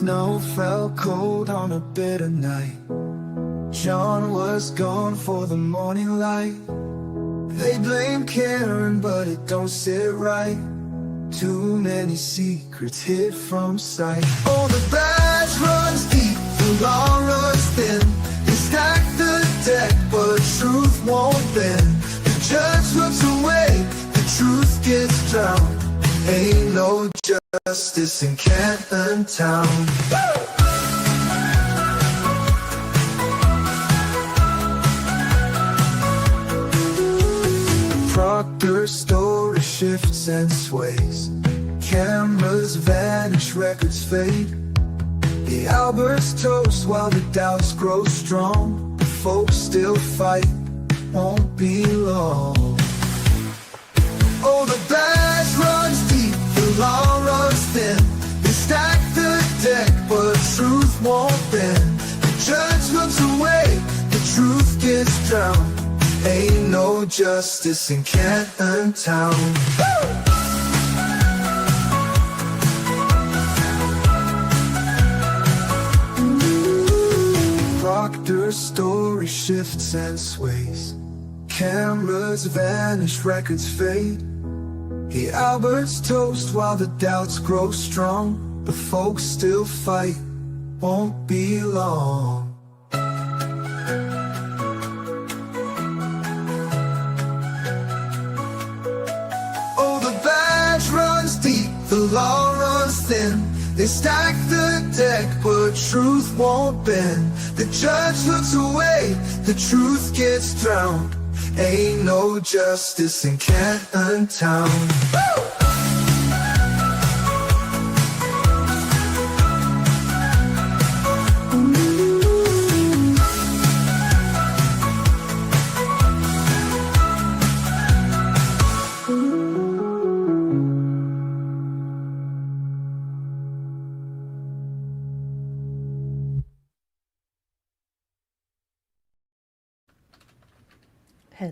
Snow fell cold on a bitter night. John was gone for the morning light. They blame Karen, but it don't sit right. Too many secrets hid from sight. Oh, the badge runs deep, the law runs thin. They stack the deck, but truth won't bend. The judge looks away, the truth gets drowned. Ain't no justice in Canton Town. Proctor's story shifts and sways. Cameras vanish, records fade. The Alberts toast while the doubts grow strong. The folks still fight, won't be long. Oh, the badge runs deep, the law runs thin. They stack the deck, but truth won't bend. The judge looks away, the truth gets drowned. Ain't no justice in Canton Town. Proctor's story shifts and sways. Cameras vanish, records fade. The Alberts toast while the doubts grow strong. The folks still fight, won't be long. Oh, the badge runs deep, the law runs thin. They stack the deck, but truth won't bend. The judge looks away, the truth gets drowned. Ain't no justice in Canton Town.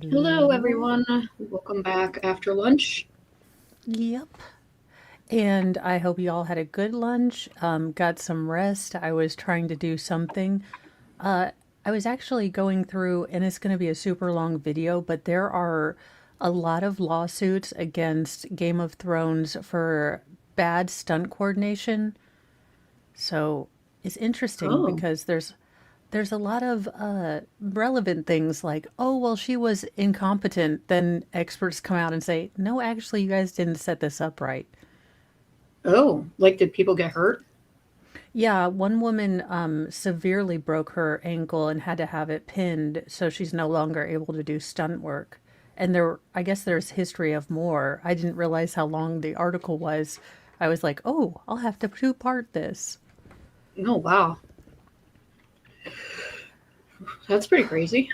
Hello, everyone. Welcome back after lunch. Yep. And I hope you all had a good lunch, got some rest. I was trying to do something. I was actually going through, and it's going to be a super long video, but there are a lot of lawsuits against Game of Thrones for bad stunt coordination. So it's interesting because there's a lot of relevant things like, oh, well, she was incompetent. Then experts come out and say, no, actually, you guys didn't set this up right. Oh, like did people get hurt? Yeah, one woman severely broke her ankle and had to have it pinned, so she's no longer able to do stunt work. And I guess there's history of more. I didn't realize how long the article was. I was like, oh, I'll have to two-part this. Oh, wow. That's pretty crazy.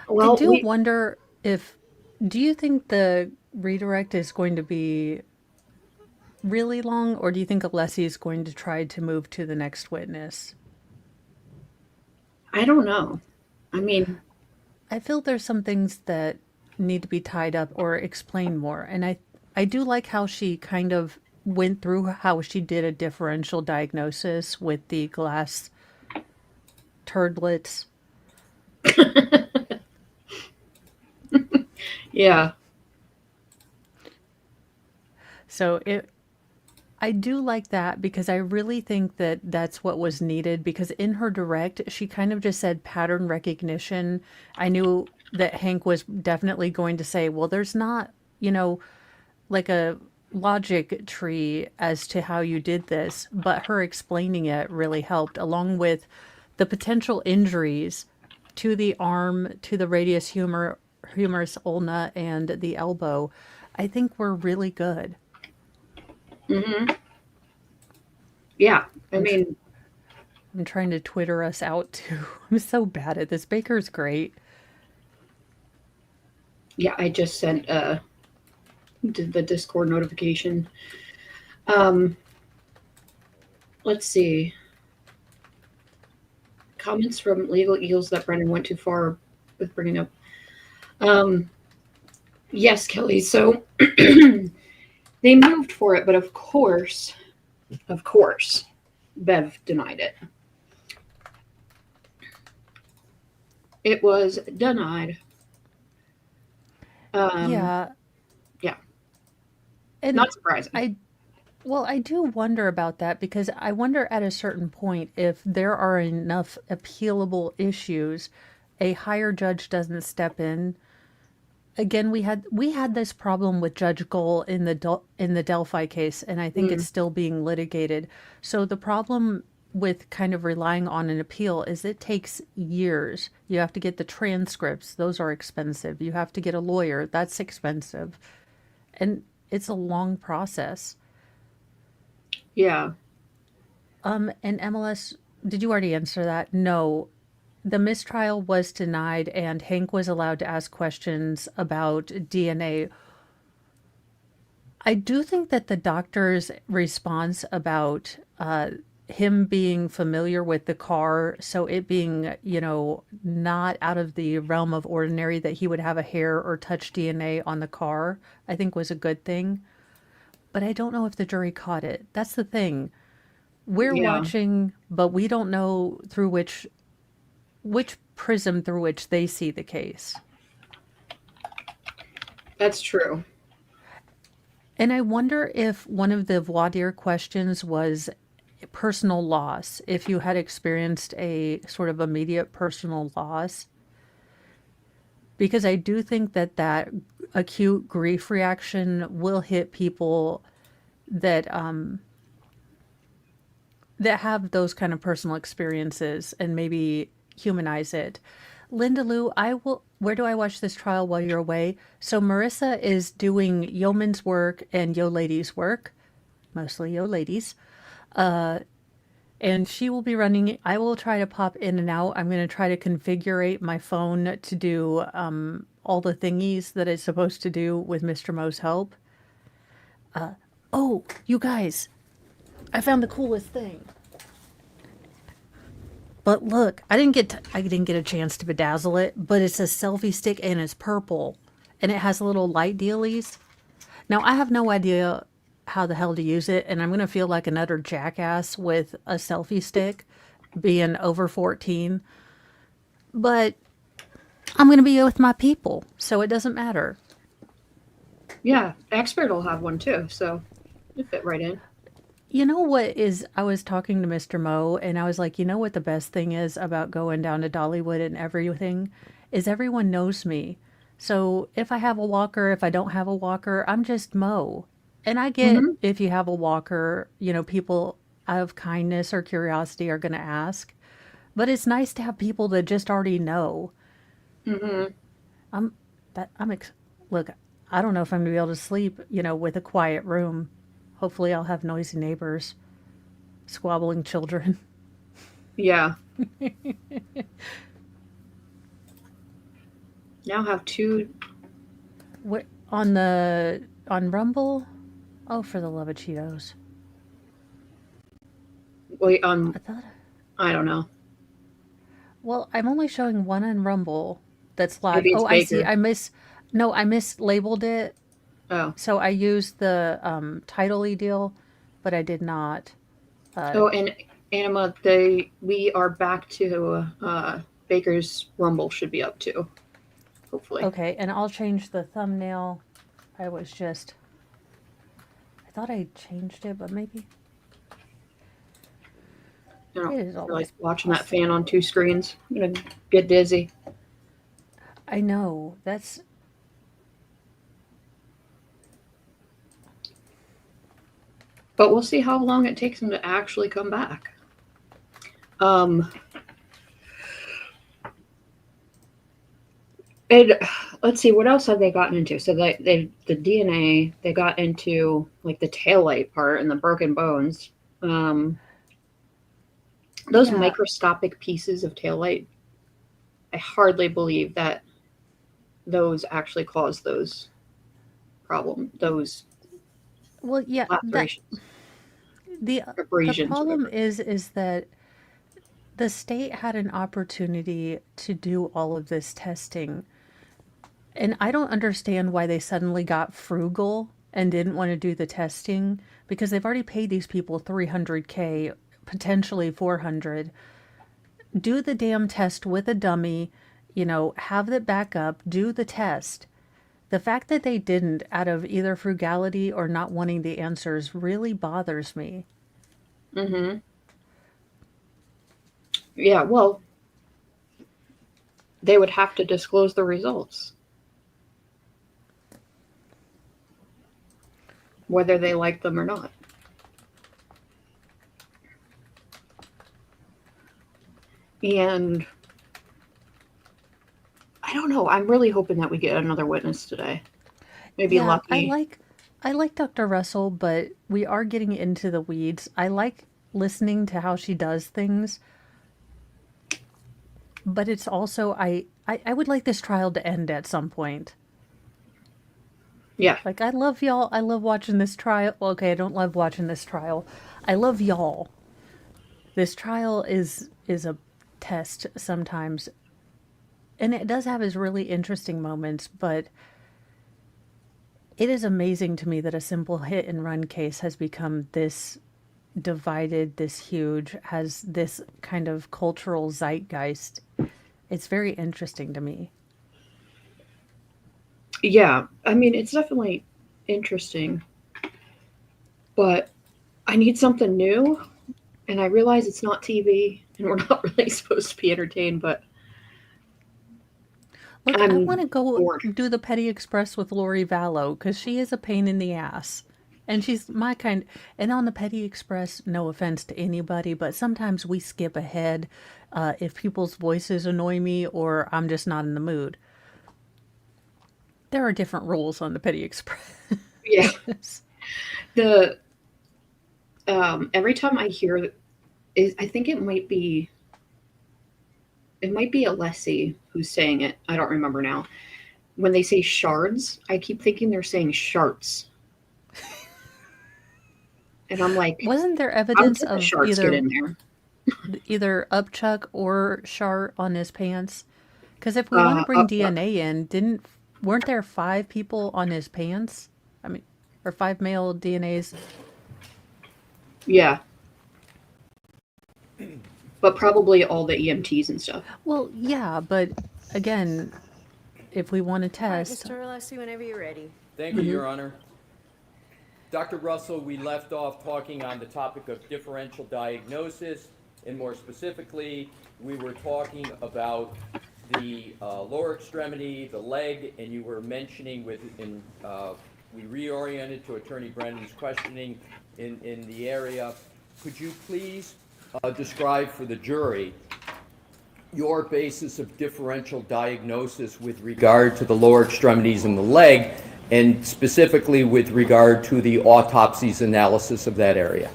Well, I do wonder do you think the redirect is going to be really long, or do you think Alessi is going to try to move to the next witness? I don't know. I mean, I feel there's some things that need to be tied up or explained more. And I do like how she kind of went through how she did a differential diagnosis with the glass turdlets. Yeah. So I do like that because I really think that that's what was needed, because in her direct, she kind of just said pattern recognition. I knew that Hank was definitely going to say, well, there's not, like a logic tree as to how you did this, but her explaining it really helped, along with the potential injuries to the arm, to the radius humerus ulna, and the elbow. I think were really good. Mm-hmm. Yeah, I mean, I'm trying to Twitter us out too. I'm so bad at this. Baker's great. Yeah, I just sent did the Discord notification. Let's see. Comments from Legal Eagles that Brennan went too far with bringing up. Yes, Kelly. So they moved for it, but of course, Bev denied it. It was denied. Um, Yeah, yeah, and not surprising. I well, I do wonder about that because I wonder at a certain point if there are enough appealable issues, a higher judge doesn't step in. Again, we had this problem with Judge Gold in the Delphi case, and I think it's Mm, still being litigated. So the problem with kind of relying on an appeal is it takes years. You have to get the transcripts; those are expensive. You have to get a lawyer; that's expensive, and it's a long process. yeah, And MLS, did you already answer that? No. The mistrial was denied, and Hank was allowed to ask questions about DNA. I do think that the doctor's response about him being familiar with the car, so it being, not out of the realm of ordinary that he would have a hair or touch DNA on the car, I think was a good thing. But I don't know if the jury caught it. That's the thing. We're yeah, watching, but we don't know through which prism through which they see the case. that's true. And I wonder if one of the voir dire questions was personal loss, if you had experienced a sort of immediate personal loss, because I do think that that acute grief reaction will hit people that that have those kind of personal experiences and maybe humanize it. Linda Lou, I will. Where do I watch this trial while you're away? So Marissa is doing yeoman's work and yo ladies work, mostly yo ladies. And she will be running. I will try to pop in and out. I'm going to try to configure my phone to do all the thingies that it's supposed to do with Mr. Mo's help. Oh, you guys, I found the coolest thing. But look, I didn't get a chance to bedazzle it, but it's a selfie stick and it's purple, and it has little light dealies. Now I have no idea how the hell to use it, and I'm gonna feel like another jackass with a selfie stick, being over 14. But I'm gonna be with my people, so it doesn't matter. Yeah, expert will have one too, so it fit right in. You know what is, I was talking to Mr. Mo and I was like, you know what the best thing is about going down to Dollywood and everything is everyone knows me. So if I have a walker, if I don't have a walker, I'm just Mo. And I get Hmm. if you have a walker, people out of kindness or curiosity are going to ask. But it's nice to have people that just already know. Hmm. I'm that I'm ex- Look, I don't know if I'm going to be able to sleep, with a quiet room. Hopefully I'll have noisy neighbors, squabbling children. Yeah. Now have two. What on Rumble? Oh, for the love of Cheetos! Wait, I thought. I don't know. Well, I'm only showing one on Rumble that's live. Maybe it's Oh, I see. Baker. No, I mislabeled it. Oh. So I used the title deal, but I did not. Uh, Oh, and Anima, we are back to Baker's Rumble should be up too, hopefully. okay, and I'll change the thumbnail. I was just. I thought I changed it, but maybe I don't it is feel like always watching that fan on possible. two screens. I'm gonna get dizzy. I know that's. But we'll see how long it takes him to actually come back. Um, and let's see, what else have they gotten into? So they the DNA, they got into like the taillight part and the broken bones. Um, those Yeah. microscopic pieces of taillight, I hardly believe that those actually cause those Well, yeah. That lacerations, the the abrasions, problem whatever. is that the state had an opportunity to do all of this testing. And I don't understand why they suddenly got frugal and didn't want to do the testing because they've already paid these people 300K potentially 400. Do the damn test with a dummy, you know, have it back up, do the test. The fact that they didn't, out of either frugality or not wanting the answers, really bothers me. Mm-hmm. Yeah, well, they would have to disclose the results, whether they like them or not. And I don't know. I'm really hoping that we get another witness today. Maybe Yeah, Lucky. I like Dr. Russell, but we are getting into the weeds. I like listening to how she does things, but it's also I would like this trial to end at some point. Yeah. Like, I love y'all. I love watching this trial. Well, okay, I don't love watching this trial. I love y'all. This trial is a test sometimes, and it does have its really interesting moments, but it is amazing to me that a simple hit and run case has become this divided, this huge, has this kind of cultural zeitgeist. It's very interesting to me. Yeah. I mean, it's definitely interesting, but I need something new. And I realize it's not TV and we're not really supposed to be entertained, but Look, I I'm want to go bored. do the Petty Express with Lori Vallow because she is a pain in the ass. And she's my kind. And on the Petty Express, no offense to anybody, but sometimes we skip ahead if people's voices annoy me or I'm just not in the mood. There are different rules on the Petty Express. Yeah. The every time I hear I think it might be Alessi who's saying it. I don't remember now. When they say shards, I keep thinking they're saying sharts. And I'm like, Wasn't there how evidence did the of sharts get in there? either upchuck or shart on his pants? Because if we want to bring Up, DNA in, weren't there 5 people on his pants? I mean, or 5 male DNAs? yeah. But probably all the EMTs and stuff. Well, yeah, but again, if we want to All right, test, Mr. Alessi, whenever you're ready. Thank you, Your Honor. Dr. Russell, we left off talking on the topic of differential diagnosis, and more specifically, we were talking about the lower extremity, the leg, and you were mentioning we reoriented to Attorney Brennan's questioning in the area. Could you please describe for the jury your basis of differential diagnosis with regard to the lower extremities and the leg, and specifically with regard to the autopsy's analysis of that area?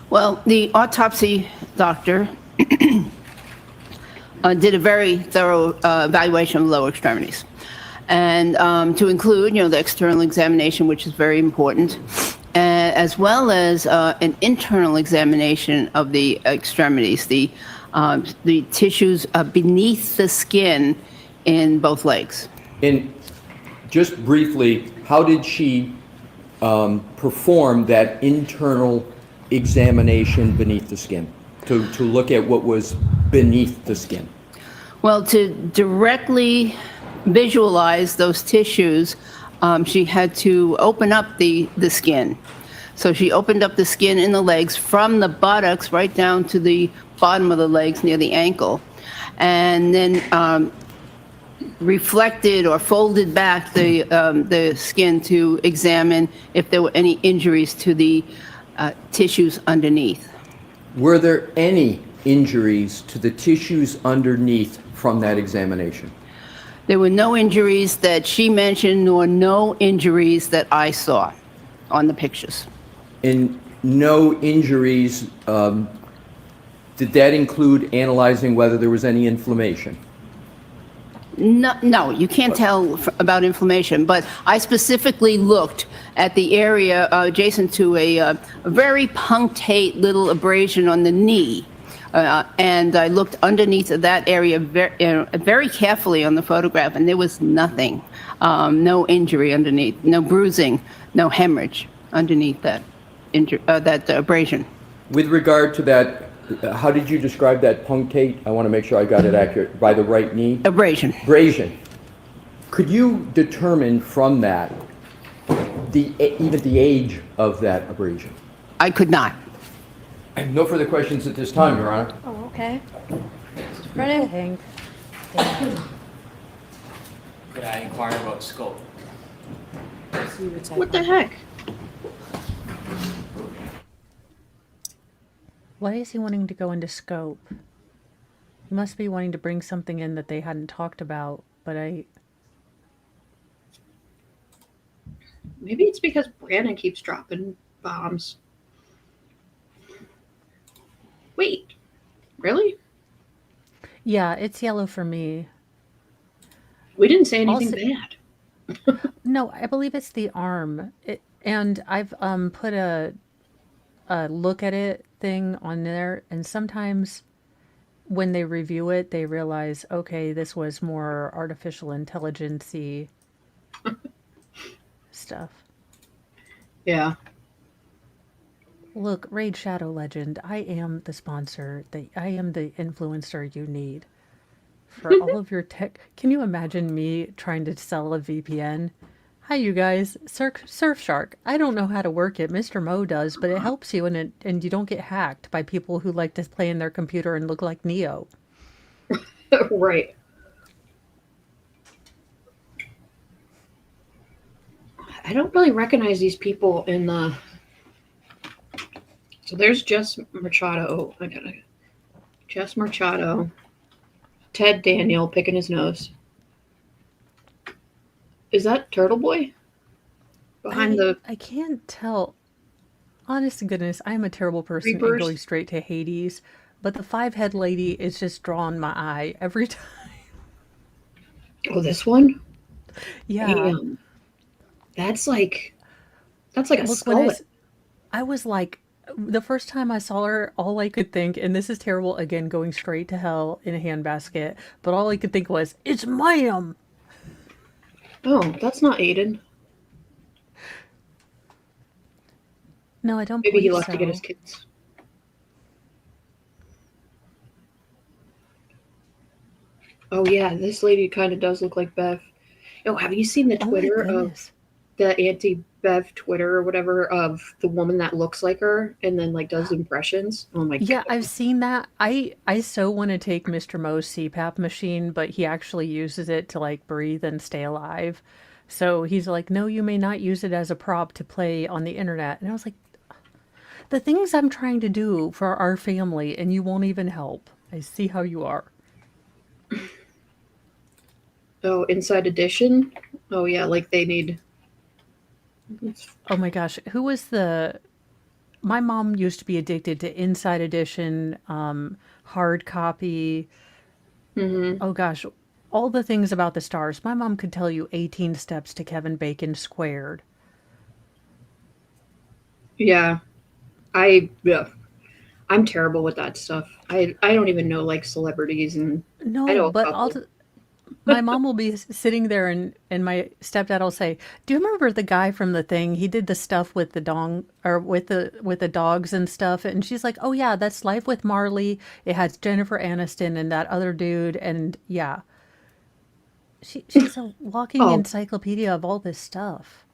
Well, the autopsy doctor did a very thorough evaluation of lower extremities, and to include, the external examination, which is very important, as well as an internal examination of the extremities, the tissues beneath the skin in both legs. And just briefly, how did she perform that internal examination beneath the skin, to look at what was beneath the skin? Well, to directly visualize those tissues, she had to open up the skin. So she opened up the skin in the legs from the buttocks right down to the bottom of the legs near the ankle, and then reflected or folded back the skin to examine if there were any injuries to the tissues underneath. Were there any injuries to the tissues underneath from that examination? There were no injuries that she mentioned, nor no injuries that I saw on the pictures. And no injuries, did that include analyzing whether there was any inflammation? No, you can't tell about inflammation, but I specifically looked at the area adjacent to a very punctate little abrasion on the knee. And I looked underneath of that area very carefully on the photograph, and there was nothing. No injury underneath, no bruising, no hemorrhage underneath that abrasion. With regard to that, how did you describe that punctate? I want to make sure I got it accurate. By the right knee? Abrasion. Abrasion. Could you determine from that even the age of that abrasion? I could not. No further questions at this time, Your Honor. Oh, okay. Hey, Hank. Could I inquire about scope? What the heck? Why is he wanting to go into scope? He must be wanting to bring something in that they hadn't talked about, but Maybe it's because Brandon keeps dropping bombs. Wait, really? yeah, it's yellow for me. We didn't say anything Also- bad. No, I believe it's the arm. And I've put a look at it thing on there, and sometimes when they review it, they realize, okay, this was more artificial intelligence-y stuff. Yeah. Look, Raid Shadow Legend, I am the sponsor. I am the influencer you need for all of your tech. Can you imagine me trying to sell a VPN? Hi, you guys. Surfshark. I don't know how to work it. Mr. Mo does, but it helps you, and you don't get hacked by people who like to play in their computer and look like Neo. Right. I don't really recognize these people in the. So there's Jess Machado. I got it. Jess Machado. Ted Daniel picking his nose. Is that Turtle Boy? Behind the. I can't tell. Honest to goodness, I am a terrible person Reapers? and going straight to Hades, but the 5-head lady is just drawing my eye every time. Oh, this one? Yeah. Damn. That's like a Look, when skull. I was like, the first time I saw her, all I could think, and this is terrible, again, going straight to hell in a handbasket, but all I could think was, it's ma'am! Oh, that's not Aiden. No, I don't Maybe he believe left so. to get his kids. Oh yeah, this lady kind of does look like Bev. Oh, have you seen the Oh my Twitter of goodness. the anti-Bev Twitter or whatever of the woman that looks like her and then like does impressions? Oh my Yeah, god. I've seen that. I so want to take Mr. Mo's CPAP machine, but he actually uses it to like breathe and stay alive. So he's like, no, you may not use it as a prop to play on the internet. And I was like, the things I'm trying to do for our family, and you won't even help. I see how you are. Oh, Inside Edition. Oh yeah, like they need. Oh my gosh, who was the? My mom used to be addicted to Inside Edition, hard copy. Mhm. Oh gosh, all the things about the stars. My mom could tell you 18 steps to Kevin Bacon squared. Yeah, yeah, I'm terrible with that stuff. I don't even know like celebrities and I No, know a but couple. my mom will be sitting there, and my stepdad will say, "Do you remember the guy from The Thing? He did the stuff with the dong or with the dogs and stuff." And she's like, "Oh yeah, that's Life with Marley. It has Jennifer Aniston and that other dude." And yeah, she's a walking Oh, encyclopedia of all this stuff.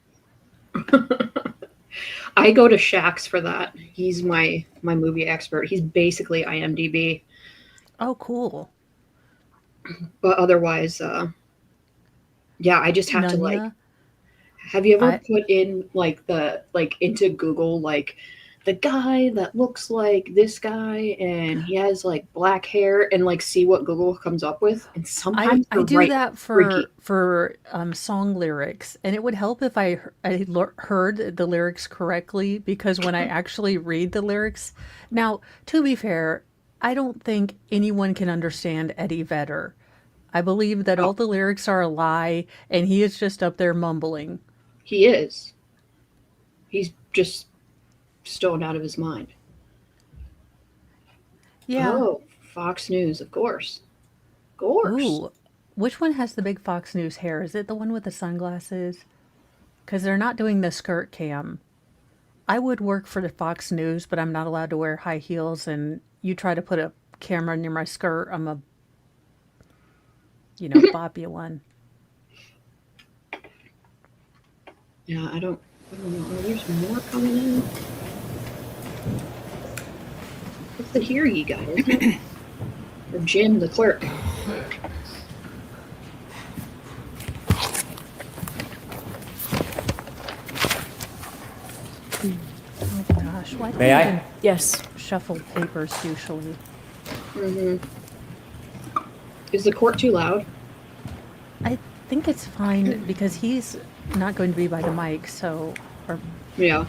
I go to Shax for that. He's my movie expert. He's basically IMDb, Oh, cool. but otherwise, yeah, I just have to like. Nunya. Have you ever I put in like into Google like the guy that looks like this guy and he has like black hair and like see what Google comes up with? And sometimes I they're do right that freaky. for song lyrics, and it would help if heard the lyrics correctly, because when I actually read the lyrics, now to be fair, I don't think anyone can understand Eddie Vedder. I believe that Oh, all the lyrics are a lie, and he is just up there mumbling. he is. He's just stoned out of his mind. Yeah. Oh, Fox News, of course. Of course. Ooh, which one has the big Fox News hair? Is it the one with the sunglasses? Because they're not doing the skirt cam. I would work for the Fox News, but I'm not allowed to wear high heels. And you try to put a camera near my skirt, I'm a, bop you one. Yeah, I don't know. Oh, there's more coming in. It's the here ye guy, isn't it? Or Jim, the clerk. Oh gosh, why do May I? even Yes. shuffle papers usually? Is the court too loud? I think it's fine because he's not going to be by the mic, so, or Yeah.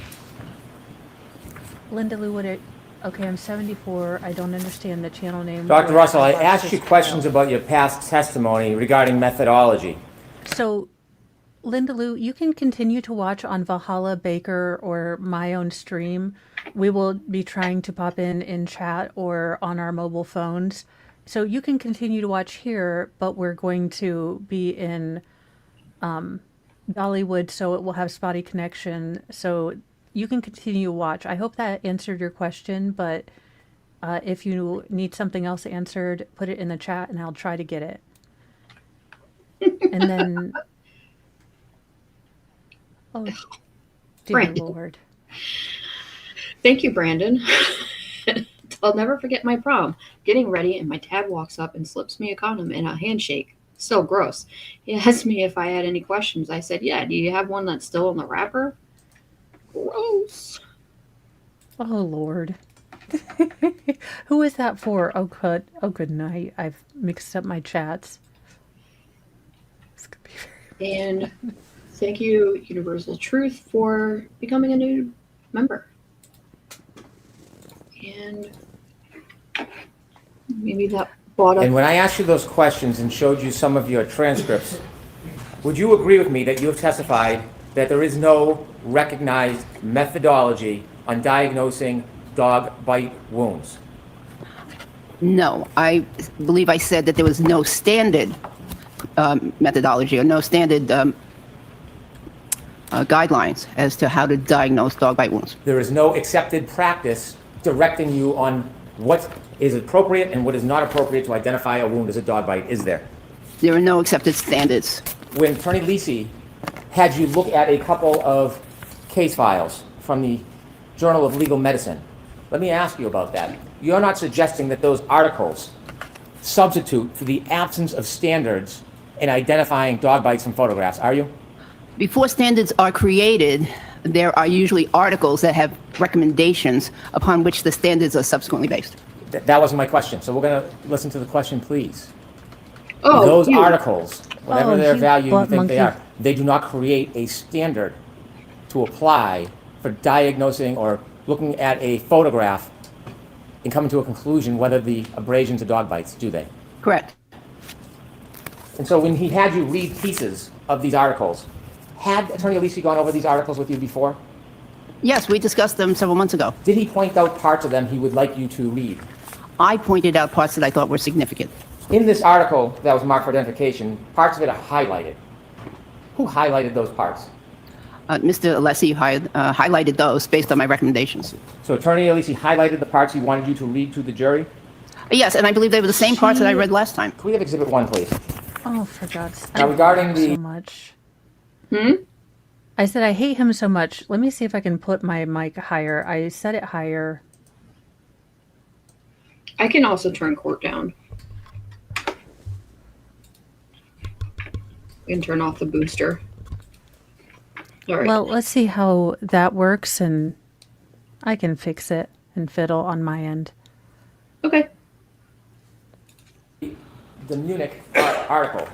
Linda Lou, okay, I'm 74, I don't understand the channel name. Dr. Russell, I Watch asked this you questions file. about your past testimony regarding methodology. So, Linda Lou, you can continue to watch on Valhalla Baker or my own stream. We will be trying to pop in chat or on our mobile phones. So you can continue to watch here, but we're going to be in Dollywood, so it will have spotty connection. So you can continue to watch. I hope that answered your question, but if you need something else answered, put it in the chat and I'll try to get it. And then, oh, dear Brandon. Lord. Thank you, Brandon. I'll never forget my prom. Getting ready, and my dad walks up and slips me a condom and a handshake. So gross. He asked me if I had any questions. I said, yeah. Do you have one that's still in the wrapper? Gross. Oh, Lord. Who is that for? Oh, good. Oh, good night. I've mixed up my chats. It's gonna be very... And thank you, Universal Truth, for becoming a new member. And maybe that brought up. And when I asked you those questions and showed you some of your transcripts, would you agree with me that you have testified that there is no recognized methodology on diagnosing dog bite wounds? No, I believe I said that there was no standard methodology or no standard guidelines as to how to diagnose dog bite wounds. There is no accepted practice directing you on what is appropriate and what is not appropriate to identify a wound as a dog bite, is there? There are no accepted standards. When Attorney Lisi had you look at a couple of case files from the Journal of Legal Medicine, let me ask you about that. You're not suggesting that those articles substitute for the absence of standards in identifying dog bites from photographs, are you? Before standards are created, there are usually articles that have recommendations upon which the standards are subsequently based. That wasn't my question, so we're going to listen to the question, please. Oh, Those you. articles, whatever Oh, their you value you butt think they monkey. are, they do not create a standard to apply for diagnosing or looking at a photograph and coming to a conclusion whether the abrasions are dog bites, do they? Correct. And so when he had you read pieces of these articles, had Attorney Alisi gone over these articles with you before? Yes, we discussed them several months ago. Did he point out parts of them he would like you to read? I pointed out parts that I thought were significant. In this article that was marked for identification, parts of it are highlighted. Who highlighted those parts? Mr. Alessi highlighted those based on my recommendations. So Attorney Alisi highlighted the parts he wanted you to read to the jury? Yes, and I believe they were the same parts that I read last time. Can we have Exhibit 1, please? Oh, for God's sake. Now, regarding the... So much. I said I hate him so much. Let me see if I can put my mic higher. I set it higher. I can also turn court down. And turn off the booster. All right. Well, let's see how that works, and I can fix it and fiddle on my end. Okay. The Munich article.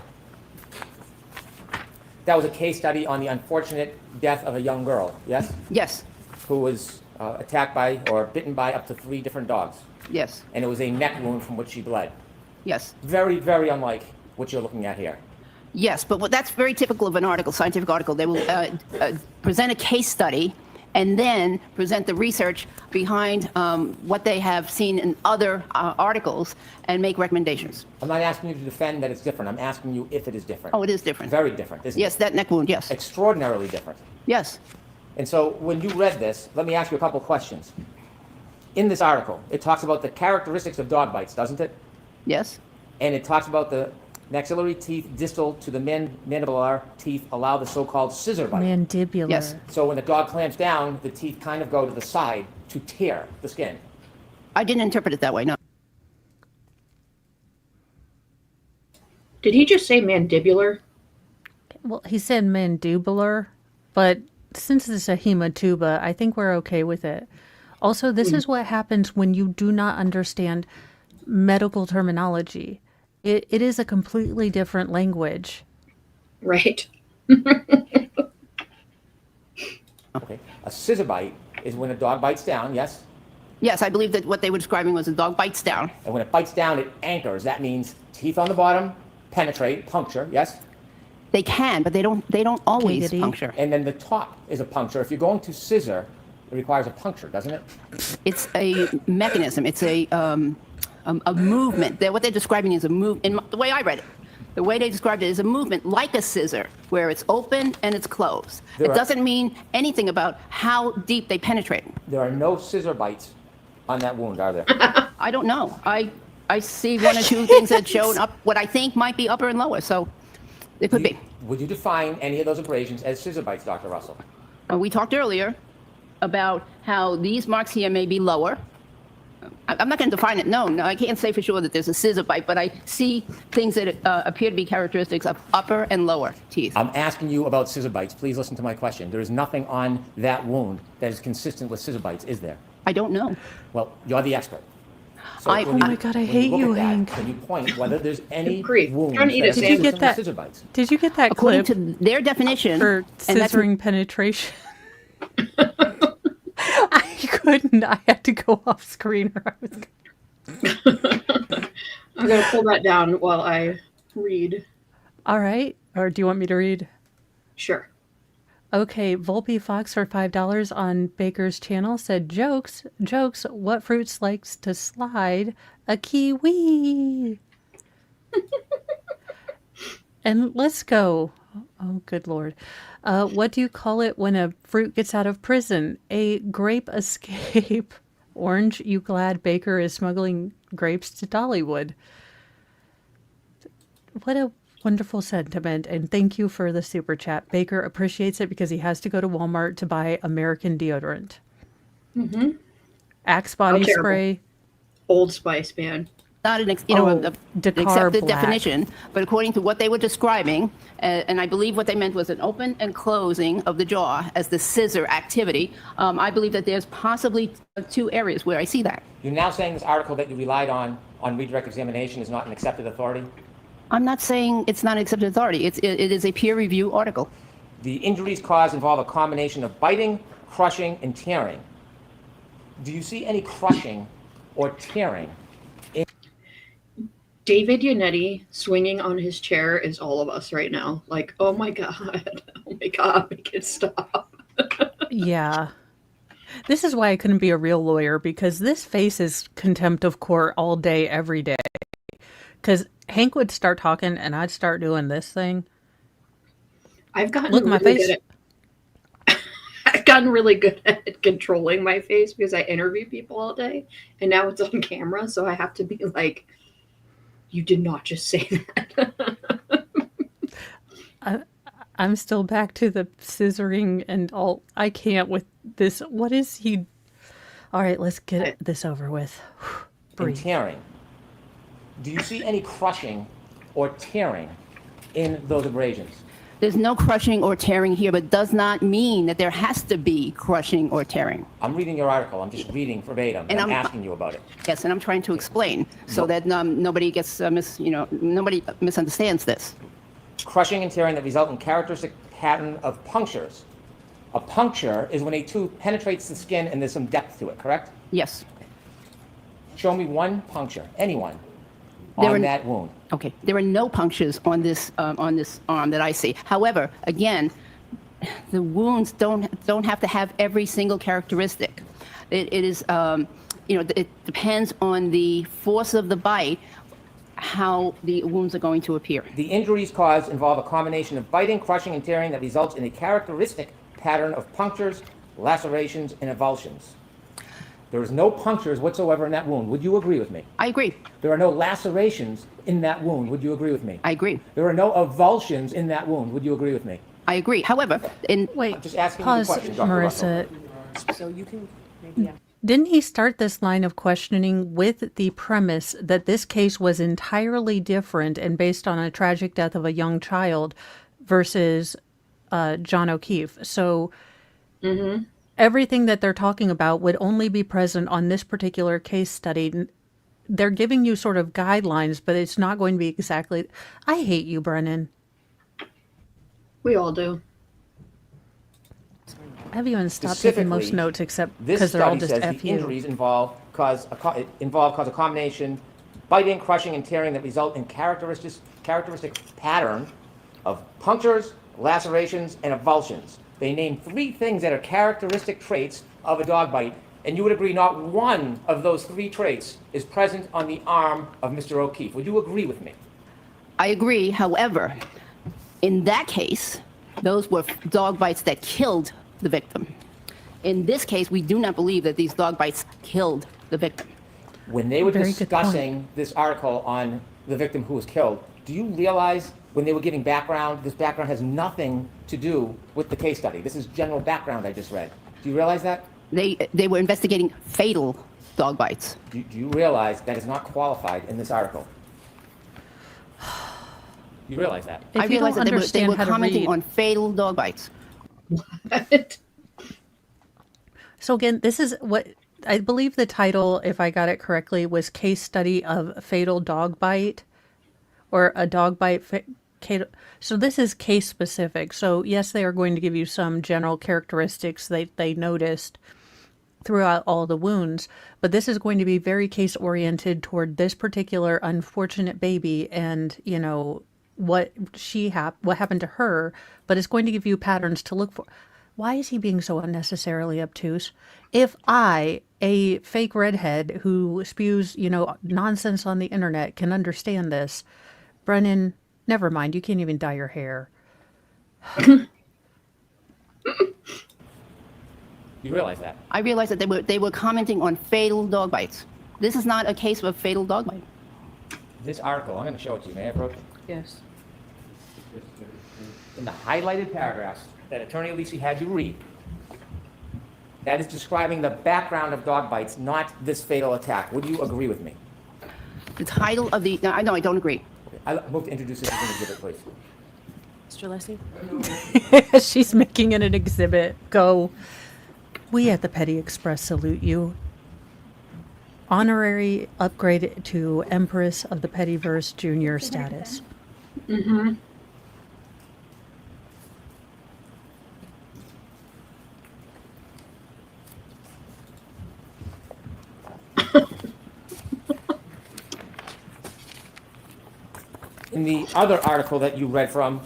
That was a case study on the unfortunate death of a young girl, yes? Yes, Who was attacked by or bitten by up to 3 different dogs. yes, And it was a neck wound from which she bled. yes. Very, very unlike what you're looking at here. Yes, but that's very typical of an article, scientific article. They will present a case study and then present the research behind what they have seen in other articles and make recommendations. I'm not asking you to defend that it's different. I'm asking you if it is different. Oh, it is different. Very different, isn't Yes, it? that neck wound, yes. Extraordinarily different. Yes. And so when you read this, let me ask you a couple questions. In this article, it talks about the characteristics of dog bites, doesn't it? Yes? And it talks about the maxillary teeth distal to the mandibular teeth allow the so-called scissor bite. Mandibular. Yes. So when the dog clamps down, the teeth kind of go to the side to tear the skin. I didn't interpret it that way, no. Did he just say mandibular? Well, he said mandibular, but since it's a hematuba, I think we're okay with it. Also, this is what happens when you do not understand medical terminology. It is a completely different language. Right. Okay. A scissor bite is when a dog bites down, yes? Yes, I believe that what they were describing was a dog bites down. And when it bites down, it anchors. That means teeth on the bottom penetrate, puncture, yes? They can, but they don't always Giggity. puncture. And then the top is a puncture. If you're going to scissor, it requires a puncture, doesn't it? It's a mechanism. It's a movement. What they're describing is a move. In the way I read it, the way they described it is a movement like a scissor, where it's open and it's closed. There It are- doesn't mean anything about how deep they penetrate. There are no scissor bites on that wound, are there? I don't know. I see one or two things that showed up what I think might be upper and lower, so it could be. Would you define any of those abrasions as scissor bites, Dr. Russell? We talked earlier about how these marks here may be lower. I'm not going to define it. No, I can't say for sure that there's a scissor bite, but I see things that appear to be characteristics of upper and lower teeth. I'm asking you about scissor bites. Please listen to my question. There is nothing on that wound that is consistent with scissor bites, is there? I don't know. Well, you're the expert. So I- when Oh my God, I when hate look you, at that, Hank. Can you point whether there's any Grief. wounds Trying to eat that a are sandwich. Did you get consistent with that? scissor bites? Did you get that According clip to their definition, for and that's scissoring penetration? I couldn't. I had to go off screen or I was. I'm going to pull that down while I read. All right. Or do you want me to read? Sure. Okay, Volpe Fox for $5 on Baker's channel said, jokes, what fruits likes to slide? A kiwi. And let's go. Oh, good Lord. What do you call it when a fruit gets out of prison? A grape escape. Orange, you glad Baker is smuggling grapes to Dollywood? What a wonderful sentiment, and thank you for the super chat. Baker appreciates it because he has to go to Walmart to buy American deodorant. Mm-hmm. Axe body terrible. spray. Old Spice, man. not an Dakar accepted black. definition, but according to what they were describing, and I believe what they meant was an open and closing of the jaw as the scissor activity. I believe that there's possibly two areas where I see that. You're now saying this article that you relied on redirect examination is not an accepted authority? I'm not saying it's not an accepted authority. It is a peer review article. The injuries caused involve a combination of biting, crushing, and tearing. Do you see any crushing or tearing? David Yannetti swinging on his chair is all of us right now. Like, oh my God, make it stop. Yeah. This is why I couldn't be a real lawyer, because this face is contempt of court all day, every day. Because Hank would start talking and I'd start doing this thing. I've gotten Look at my really face. good at, I've gotten really good at controlling my face because I interview people all day, and now it's on camera, so I have to be like, "You did not just say that." I'm still back to the scissoring and all. I can't with this. What is he? All right, let's get this over with. And Breathe. tearing. Do you see any crushing or tearing in those abrasions? There's no crushing or tearing here, but does not mean that there has to be crushing or tearing. I'm reading your article. I'm just reading verbatim. And I'm I'm- asking you about it. Yes, and I'm trying to explain so that nobody gets nobody misunderstands this. Crushing and tearing that result in characteristic pattern of punctures. A puncture is when a tooth penetrates the skin and there's some depth to it, correct? Yes. Show me one puncture, anyone, There on are- that wound. Okay. There are no punctures on this arm that I see. However, again, the wounds don't have to have every single characteristic. It is it depends on the force of the bite, how the wounds are going to appear. The injuries caused involve a combination of biting, crushing, and tearing that results in a characteristic pattern of punctures, lacerations, and avulsions. There is no punctures whatsoever in that wound. Would you agree with me? I agree. There are no lacerations in that wound. Would you agree with me? I agree. There are no avulsions in that wound. Would you agree with me? I agree. However, in Wait, I'm just asking you the pause, question, Dr. Marissa. So you can maybe ask. Didn't he start this line of questioning with the premise that this case was entirely different and based on a tragic death of a young child versus John O'Keefe? So everything that they're talking about would only be present on this particular case study. They're giving you sort of guidelines, but it's not going to be exactly. I hate you, Brennan. We all do. I haven't even stopped taking most Specifically, notes except This because they're all study just says F the you. injuries involve cause a combination, biting, crushing, and tearing that result in characteristic pattern of punctures, lacerations, and avulsions. They name 3 things that are characteristic traits of a dog bite, and you would agree not one of those 3 traits is present on the arm of Mr. O'Keefe. Would you agree with me? I agree. However, in that case, those were dog bites that killed the victim. In this case, we do not believe that these dog bites killed the victim. When they were Very good point. discussing this article on the victim who was killed, do you realize when they were giving background, this background has nothing to do with the case study? This is general background I just read. Do you realize that? They were investigating fatal dog bites. Do you realize that is not qualified in this article? You realize that? If I you realized don't that they understand were how to commenting read- on fatal dog bites. So again, this is what I believe the title, if I got it correctly, was Case Study of Fatal Dog Bite or a Dog Bite. So this is case specific. So yes, they are going to give you some general characteristics they noticed throughout all the wounds, but this is going to be very case oriented toward this particular unfortunate baby and, you know, what happened to her, but it's going to give you patterns to look for. Why is he being so unnecessarily obtuse? If I, a fake redhead who spews, you know, nonsense on the internet, can understand this, Brennan, never mind, you can't even dye your hair. You realize that? I realized that they were commenting on fatal dog bites. This is not a case of a fatal dog bite. This article, I'm going to show it to you. May I approach it? Yes. In the highlighted paragraphs that Attorney Alisi had you read, that is describing the background of dog bites, not this fatal attack. Would you agree with me? The title of the... No, I don't agree. Okay. I move to introduce this as an exhibit, please. Mr. Leslie? She's making it an exhibit. Go. We at the Petty Express salute you. Honorary upgrade to Empress of the Pettyverse Junior status. In the other article that you read from,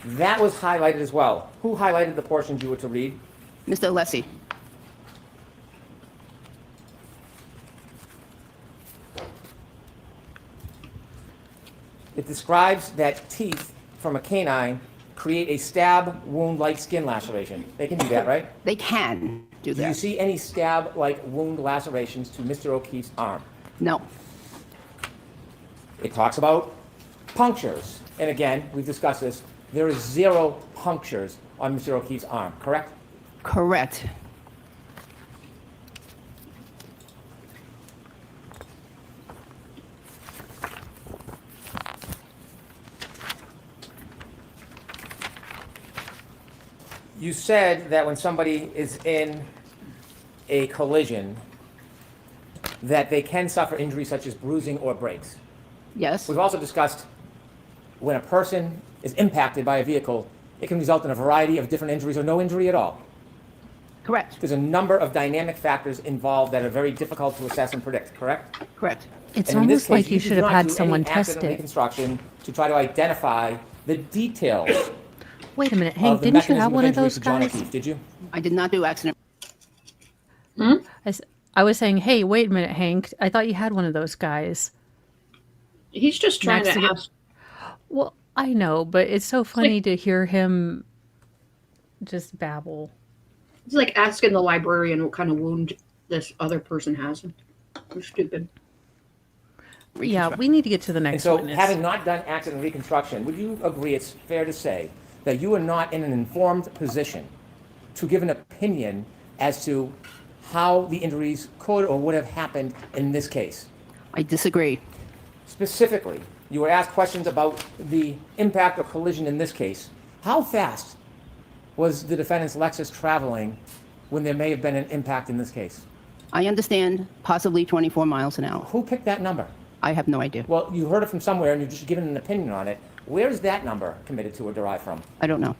that was highlighted as well. Who highlighted the portions you were to read? Mr. Alessi. It describes that teeth from a canine create a stab wound-like skin laceration. They can do that, right? They can do Do you that. see any stab-like wound lacerations to Mr. O'Keefe's arm? No. It talks about punctures. And again, we've discussed this. There is 0 punctures on Mr. O'Keefe's arm, correct? Correct. You said that when somebody is in a collision, that they can suffer injuries such as bruising or breaks. Yes. We've also discussed when a person is impacted by a vehicle, it can result in a variety of different injuries or no injury at all. Correct. There's a number of dynamic factors involved that are very difficult to assess and predict, correct? Correct. It's And in this almost like case, you did should have not had do someone any test accident it. reconstruction to try to identify the details Wait a minute, Hank, of the didn't you mechanism have of one of injury those to John guys? O'Keefe, did you? I did not do accident. I was saying, hey, wait a minute, Hank, I thought you had one of those guys. He's just trying Mexican- to ask. Well, I know, but it's so funny to hear him just babble. It's like asking the librarian what kind of wound this other person has. You're stupid. Yeah, we need to get to the And next so, witness. having not done accident reconstruction, would you agree it's fair to say that you are not in an informed position to give an opinion as to how the injuries could or would have happened in this case? I disagree. Specifically, you were asked questions about the impact or collision in this case. How fast was the defendant's Lexus traveling when there may have been an impact in this case? I understand possibly 24 miles an hour. Who picked that number? I have no idea. Well, you heard it from somewhere and you're just giving an opinion on it. Where is that number committed to or derived from? I don't know.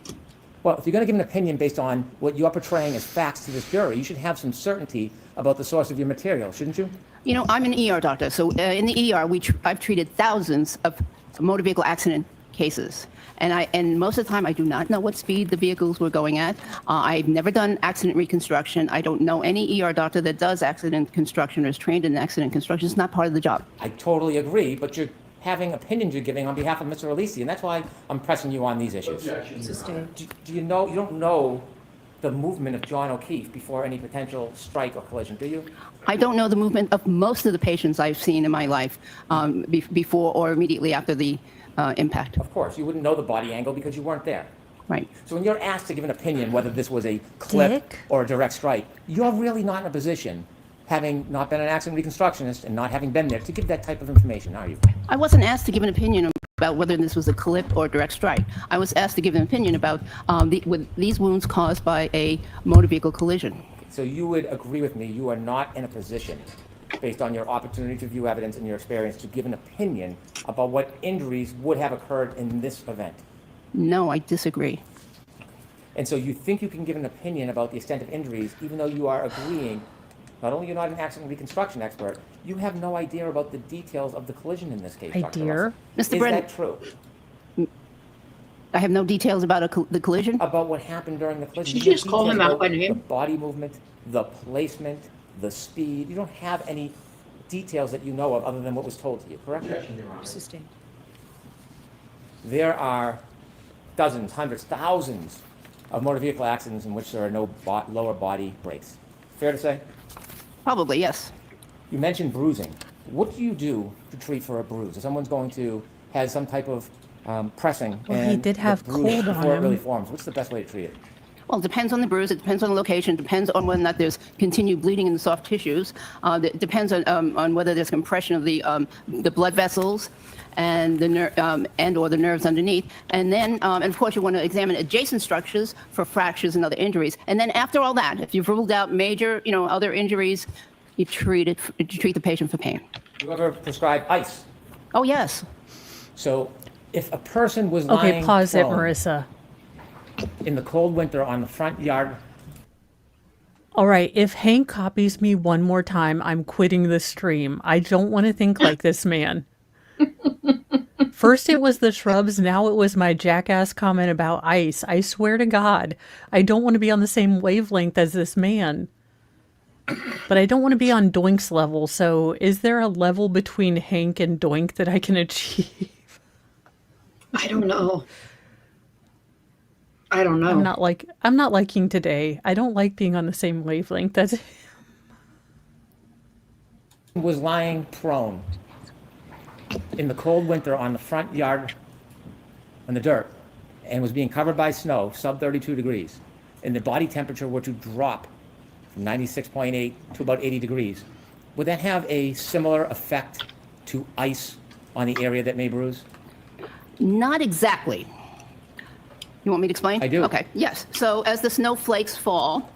Well, if you're going to give an opinion based on what you're portraying as facts to this jury, you should have some certainty about the source of your material, shouldn't you? You know, I'm an ER doctor, so in the ER, I've treated thousands of motor vehicle accident cases. And most of the time, I do not know what speed the vehicles were going at. I've never done accident reconstruction. I don't know any ER doctor that does accident construction or is trained in accident construction. It's not part of the job. I totally agree, but you're having opinions you're giving on behalf of Mr. Alisi, and that's why I'm pressing you on these issues. Sustained. Do you know, you don't know the movement of John O'Keefe before any potential strike or collision, do you? I don't know the movement of most of the patients I've seen in my life before or immediately after the impact. Of course, you wouldn't know the body angle because you weren't there. Right. So when you're asked to give an opinion whether this was a clip Dick? or a direct strike, you're really not in a position, having not been an accident reconstructionist and not having been there, to give that type of information, are you? I wasn't asked to give an opinion about whether this was a clip or a direct strike. I was asked to give an opinion about with these wounds caused by a motor vehicle collision. So you would agree with me, you are not in a position, based on your opportunity to view evidence and your experience, to give an opinion about what injuries would have occurred in this event. No, I disagree. And so you think you can give an opinion about the extent of injuries, even though you are agreeing, not only you're not an accident reconstruction expert, you have no idea about the details of the collision in this case, Dr. Idea? Russell. Mr. Is Brennan. that true? I have no details about the collision. About what happened during the collision? Did You you have just call details him out about by name? The body movement, the placement, the speed. You don't have any details that you know of other than what was told to you, correct? Sustained. There are dozens, hundreds, thousands of motor vehicle accidents in which there are no lower body brakes. Fair to say? Probably, yes. You mentioned bruising. What do you do to treat for a bruise? If someone's going to have some type of pressing Well, he and did the have bruise cold on before it really him. forms, what's the best way to treat it? Well, it depends on the bruise. It depends on the location. It depends on whether or not there's continued bleeding in the soft tissues. It depends on whether there's compression of the blood vessels and or the nerves underneath. And then, and of course, you want to examine adjacent structures for fractures and other injuries. And then after all that, if you've ruled out major, other injuries, you treat the patient for pain. You ever prescribe ice? Oh yes. So if a person was lying Okay, pause it, prone Marissa. in the cold winter on the front yard, All right, if Hank copies me one more time, I'm quitting the stream. I don't want to think like this man. First it was the shrubs, now it was my jackass comment about ice. I swear to God, I don't want to be on the same wavelength as this man. But I don't want to be on Doink's level, so is there a level between Hank and Doink that I can achieve? I don't know. I don't know. I'm not liking today. I don't like being on the same wavelength. That's was lying prone in the cold winter on the front yard on the dirt and was being covered by snow, sub 32 degrees, and the body temperature were to drop from 96.8 to about 80 degrees, would that have a similar effect to ice on the area that may bruise? Not exactly. You want me to explain? I do. Okay, yes. So as the snowflakes fall,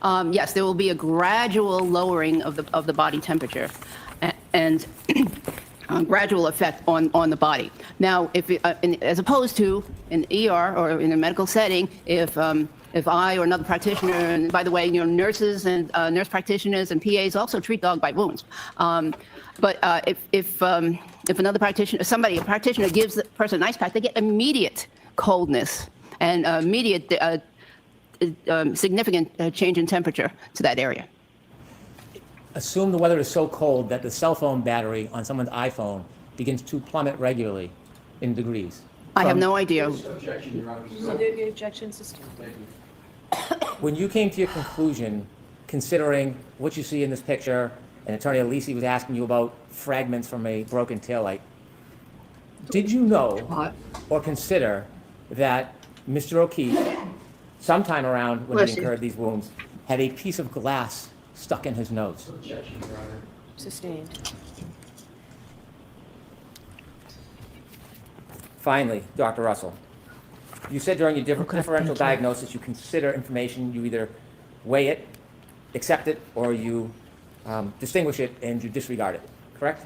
yes, there will be a gradual lowering of the body temperature and gradual effect on the body. Now, as opposed to an ER or in a medical setting, if I or another practitioner, and by the way, nurses and nurse practitioners and PAs also treat dog bite wounds. But if another practitioner, a practitioner gives the person an ice pack, they get immediate coldness and immediate significant change in temperature to that area. Assume the weather is so cold that the cell phone battery on someone's iPhone begins to plummet regularly in degrees. I have no idea. The objection sustained. When you came to your conclusion, considering what you see in this picture, and Attorney Alisi was asking you about fragments from a broken taillight, did you know What? or consider that Mr. O'Keefe, sometime around when Bless he you. incurred these wounds, had a piece of glass stuck in his nose? Sustained. Finally, Dr. Russell, you said during your Okay, differential thank you. diagnosis you consider information, you either weigh it, accept it, or you distinguish it and you disregard it, correct?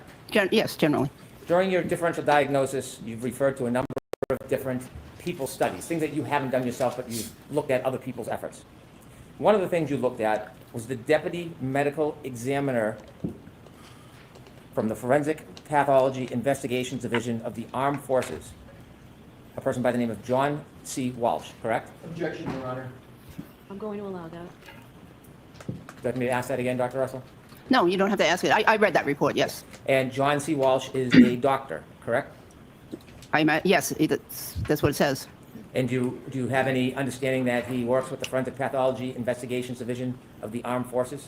Yes, generally. During your differential diagnosis, you've referred to a number of different people's studies, things that you haven't done yourself, but you've looked at other people's efforts. One of the things you looked at was the deputy medical examiner from the Forensic Pathology Investigations Division of the Armed Forces, a person by the name of John C. Walsh, correct? Objection, Your Honor. I'm going to allow that. Do you like me to ask that again, Dr. Russell? No, you don't have to ask it. I read that report, yes. And John C. Walsh is a doctor, correct? Yes, that's what it says. And do you have any understanding that he works with the Forensic Pathology Investigations Division of the Armed Forces?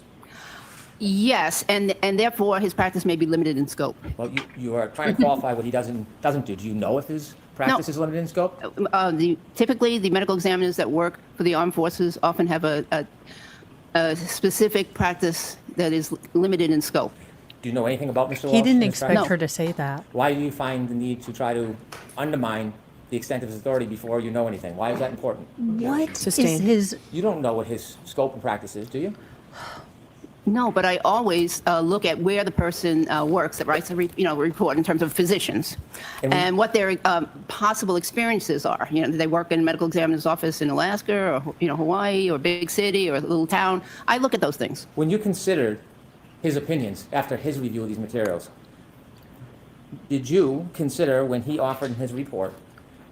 Yes, and therefore his practice may be limited in scope. Well, you are trying to qualify what he doesn't do. Do you know if his practice is limited in scope? Typically, the medical examiners that work for the armed forces often have a specific practice that is limited in scope. Do you know anything about Mr. Walsh? He didn't and his expect practice? her to say that. Why do you find the need to try to undermine the extent of his authority before you know anything? Why is that important? What is Sustained. his... You don't know what his scope and practice is, do you? No, but I always look at where the person works that writes a report in terms of physicians And we- and what their possible experiences are. You know, do they work in a medical examiner's office in Alaska or Hawaii or a big city or a little town? I look at those things. When you considered his opinions after his review of these materials, did you consider when he offered in his report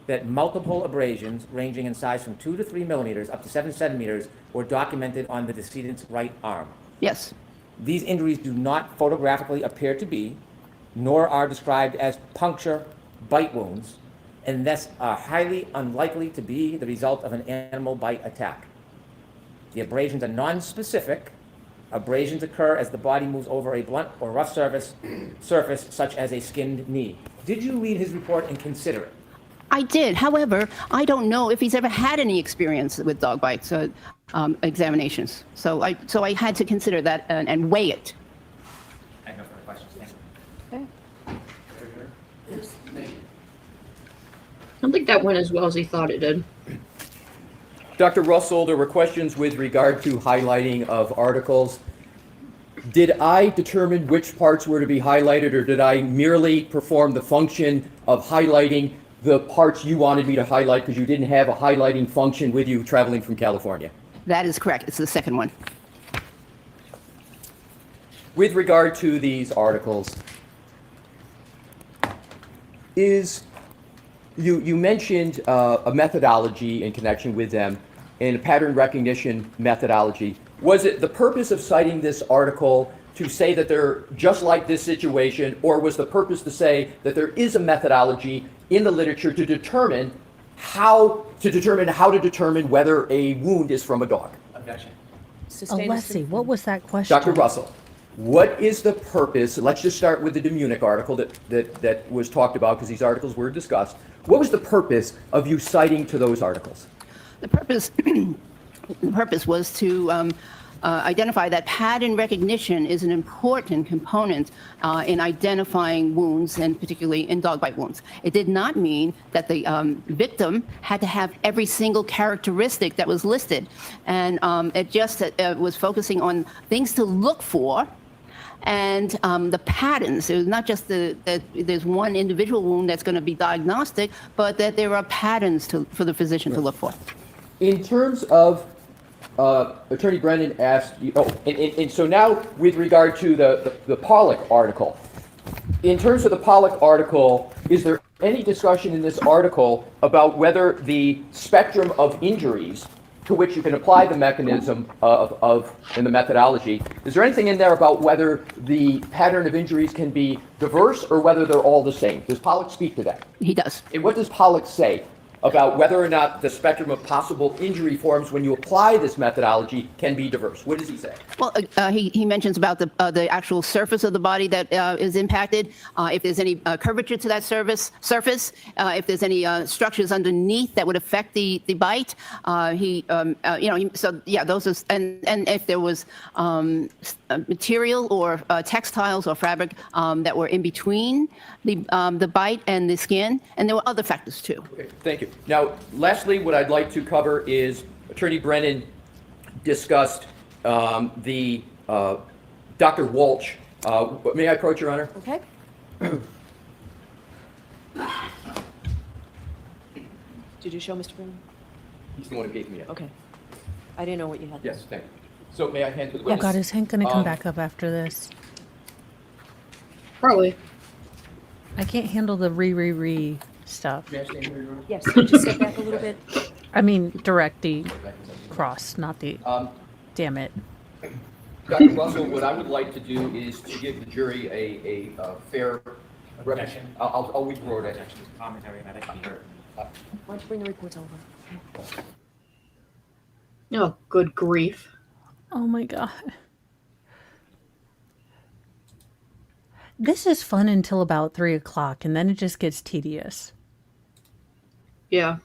that multiple abrasions ranging in size from 2 to 3 millimeters up to 7 centimeters were documented on the decedent's right arm? Yes. These injuries do not photographically appear to be, nor are described as puncture bite wounds, and thus are highly unlikely to be the result of an animal bite attack. The abrasions are non-specific. Abrasions occur as the body moves over a blunt or rough surface such as a skinned knee. Did you read his report and consider it? I did. However, I don't know if he's ever had any experience with dog bites examinations. So I had to consider that and weigh it. I have no further questions. Thank you. Okay. I don't think that went as well as he thought it did. Dr. Russell, there were questions with regard to highlighting of articles. Did I determine which parts were to be highlighted, or did I merely perform the function of highlighting the parts you wanted me to highlight because you didn't have a highlighting function with you traveling from California? That is correct. It's the second one. With regard to these articles, you mentioned a methodology in connection with them, and a pattern recognition methodology. Was it the purpose of citing this article to say that they're just like this situation, or was the purpose to say that there is a methodology in the literature to determine how to determine whether a wound is from a dog? Objection. Sustained. Alessi, what was that question? Dr. Russell, what is the purpose? Let's just start with the Munich article that was talked about, because these articles were discussed. What was the purpose of you citing to those articles? The purpose was to identify that pattern recognition is an important component in identifying wounds, and particularly in dog bite wounds. It did not mean that the victim had to have every single characteristic that was listed, and it just was focusing on things to look for. And the patterns, it was not just that there's one individual wound that's going to be diagnostic, but that there are patterns for the physician to look for. In terms of, Attorney Brennan asked, and so now with regard to the Pollock article, in terms of the Pollock article, is there any discussion in this article about whether the spectrum of injuries to which you can apply the mechanism in the methodology, is there anything in there about whether the pattern of injuries can be diverse or whether they're all the same? Does Pollock speak to that? He does. And what does Pollock say? about whether or not the spectrum of possible injury forms when you apply this methodology can be diverse. What does he say? Well, he mentions about the actual surface of the body that is impacted, if there's any curvature to that surface, if there's any structures underneath that would affect the bite. So yeah, those are, and if there was material or textiles or fabric that were in between the bite and the skin, and there were other factors too. Okay, thank you. Now, lastly, what I'd like to cover is Attorney Brennan discussed the Dr. Walsh. May I approach, Your Honor? Okay. Did you show Mr. Brennan? He's the one who gave me it. Okay. I didn't know what you had. Yes, thank you. So may I hand to the Oh witness? God, is Hank gonna come back up after this? Probably. I can't handle the re stuff. May I stand here, Your Honor? Yes, could you step back a little bit? I mean, direct the cross, not the. Damn it. Dr. Russell, what I would like to do is to give the jury a fair Objection. I'll withdraw that. Objection to commentary that it can be heard. Why don't you bring the reports over? Oh, good grief. Oh my God. This is fun until about 3 o'clock, and then it just gets tedious. Yeah.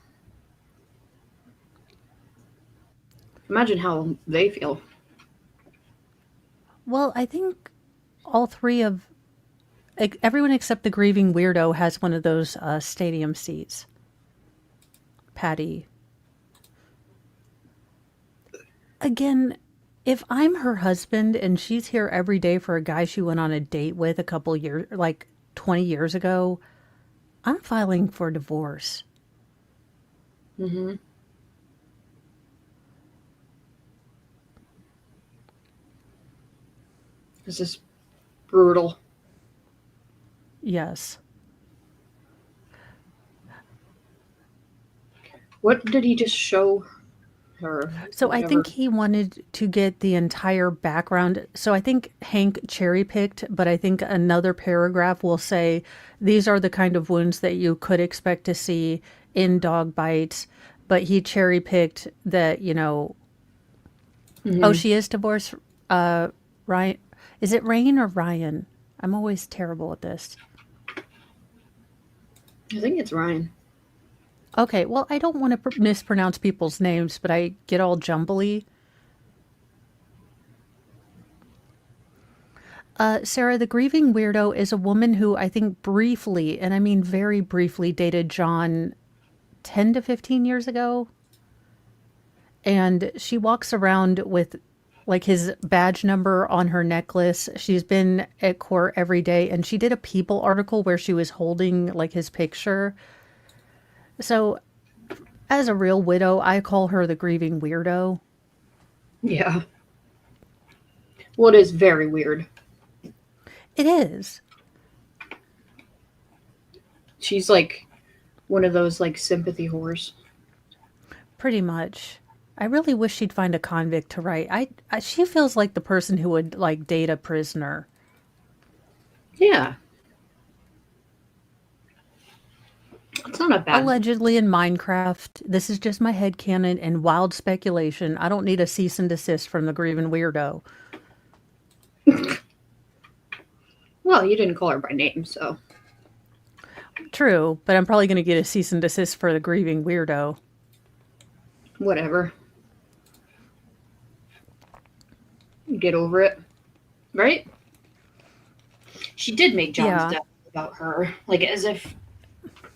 Imagine how they feel. Well, I think all three of everyone except the grieving weirdo has one of those stadium seats. Patty. Again, if I'm her husband and she's here every day for a guy she went on a date with a couple years, like 20 years ago, I'm filing for divorce. Mm-hmm. This is brutal. Yes. What did he just show her? So I think he wanted to get the entire background. So I think Hank cherry picked, but I think another paragraph will say, these are the kind of wounds that you could expect to see in dog bites. But he cherry picked that, you know, oh, she is divorced. Ryan, is it Rain or Ryan? I'm always terrible at this. I think it's Ryan. Okay, well, I don't want to mispronounce people's names, but I get all jumbly. Sarah, the grieving weirdo is a woman who I think briefly, and I mean very briefly, dated John 10 to 15 years ago. And she walks around with like his badge number on her necklace. She's been at court every day, and she did a People article where she was holding like his picture. So, as a real widow, I call her the grieving weirdo. Yeah. Well, it is very weird. It is. She's like one of those like sympathy whores. Pretty much. I really wish she'd find a convict to write. She feels like the person who would like date a prisoner. Yeah. It's not a bad. Allegedly in Minecraft. This is just my headcanon and wild speculation. I don't need a cease and desist from the grieving weirdo. Well, you didn't call her by name, so. True, but I'm probably going to get a cease and desist for the grieving weirdo. Whatever. Get over it. Right? She did make John's death about her. Like, as if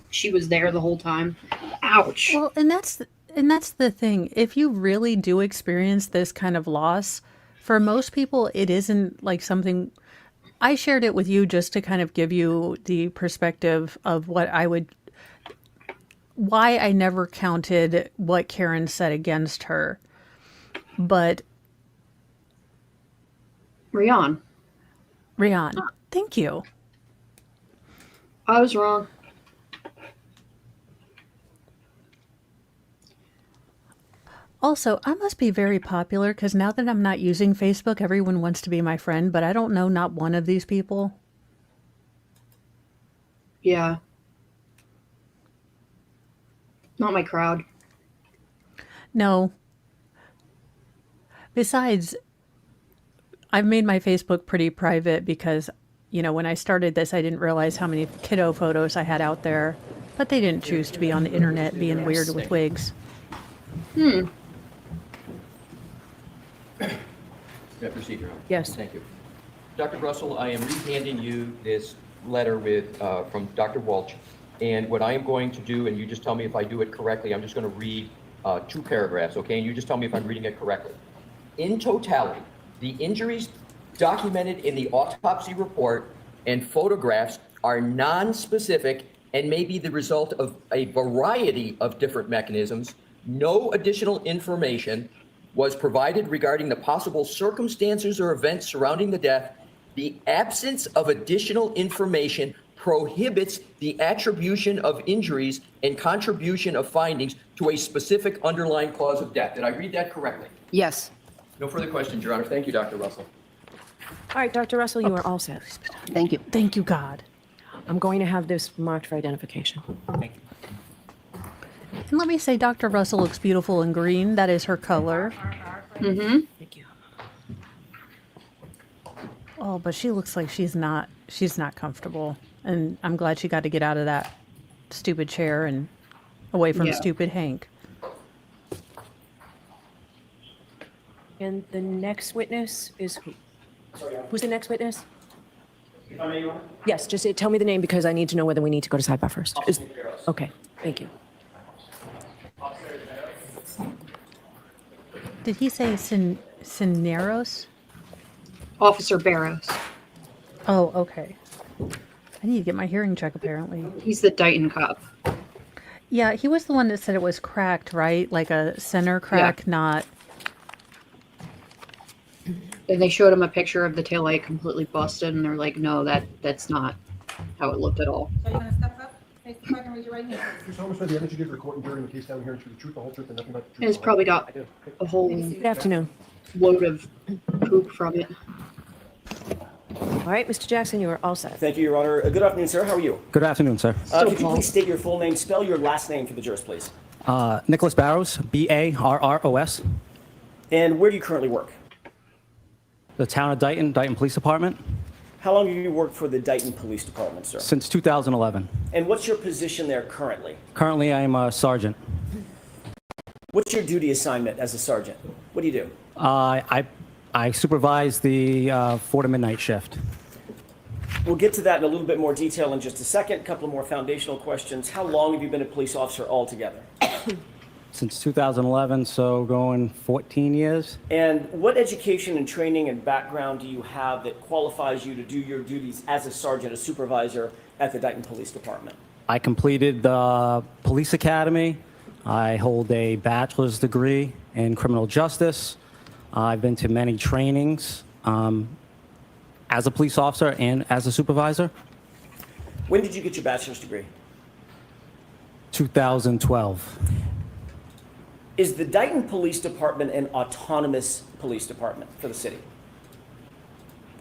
she was there the whole time. Ouch. Well, and that's the thing. If you really do experience this kind of loss, for most people, it isn't like something. I shared it with you just to kind of give you the perspective of why I never counted what Karen said against her. But Rian, thank you. I was wrong. Also, I must be very popular because now that I'm not using Facebook, everyone wants to be my friend, but I don't know not one of these people. Yeah. Not my crowd. No. Besides, I've made my Facebook pretty private because, when I started this, I didn't realize how many kiddo photos I had out there. But they didn't choose to be on the internet being weird with wigs. May I proceed, Your Honor? Yes. Thank you. Dr. Russell, I am re-handing you this letter from Dr. Walsh. And what I am going to do, and you just tell me if I do it correctly, I'm just going to read 2 paragraphs, okay? And you just tell me if I'm reading it correctly. In totality, the injuries documented in the autopsy report and photographs are non-specific and may be the result of a variety of different mechanisms. No additional information was provided regarding the possible circumstances or events surrounding the death. The absence of additional information prohibits the attribution of injuries and contribution of findings to a specific underlying cause of death. Did I read that correctly? Yes. No further questions, Your Honor. Thank you, Dr. Russell. All right, Dr. Russell, you are all set. Thank you. Thank you, God. I'm going to have this marked for identification. Thank you. And let me say, Dr. Russell looks beautiful in green. That is her color. Thank you. Oh, but she looks like she's not comfortable. And I'm glad she got to get out of that stupid chair and away from Yeah. stupid Hank. And the next witness is who? Who's the next witness? If I may, Your Honor? Yes, just tell me the name because I need to know whether we need to go to sidebar first. Okay, thank you. Did he say Cineros? Officer Barrows. Oh, okay. I need to get my hearing check, apparently. He's the Dighton cop. Yeah, he was the one that said it was cracked, right? Like a center crack, not... And they showed him a picture of the taillight completely busted, and they're like, no, that's not how it looked at all. So you're gonna step up, face the front, and raise your right hand. Please tell me the evidence you give to the court and during the case down here and truth, the whole truth, and nothing but the truth. And it's probably got a whole Good afternoon. load of poop from it. All right, Mr. Jackson, you are all set. Thank you, Your Honor. Good afternoon, sir. How are you? Good afternoon, sir. Could you please state your full name, spell your last name for the jurors, please? Nicholas Barrows, Barros. And where do you currently work? The town of Dighton, Dighton Police Department, How long have you worked for the Dighton Police Department, sir? since 2011. And what's your position there currently? Currently, I am a sergeant. What's your duty assignment as a sergeant? What do you do? I supervise the 4 to midnight shift. We'll get to that in a little bit more detail in just a second. A couple of more foundational questions. How long have you been a police officer altogether? Since 2011, so going 14 years. And what education and training and background do you have that qualifies you to do your duties as a sergeant, a supervisor at the Dighton Police Department? I completed the police academy. I hold a bachelor's degree in criminal justice. I've been to many trainings as a police officer and as a supervisor. When did you get your bachelor's degree? 2012. Is the Dighton Police Department an autonomous police department for the city?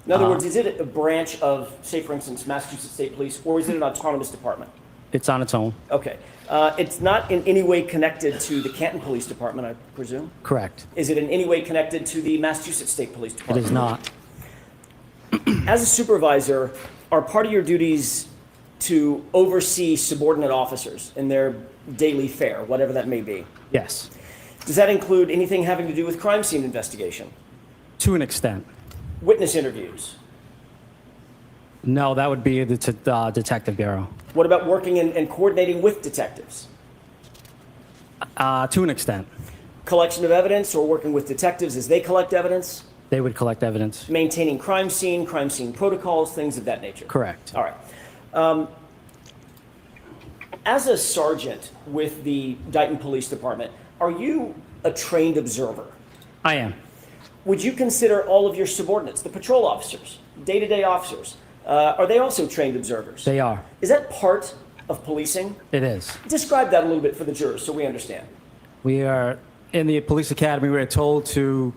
In other words, is it a branch of, say, for instance, Massachusetts State Police, or is it an autonomous department? It's on its own. Okay. It's not in any way connected to the Canton Police Department, I presume? Correct. Is it in any way connected to the Massachusetts State Police It Department? is not. As a supervisor, are part of your duties to oversee subordinate officers in their daily fare, whatever that may be? Yes. Does that include anything having to do with crime scene investigation, To an extent. witness interviews? No, that would be the detective bureau. What about working and coordinating with detectives? To an extent. Collection of evidence or working with detectives as they collect evidence? They would collect evidence. Maintaining crime scene protocols, things of that nature? Correct. All right. As a sergeant with the Dighton Police Department, are you a trained observer? I am. Would you consider all of your subordinates, the patrol officers, day-to-day officers, are they also trained observers? They are. Is that part of policing? It is. Describe that a little bit for the jurors so we understand. We are in the police academy. We're told to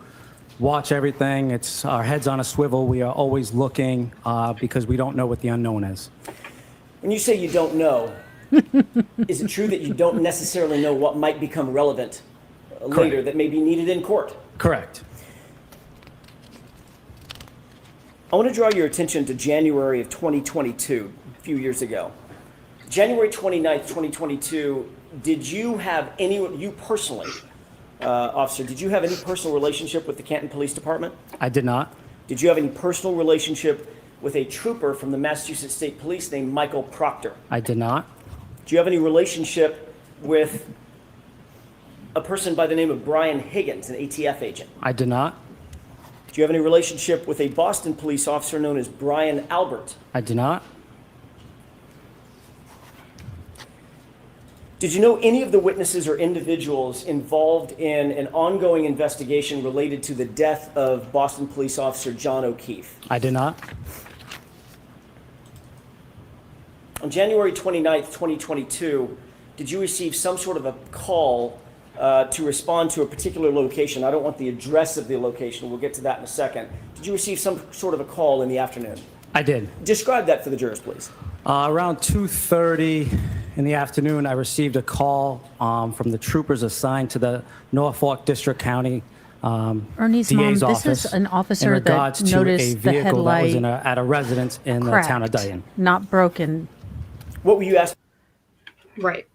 watch everything. It's our heads on a swivel. We are always looking because we don't know what the unknown is. When you say you don't know, Is it true that you don't necessarily know what might become relevant later Correct. that may be needed in court? Correct. I want to draw your attention to January of 2022, a few years ago. January 29th, 2022, did you have any, you personally, officer, did you have any personal relationship with the Canton Police Department? I did not. Did you have any personal relationship with a trooper from the Massachusetts State Police named Michael Proctor? I did not. Do you have any relationship with a person by the name of Brian Higgins, an ATF agent? I did not. Do you have any relationship with a Boston police officer known as Brian Albert? I did not. Did you know any of the witnesses or individuals involved in an ongoing investigation related to the death of Boston police officer John O'Keefe? I did not. On January 29th, 2022, did you receive some sort of a call to respond to a particular location? I don't want the address of the location. We'll get to that in a second. Did you receive some sort of a call in the afternoon? I did. Describe that for the jurors, please. Around 2:30 in the afternoon, I received a call from the troopers assigned to the Norfolk District County Ernie's mom, DA's this office is an in officer regards that to a noticed the vehicle that was headlight at a residence in the town of cracked, Dayton. not broken. What were you asked? Right.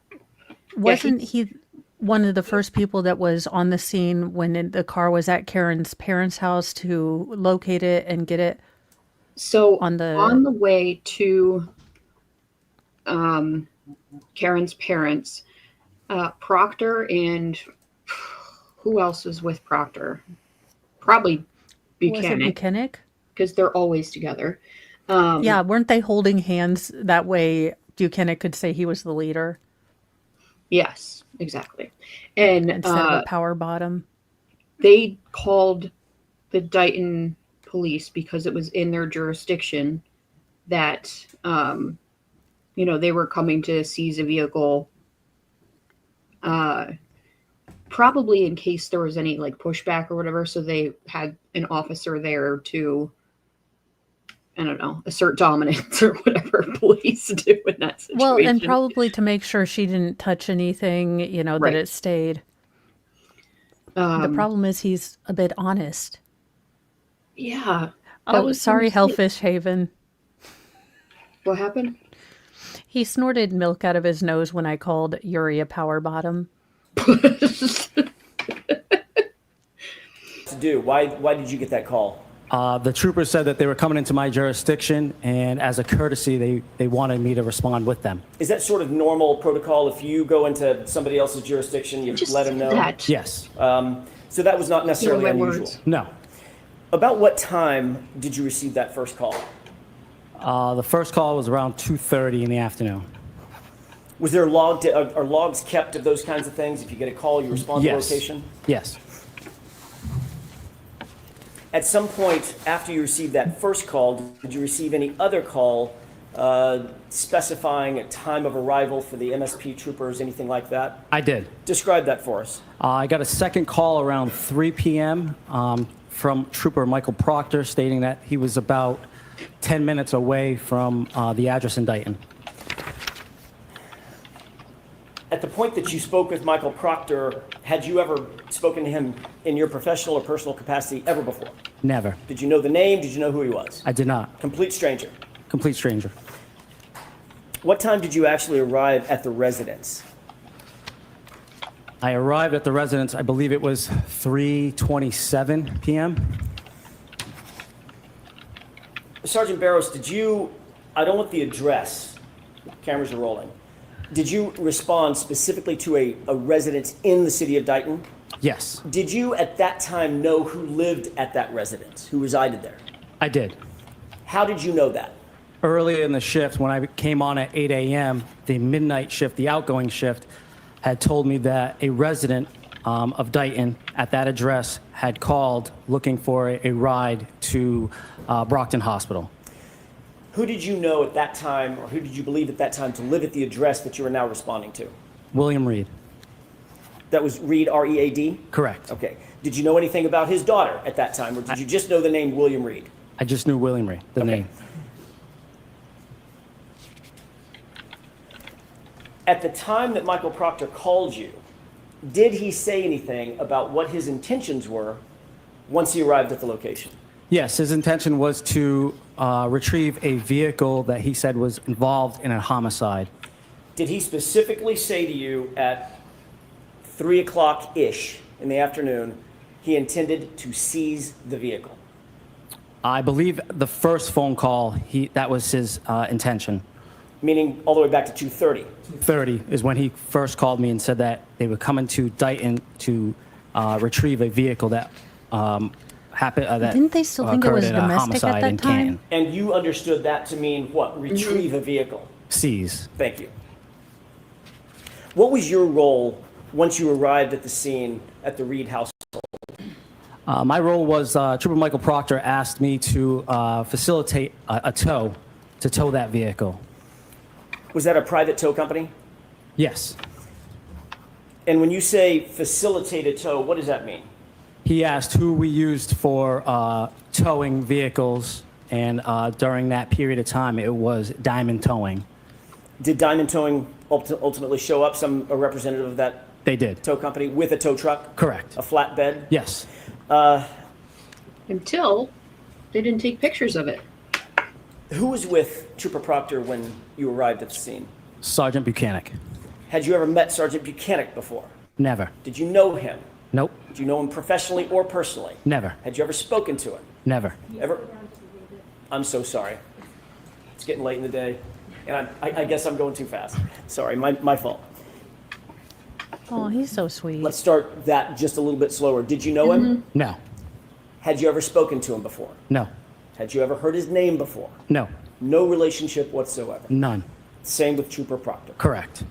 Wasn't he one of the first people that was on the scene when the car was at Karen's parents' house to locate it and get it? So On the- on the way to Karen's parents, Proctor and who else was with Proctor? Probably Was it Buchanan, Buchanan? because they're always together. Yeah, weren't they holding hands? That way Buchanan could say he was the leader Yes, exactly. And instead of a power bottom. they called the Dighton police because it was in their jurisdiction that they were coming to seize a vehicle, probably in case there was any like pushback or whatever. So they had an officer there to, I don't know, assert dominance or whatever police do in that situation. Well, and probably to make sure she didn't touch anything, Right. that it stayed. The problem is he's a bit honest. Yeah. Oh, sorry, Hellfish Haven. What happened? He snorted milk out of his nose when I called Yuri a power bottom. To do? Why did you get that call? The troopers said that they were coming into my jurisdiction, and as a courtesy, they wanted me to respond with them. Is that sort of normal protocol? If you go into somebody else's jurisdiction, you Just let them know? that. Yes. So that was not necessarily my unusual. words. No. About what time did you receive that first call? The first call was around 2:30 in the afternoon. Was there are logs kept of those kinds of things? If you get a call, you respond Yes. to location? Yes. At some point after you received that first call, did you receive any other call specifying a time of arrival for the MSP troopers, anything like that? I did. Describe that for us. I got a second call around 3 p.m. From Trooper Michael Proctor stating that he was about 10 minutes away from the address in Dayton. At the point that you spoke with Michael Proctor, had you ever spoken to him in your professional or personal capacity ever before? Never. Did you know the name? Did you know who he was? I did not. Complete stranger. Complete stranger. What time did you actually arrive at the residence? I arrived at the residence, I believe it was 3:27 p.m. Sergeant Barrows, did you, I don't want the address, cameras are rolling. Did you respond specifically to a residence in the city of Dayton? Yes, Did you at that time know who lived at that residence, who resided there? I did. How did you know that? Early in the shift, when I came on at 8 a.m., the midnight shift, the outgoing shift, had told me that a resident of Dayton at that address had called looking for a ride to Brockton Hospital. Who did you know at that time, or who did you believe at that time to live at the address that you are now responding to? William Reed. That was Reed, R-E-A-D? Correct. Okay. Did you know anything about his daughter at that time, or did you just know the name William Reed? I just knew William Reed, the Okay. name. At the time that Michael Proctor called you, did he say anything about what his intentions were once he arrived at the location? Yes, his intention was to retrieve a vehicle that he said was involved in a homicide. Did he specifically say to you at 3 o'clock-ish in the afternoon he intended to seize the vehicle? I believe the first phone call, that was his intention. Meaning all the way back to 2:30? 30 is when he first called me and said that they were coming to Dighton to retrieve a vehicle that happened. That Didn't they still think it was occurred in a domestic at homicide that in time? Canton. And you understood that to mean what? Retrieve a vehicle? Seize. Thank you. What was your role once you arrived at the scene at the Reed house? My role was Trooper Michael Proctor asked me to facilitate a tow to tow that vehicle. Was that a private tow company? Yes. And when you say facilitate a tow, what does that mean? He asked who we used for towing vehicles, and during that period of time, it was Diamond Towing. Did Diamond Towing ultimately show up, a representative of that They did. tow company, with a tow truck? Correct. A flatbed? Yes. Until they didn't take pictures of it. Who was with Trooper Proctor when you arrived at the scene? Sergeant Buchanan. Had you ever met Sergeant Buchanan before? Never. Did you know him? Nope. Did you know him professionally or personally? Never. Had you ever spoken to him? Never. Ever? I'm so sorry. It's getting late in the day, and I guess I'm going too fast. Sorry, my fault. Oh, he's so sweet. Let's start that just a little bit slower. Did you know him? No. Had you ever spoken to him before? No. Had you ever heard his name before? No. No relationship whatsoever. None. Same with Trooper Proctor. Correct.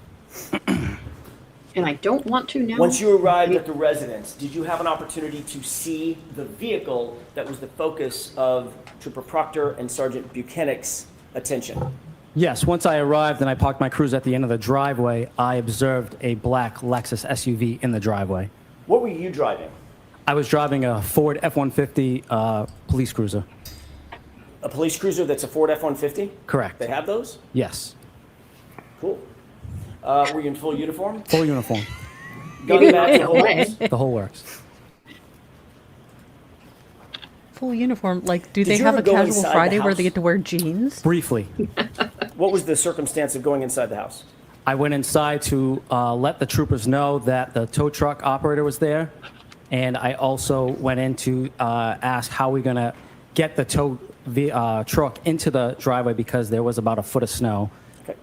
And I don't want to now. Once you arrived at the residence, did you have an opportunity to see the vehicle that was the focus of Trooper Proctor and Sergeant Buchanan's attention? Yes, once I arrived and I parked my cruiser at the end of the driveway, I observed a black Lexus SUV in the driveway. What were you driving? I was driving a Ford F-150 police cruiser. A police cruiser that's a Ford F-150? Correct. They have those? Yes. Cool. Were you in full uniform? Full uniform. Gun back, the whole works? The whole works. Full uniform. Like, do Did they you have ever a go casual inside the Friday where they house? get to wear jeans? Briefly. What was the circumstance of going inside the house? I went inside to let the troopers know that the tow truck operator was there. And I also went in to ask how we're going to get the tow truck into the driveway because there was about a foot of snow. Okay.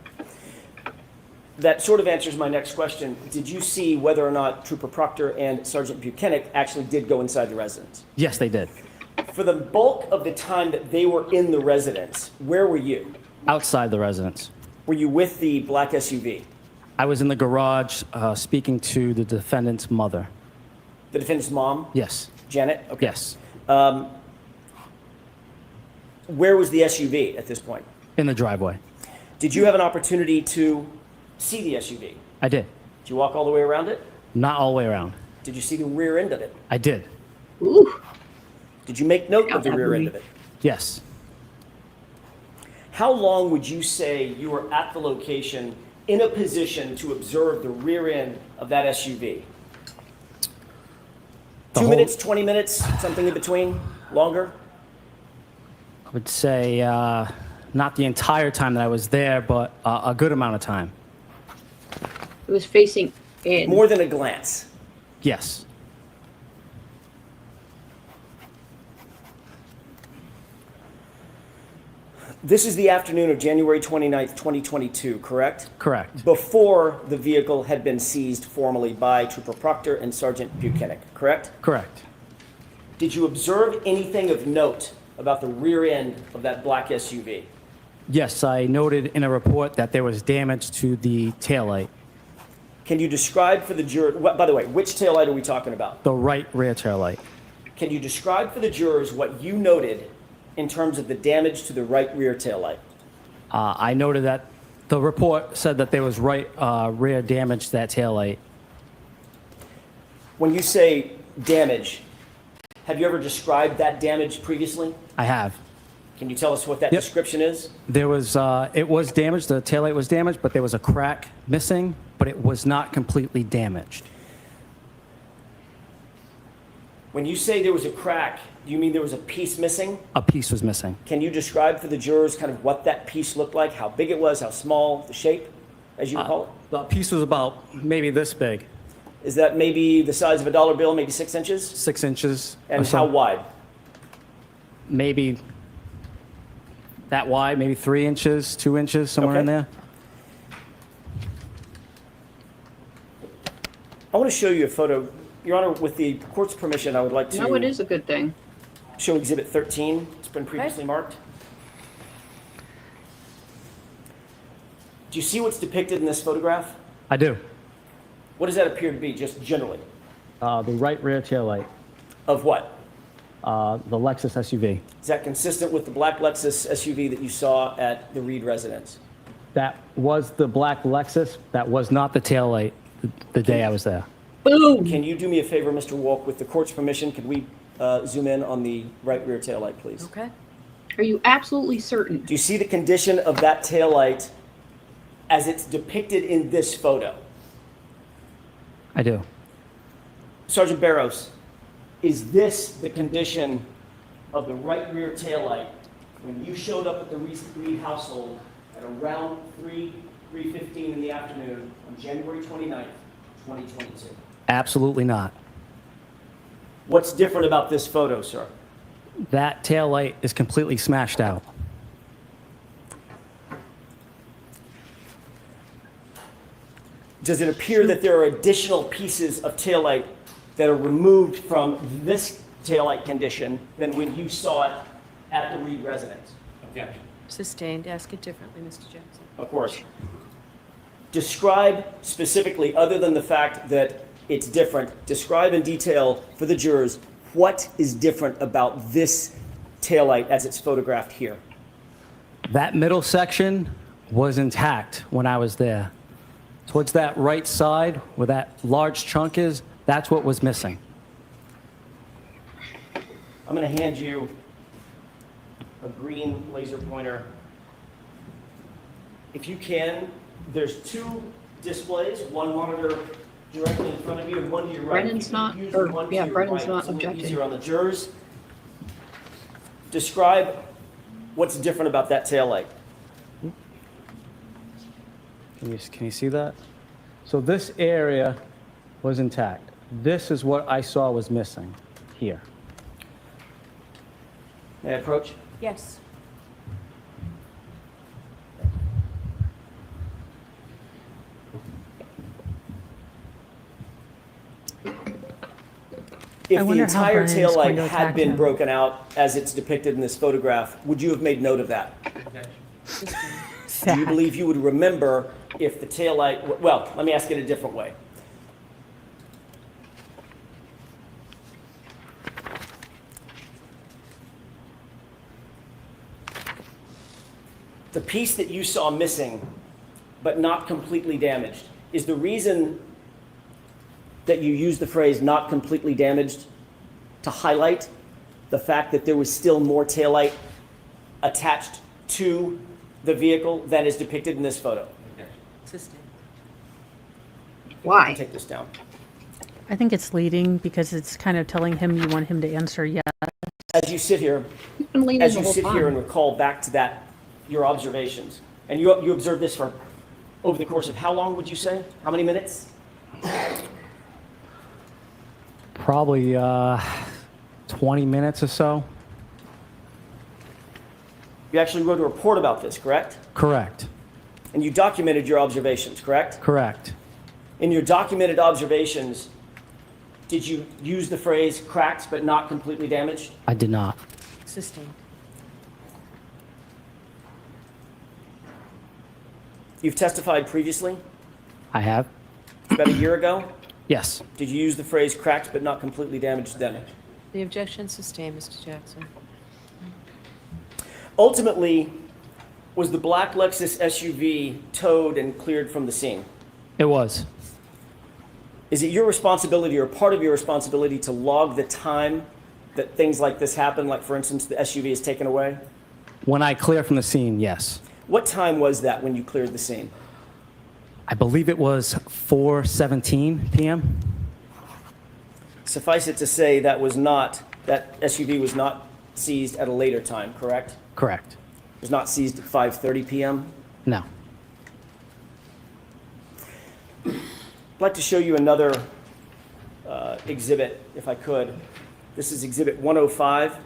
That sort of answers my next question. Did you see whether or not Trooper Proctor and Sergeant Buchanan actually did go inside the residence? Yes, they did. For the bulk of the time that they were in the residence, where were you? Outside the residence. Were you with the black SUV? I was in the garage speaking to the defendant's mother. The defendant's mom? Yes. Janet? Okay. Yes. Where was the SUV at this point? In the driveway. Did you have an opportunity to see the SUV? I did. Did you walk all the way around it? Not all the way around. Did you see the rear end of it? I did. Ooh. Did you make note of the rear end of it? Yes. How long would you say you were at the location in a position to observe the rear end of that SUV? The 2 whole- minutes, 20 minutes, something in between? Longer? I would say not the entire time that I was there, but a good amount of time. It was facing in. More than a glance. Yes. This is the afternoon of January 29th, 2022, correct? Correct. Before the vehicle had been seized formally by Trooper Proctor and Sergeant Buchanan, correct? Correct. Did you observe anything of note about the rear end of that black SUV? Yes, I noted in a report that there was damage to the taillight, Can you describe for the juror, by the way, which taillight are we talking about? the right rear taillight. Can you describe for the jurors what you noted in terms of the damage to the right rear taillight? I noted that the report said that there was right rear damage to that taillight. When you say damage, have you ever described that damage previously? I have. Can you tell us what that Yep. description is? There was, it was damaged, the taillight was damaged, but there was a crack missing, but it was not completely damaged. When you say there was a crack, do you mean there was a piece missing? A piece was missing. Can you describe for the jurors kind of what that piece looked like, how big it was, how small, the shape, as you recall it? The piece was about maybe this big, Is that maybe the size of a dollar bill, maybe 6 inches? 6 inches. And or so. how wide? Maybe that wide, maybe 3 inches, 2 inches, somewhere Okay. in there. I want to show you a photo. Your Honor, with the court's permission, I would like to No, it is a good thing. show Exhibit 13. It's been previously marked. Do you see what's depicted in this photograph? I do. What does that appear to be, just generally? The right rear tail light, Of what? the Lexus SUV. Is that consistent with the black Lexus SUV that you saw at the Reed residence? That was the black Lexus. That was not the tail light the day I was there. Boom! Can you do me a favor, Mr. Wolk, with the court's permission? Could we zoom in on the right rear taillight, please? Okay. Are you absolutely certain? Do you see the condition of that taillight as it's depicted in this photo? I do. Sergeant Barros, is this the condition of the right rear taillight when you showed up at the Reed household at around 3:15 in the afternoon on January 29th, 2022? Absolutely not. What's different about this photo, sir? That tail light is completely smashed out. Does it appear that there are additional pieces of taillight that are removed from this taillight condition than when you saw it at the Reed residence? Objection. Sustained. Ask it differently, Mr. Jackson. Of course. Describe specifically, other than the fact that it's different, describe in detail for the jurors what is different about this taillight as it's photographed here. That middle section was intact when I was there. Towards that right side where that large chunk is, that's what was missing. I'm going to hand you a green laser pointer. If you can, there's two displays, one monitor directly in front of you and one to your right. Brennan's If you not- use or, the one to yeah, your Brennan's right, not it's a little objecting. easier on the jurors. Describe what's different about that taillight. Can you see that? So this area was intact. This is what I saw was missing here. May I approach? Yes. If I the wonder how entire Brennan's going taillight to had attack been him. broken out as it's depicted in this photograph, would you have made note of that? Do you believe you would remember if the taillight, well, let me ask it a different way. The piece that you saw missing, but not completely damaged, is the reason that you use the phrase not completely damaged to highlight the fact that there was still more taillight attached to the vehicle than is depicted in this photo. Sustained. Why? Take this down. I think it's leading because it's kind of telling him you want him to answer yes. As you sit here, You've been leaning as the you whole sit here and time. recall back to that, your observations, and you observed this for over the course of how long would you say? How many minutes? Probably 20 minutes or so. You actually wrote a report about this, correct? Correct. And you documented your observations, correct? Correct. In your documented observations, did you use the phrase cracked but not completely damaged? I did not. Sustained. You've testified previously, I have? about a year ago. Yes. Did you use the phrase cracked but not completely damaged then? The objection sustained, Mr. Jackson. Ultimately, was the black Lexus SUV towed and cleared from the scene? It was. Is it your responsibility or part of your responsibility to log the time that things like this happen, like for instance, the SUV is taken away? When I clear from the scene, yes. What time was that when you cleared the scene? I believe it was 4:17 p.m. Suffice it to say that SUV was not seized at a later time, correct? Correct. It was not seized at 5:30 p.m.? No. I'd like to show you another exhibit, if I could. This is Exhibit 105.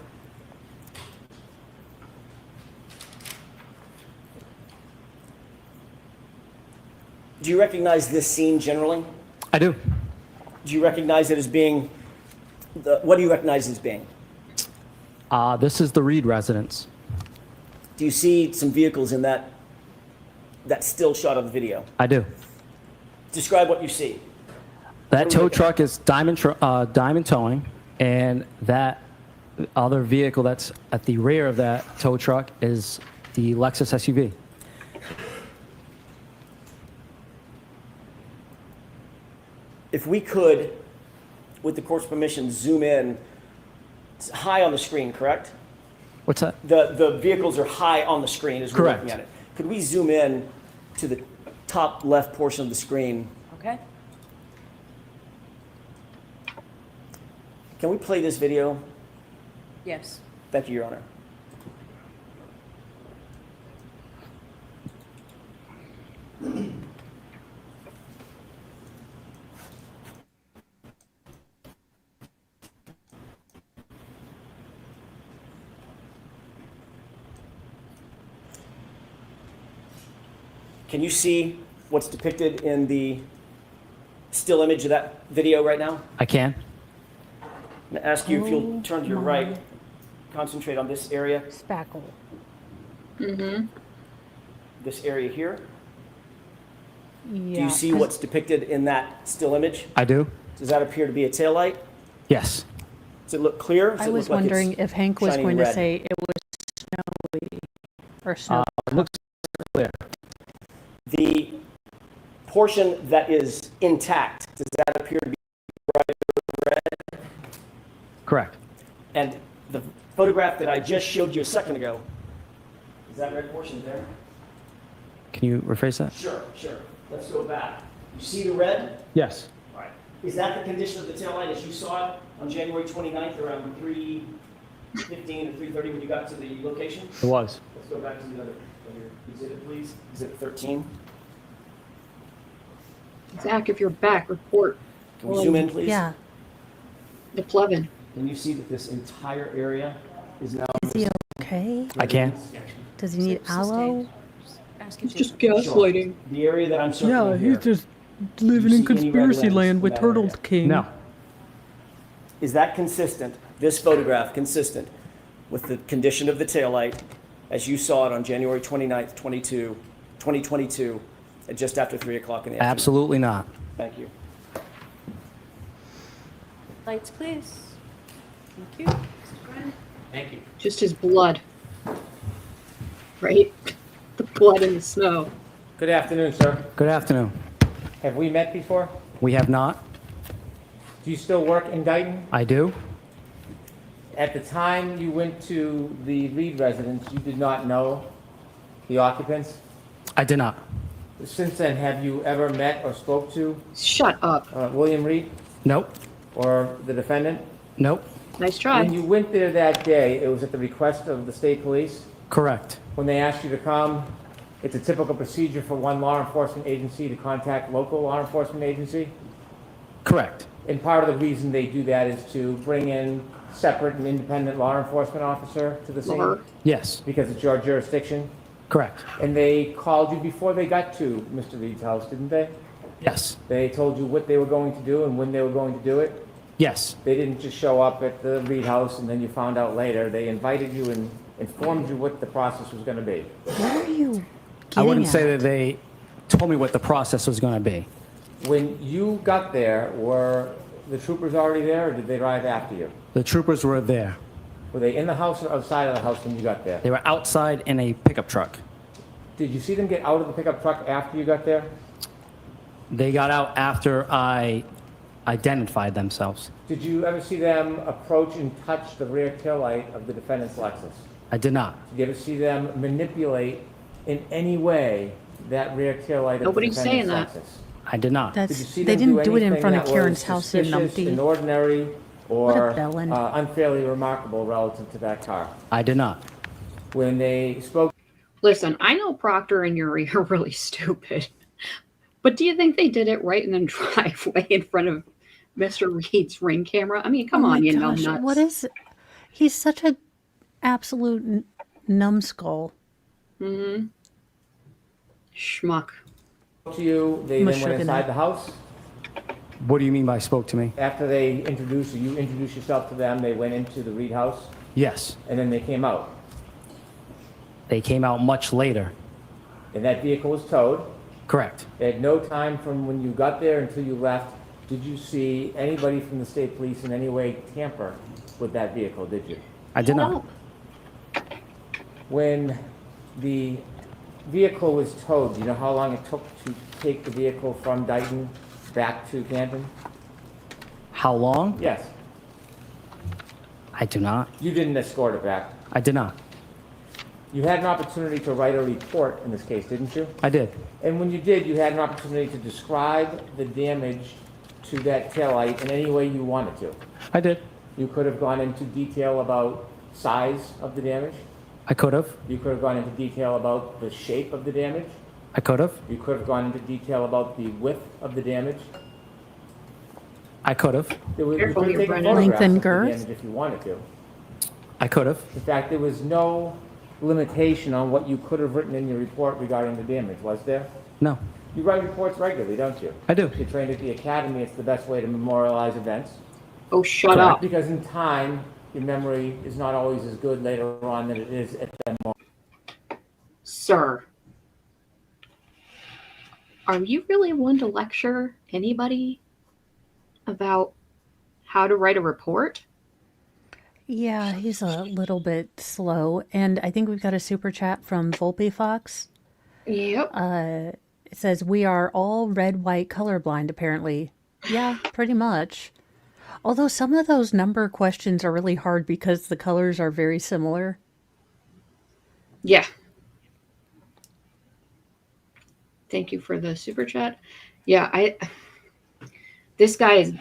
Do you recognize this scene generally? I do. Do you recognize it as being, what do you recognize as being? This is the Reed residence. Do you see some vehicles in that still shot of the video? I do. Describe what you see. That tow truck is Diamond Towing, and that other vehicle that's at the rear of that tow truck is the Lexus SUV. If we could, with the court's permission, zoom in. It's high on the screen, correct? What's that? The vehicles are high on the screen as we're Correct. looking at it. Could we zoom in to the top left portion of the screen? Okay. Can we play this video? Yes. Thank you, Your Honor. Can you see what's depicted in the still image of that video right now? I can. I'm going to ask you if you'll turn to your right, concentrate on this area, Spackle. this area here. Yeah. Do you see what's depicted in that still image? I do. Does that appear to be a taillight? Yes. Does it look clear? Does I it was look like wondering it's if Hank was shining going to red? say it was snowy or snow. It looks clear. The portion that is intact, does that appear to be bright red? Correct. And the photograph that I just showed you a second ago, is that red portion there? Can you rephrase that? Sure. Let's go back. You see the red? Yes. All right. Is that the condition of the taillight as you saw it on January 29th around 3:15 or 3:30 when you got to the location? It was. Let's go back to the other exhibit, please. Exhibit 13. Zach, if you're back, report. Can we zoom in, please? Yeah. The Plevin. Can you see that this entire area is now... Is he okay? I can. Does he need aloe? Ask if Just there's- gaslighting. The area that I'm circling here. living in conspiracy land with Turtle King. No. Is that consistent, this photograph consistent with the condition of the taillight as you saw it on January 29th, 2022, at just after 3 o'clock in the afternoon? Absolutely not. Thank you. Lights, please. Thank you. Thank you. Just his blood. Right? The blood in the snow. Good afternoon, sir. Good afternoon. Have we met before? We have not. Do you still work in Dayton? I do. At the time you went to the Reed residence, you did not know the occupants? I did not. Since then, have you ever met or spoke to Shut up. William Reed Nope. or the defendant? Nope. Nice try. When you went there that day, it was at the request of the state police? Correct. When they asked you to come, it's a typical procedure for one law enforcement agency to contact local law enforcement agency? Correct. And part of the reason they do that is to bring in separate and independent law enforcement officer to the scene? Laura. Yes. Because it's your jurisdiction? Correct. And they called you before they got to Mr. Reed's house, didn't they? Yes. They told you what they were going to do and when they were going to do it? Yes. They didn't just show up at the Reed house and then you found out later. They invited you and informed you what the process was going to be. What are you I wouldn't getting say at? that they told me what the process was going to be. When you got there, were the troopers already there or did they arrive after you? The troopers were there. Were they in the house or outside of the house when you got there? They were outside in a pickup truck. Did you see them get out of the pickup truck after you got there? They got out after I identified themselves. Did you ever see them approach and touch the rear taillight of the defendant's Lexus? I did not. Did you ever see them manipulate in any way that rear tail light of the Nobody's saying defendant's that. Lexus? I did not. Did you That's, see they them do didn't do it in anything front of that Karen's was house in suspicious, Numpty. inordinary, What a or bellend. unfairly remarkable relative to that car? I did not. When they spoke Listen, I know Proctor and Yuri are really stupid, but do you think they did it right in the driveway in front of Mr. Reed's ring camera? I mean, come Oh my on, you gosh, numbnuts. what is? He's such a absolute numbskull. Mm-hmm. Schmuck. to you, they then went Meshuggah. inside the house. What do you mean by spoke to me? After they introduced you, introduced yourself to them, they went into the Reed house, Yes. and then they came out. They came out much later. And that vehicle was towed. Correct. At no time from when you got there until you left did you see anybody from the state police in any way tamper with that vehicle, did you? I did not. When the vehicle was towed, do you know how long it took to take the vehicle from Dayton back to Canton? How long? Yes. I do not. You didn't escort it back. I did not. You had an opportunity to write a report in this case, didn't you? I did. And when you did, you had an opportunity to describe the damage to that taillight in any way you wanted to. I did. You could have gone into detail about size of the damage. I could have. You could have gone into detail about the shape of the damage. I could have. You could have gone into detail about the width of the damage. I could have. You Careful, could have you're taken running. photographs Length and of the girth? damage if you wanted to. I could have. In fact, there was no limitation on what you could have written in your report regarding the damage, was there? No. You write reports regularly, don't you? I do. If you're trained at the academy, it's the best way to memorialize events. Oh, shut up. Because in time, your memory is not always as good later on than it is at that moment. Sir. Are you really one to lecture anybody about how to write a report? Yeah, he's a little bit slow. And I think we've got a super chat from Volpe Fox. Yep. It says, we are all red-white colorblind, apparently. Yeah, pretty much. Although some of those number questions are really hard because the colors are very similar. Yeah. Thank you for the super chat. Yeah, this guy is,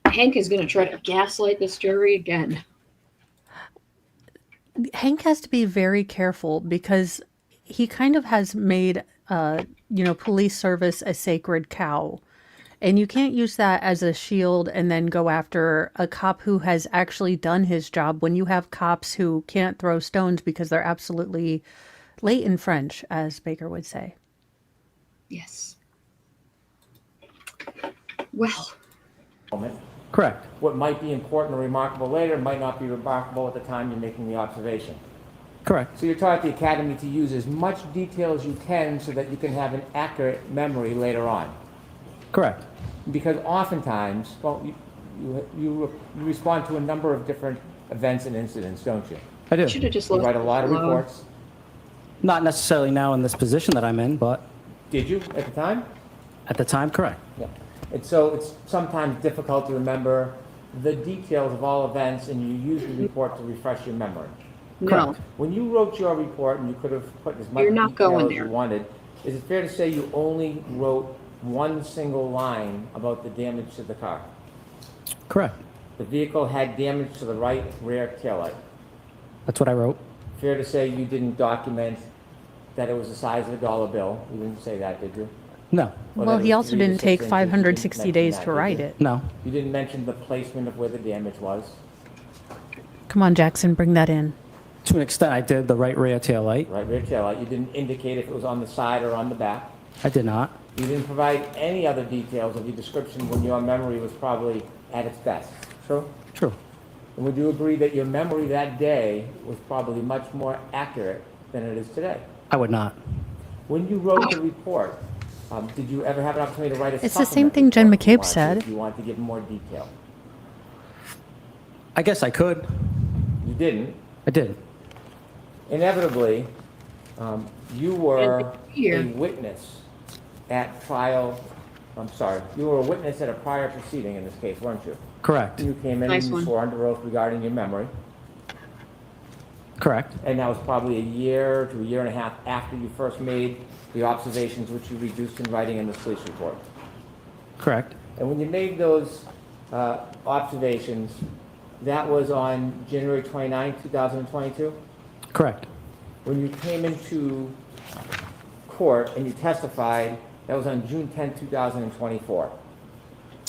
Hank is going to try to gaslight this jury again. Hank has to be very careful because he kind of has made, police service a sacred cow. And you can't use that as a shield and then go after a cop who has actually done his job when you have cops who can't throw stones because they're absolutely late in French, as Baker would say. Yes. Well. Correct. What might be important or remarkable later might not be remarkable at the time you're making the observation. Correct. So you're taught at the academy to use as much detail as you can so that you can have an accurate memory later on. Correct. Because oftentimes, well, you respond to a number of different events and incidents, don't you? I do. Should have just You left write a lot of it alone. reports. Not necessarily now in this position that I'm in, but Did you at the time? at the time, correct. Yeah. And so it's sometimes difficult to remember the details of all events, and you use the report to refresh your memory. No. When you wrote your report, and you could have put as much You're not detail going as you there. wanted, is it fair to say you only wrote one single line about the damage to the car? Correct. The vehicle had damage to the right rear taillight. That's what I wrote. Fair to say you didn't document that it was the size of a dollar bill? You didn't say that, did you? No. Or Well, that it he was also 3 to didn't 6 take inches? You 560 didn't days mention to that, write did you? it. No. You didn't mention the placement of where the damage was? Come on, Jackson, bring that in. To an extent, I did the right rear tail light. Right rear taillight. You didn't indicate if it was on the side or on the back. I did not. You didn't provide any other details of your description when your memory was probably at its best. True? True. And would you agree that your memory that day was probably much more accurate than it is today? I would not. When you wrote the report, did you ever have an opportunity to write a It's the same supplement thing Jen report if you McCabe wanted to, said. if you wanted to give more detail? I guess I could. You didn't. I did. Inevitably, you were Here. a witness at trial. I'm sorry, you were a witness at a prior proceeding in this case, weren't you? Correct. You came in Nice and you one. swore under oath regarding your memory. Correct. And that was probably a year to a year and a half after you first made the observations which you reduced in writing in the police report. Correct. And when you made those observations, that was on January 29, 2022? Correct. When you came into court and you testified, that was on June 10, 2024.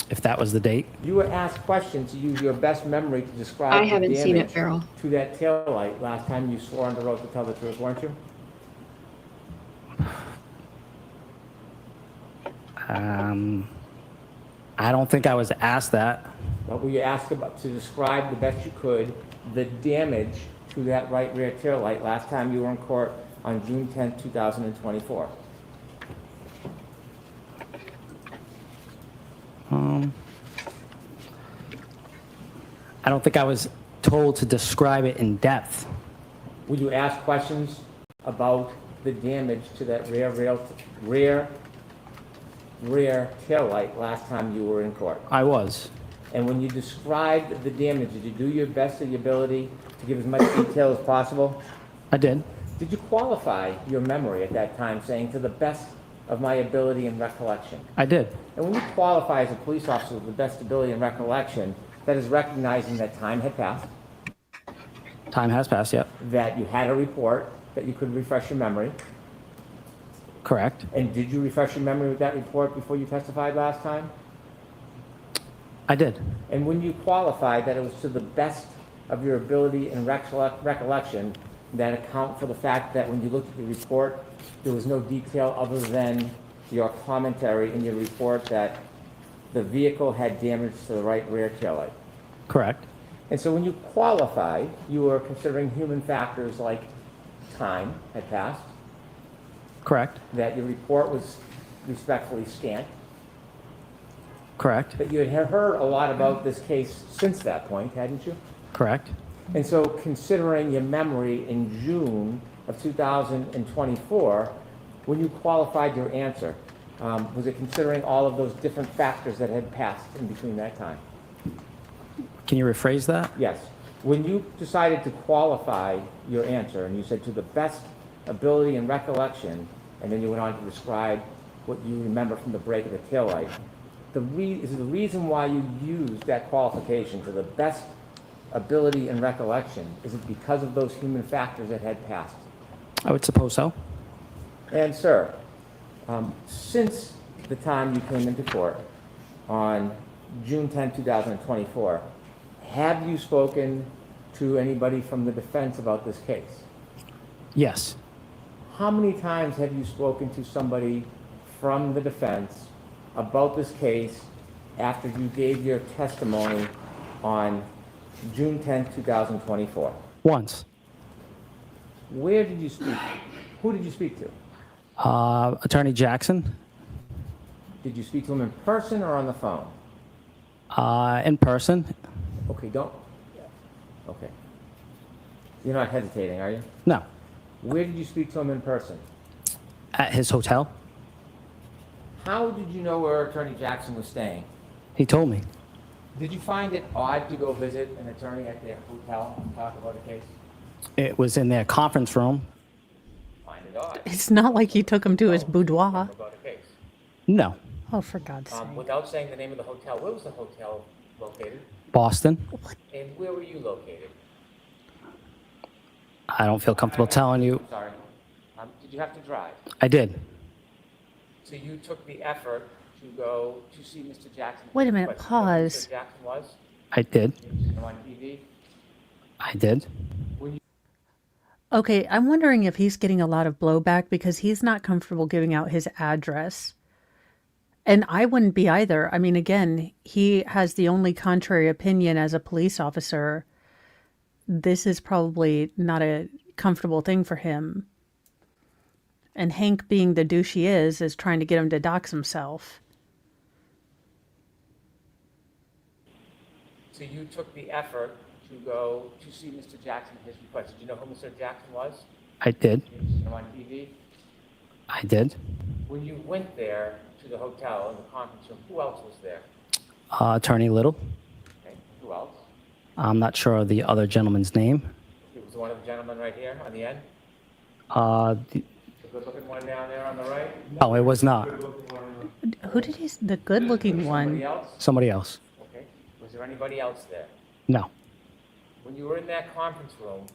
If that was the date. You were asked questions to use your best memory to describe I the haven't seen it, damage Farrell. to that taillight last time you swore under oath to tell the truth, weren't you? I don't think I was asked that. But were you asked about to describe the best you could the damage to that right rear taillight last time you were in court on June 10, 2024? I don't think I was told to describe it in depth. Were you asked questions about the damage to that rear taillight last time you were in court? I was. And when you described the damage, did you do your best of your ability to give as much detail as possible? I did. Did you qualify your memory at that time, saying to the best of my ability and recollection? I did. And when you qualify as a police officer with the best ability and recollection, that is recognizing that time had passed, Time has passed, yep. that you had a report, that you could refresh your memory. Correct. And did you refresh your memory with that report before you testified last time? I did. And when you qualified that it was to the best of your ability and recollection, that account for the fact that when you looked at the report, there was no detail other than your commentary in your report that the vehicle had damage to the right rear taillight. Correct. And so when you qualified, you were considering human factors like time had passed, Correct. that your report was respectfully scant, Correct. that you had heard a lot about this case since that point, hadn't you? Correct. And so considering your memory in June of 2024, when you qualified your answer, was it considering all of those different factors that had passed in between that time? Can you rephrase that? Yes. When you decided to qualify your answer, and you said to the best ability and recollection, and then you went on to describe what you remember from the break of the taillight, is the reason why you used that qualification to the best ability and recollection, is it because of those human factors that had passed? I would suppose so. And sir, since the time you came into court on June 10, 2024, have you spoken to anybody from the defense about this case? Yes. How many times have you spoken to somebody from the defense about this case after you gave your testimony on June 10, 2024? Once. Where did you speak? Who did you speak to? Attorney Jackson. Did you speak to him in person or on the phone? In person. Okay, don't. Okay. You're not hesitating, are you? No. Where did you speak to him in person? At his hotel. How did you know where Attorney Jackson was staying? He told me. Did you find it odd to go visit an attorney at their hotel and talk about a case? It was in their conference room. Find it odd. It's not like he took him to his boudoir. About a case. No. Oh, for God's sake. Without saying the name of the hotel, where was the hotel located? Boston. And where were you located? I don't feel comfortable telling you. I'm sorry. Did you have to drive? I did. So you took the effort to go to see Mr. Jackson? Wait a minute, What, you know who pause. Mr. Jackson was? I did. You seen him on TV? I did. Okay, I'm wondering if he's getting a lot of blowback because he's not comfortable giving out his address. And I wouldn't be either. I mean, again, he has the only contrary opinion as a police officer. This is probably not a comfortable thing for him. And Hank, being the douche he is trying to get him to dox himself. So you took the effort to go to see Mr. Jackson at his request. Did you know who Mr. Jackson was? I did. Did you see him on TV? I did. When you went there to the hotel in the conference room, who else was there? Attorney Little. Okay. Who else? I'm not sure of the other gentleman's name. It was Was one of the gentlemen right here on the end? The, The good-looking one down there on the right? no, it was not. Who did he? The good-looking Somebody one. else? Somebody else. Okay. Was there anybody else there? No. When you were in that conference room,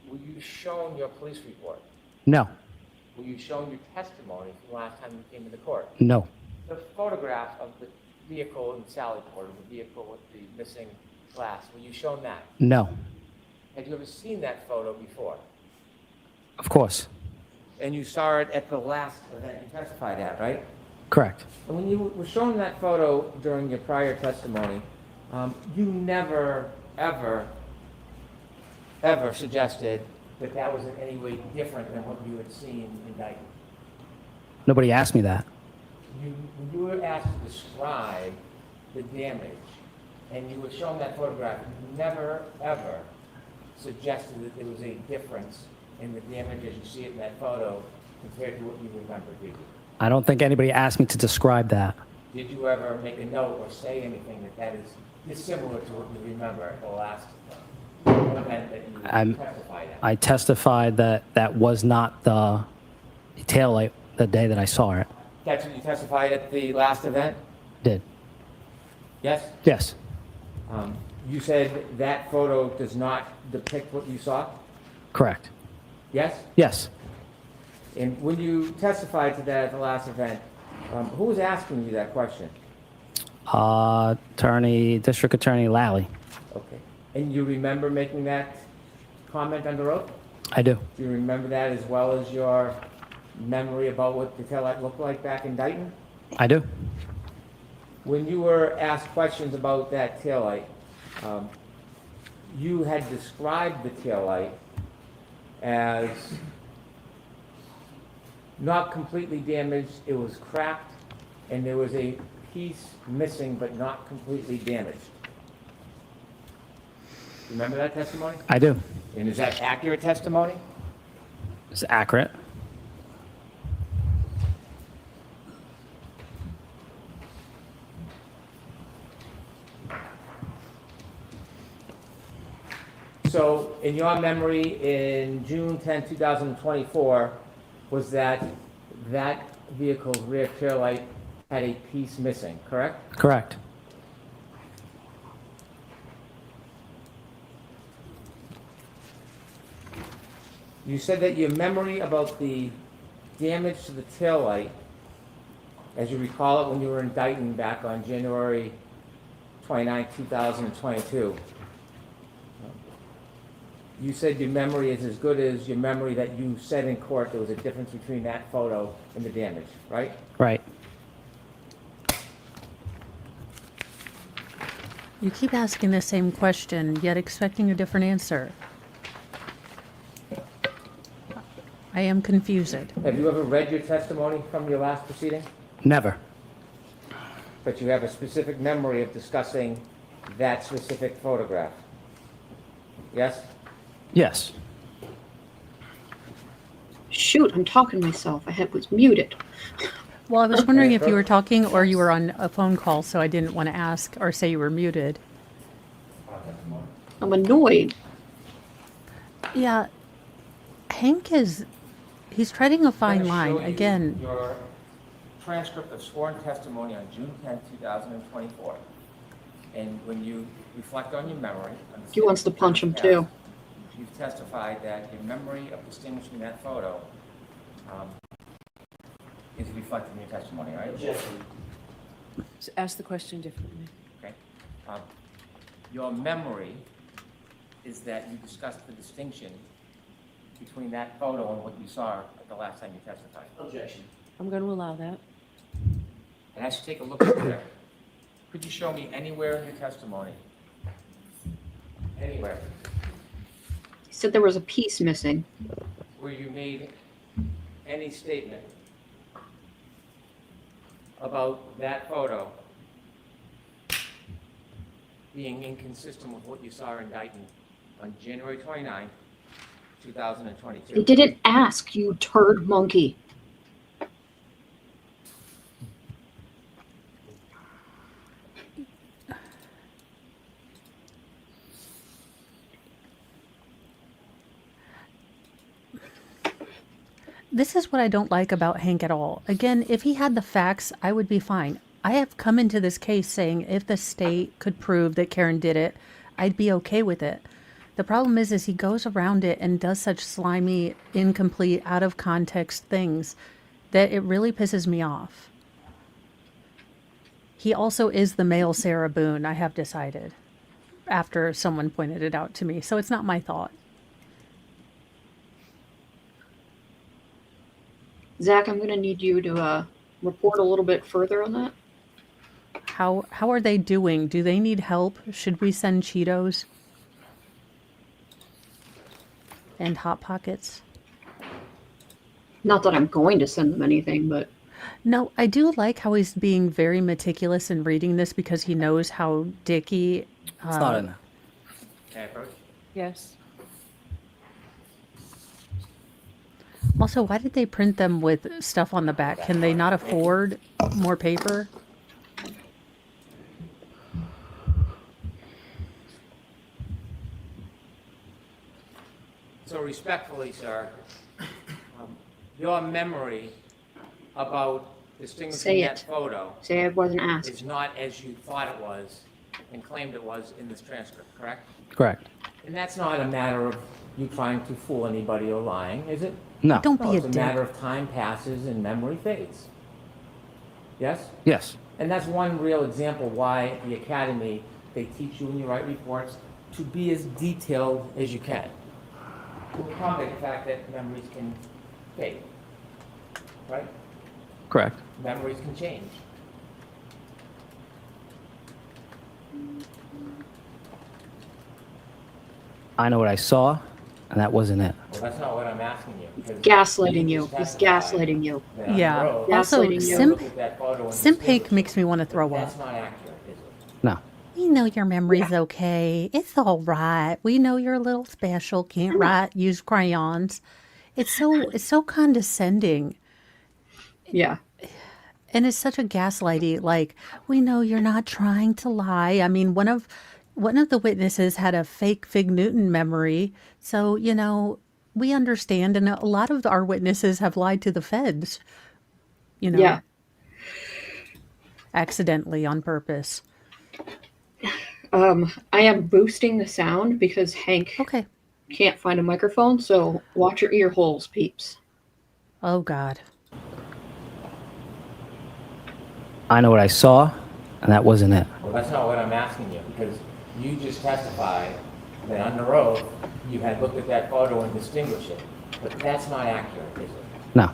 were you shown your police report? No. Were you shown your testimony from the last time you came to the court? No. The photograph of the vehicle in Sally Port, the vehicle with the missing glass, were you shown that? No. Had you ever seen that photo before? Of course. And you saw it at the last event you testified at, right? Correct. And when you were shown that photo during your prior testimony, you never, ever, ever suggested that that was in any way different than what you had seen in Dayton. Nobody asked me that. When you were asked to describe the damage, and you were shown that photograph, you never, ever suggested that there was a difference in the damage as you see it in that photo compared to what you remember, did you? I don't think anybody asked me to describe that. Did you ever make a note or say anything that is dissimilar to what you remember at the last event that you testified at? I testified that that was not the taillight the day that I saw it. That's what you testified at the last event? Did. Yes? Yes. You said that photo does not depict what you saw? Correct. Yes? Yes. And when you testified to that at the last event, who was asking you that question? District Attorney Lally. Okay. And you remember making that comment under oath? I do. Do you remember that as well as your memory about what the taillight looked like back in Dayton? I do. When you were asked questions about that taillight, you had described the taillight as not completely damaged, it was cracked, and there was a piece missing but not completely damaged. Remember that testimony? I do. And is that accurate testimony? It's accurate. So, in your memory, in June 10, 2024, was that vehicle's rear tail light had a piece missing, correct? Correct. You said that your memory about the damage to the tail light, as you recall it when you were in Dayton back on January 29, 2022, you said your memory is as good as your memory that you said in court there was a difference between that photo and the damage, right? Right. You keep asking the same question, yet expecting a different answer. I am confused. Have you ever read your testimony from your last proceeding? Never. But you have a specific memory of discussing that specific photograph? Yes? Yes. Shoot, I'm talking to myself. I was muted. Well, I was wondering if you were talking or you were on a phone call, so I didn't want to ask or say you were muted. I'm annoyed. Yeah, Hank he's treading a fine line. Again, Your transcript of sworn testimony on June 10, 2024. And when you reflect on your memory... He wants to punch him too. You've testified that your memory of distinguishing that photo is reflected in your testimony, right? Yes. So ask the question differently. Okay. Your memory is that you discussed the distinction between that photo and what you saw at the last time you testified. Objection. I'm going to allow that. And as you take a look at there, could you show me anywhere in your testimony? Anywhere. He said there was a piece missing. Where you made any statement about that photo being inconsistent with what you saw in Dayton on January 29, 2022. They didn't ask, you turd monkey. this is what I don't like about Hank at all. Again, if he had the facts, I would be fine. I have come into this case saying if the state could prove that Karen did it, I'd be okay with it. The problem is he goes around it and does such slimy, incomplete, out of context things that it really pisses me off. He also is the male Sarah Boone, I have decided, after someone pointed it out to me. So it's not my thought. Zach, I'm going to need you to report a little bit further on that. How are they doing? Do they need help? Should we send Cheetos? And Hot Pockets? Not that I'm going to send them anything, but... No, I do like how he's being very meticulous in reading this because he knows how dicky... It's not in there. Can I approach? Yes. Also, why did they print them with stuff on the back? Can they not afford more paper? So respectfully, sir, your memory about distinguishing Say that it. photo Say I wasn't asked. is not as you thought it was and claimed it was in this transcript, correct? Correct. And that's not a matter of you trying to fool anybody or lying, is it? No. Don't No, be a it's a dick. matter of time passes and memory fades. Yes? Yes. And that's one real example why at the academy, they teach you when you write reports to be as detailed as you can. To accommodate the fact that memories can fade, right? Correct. Memories can change. I know what I saw, and that wasn't it. Well, that's not what I'm asking you. because Gaslighting you. just He's testified gaslighting you. that on the Yeah. road, Also, Gaslighting you. Simp, look at that photo and Simp distinguish Hank makes me want to throw it. up. That's not accurate, is it? No. We know your memory's okay. It's all right. We know you're a little special. Can't write. Use crayons. It's so condescending, Yeah. and it's such a gaslighty. Like, we know you're not trying to lie. I mean, one of the witnesses had a fake Fig Newton memory, so we understand. And a lot of our witnesses have lied to the feds. Yeah. Accidentally, on purpose. I am boosting the sound because Hank Okay. can't find a microphone, so watch your ear holes, peeps. Oh God. I know what I saw, and that wasn't it. Well, that's not what I'm asking you, because you just testified that on the road, you had looked at that photo and distinguished it. But that's not accurate, is it? No.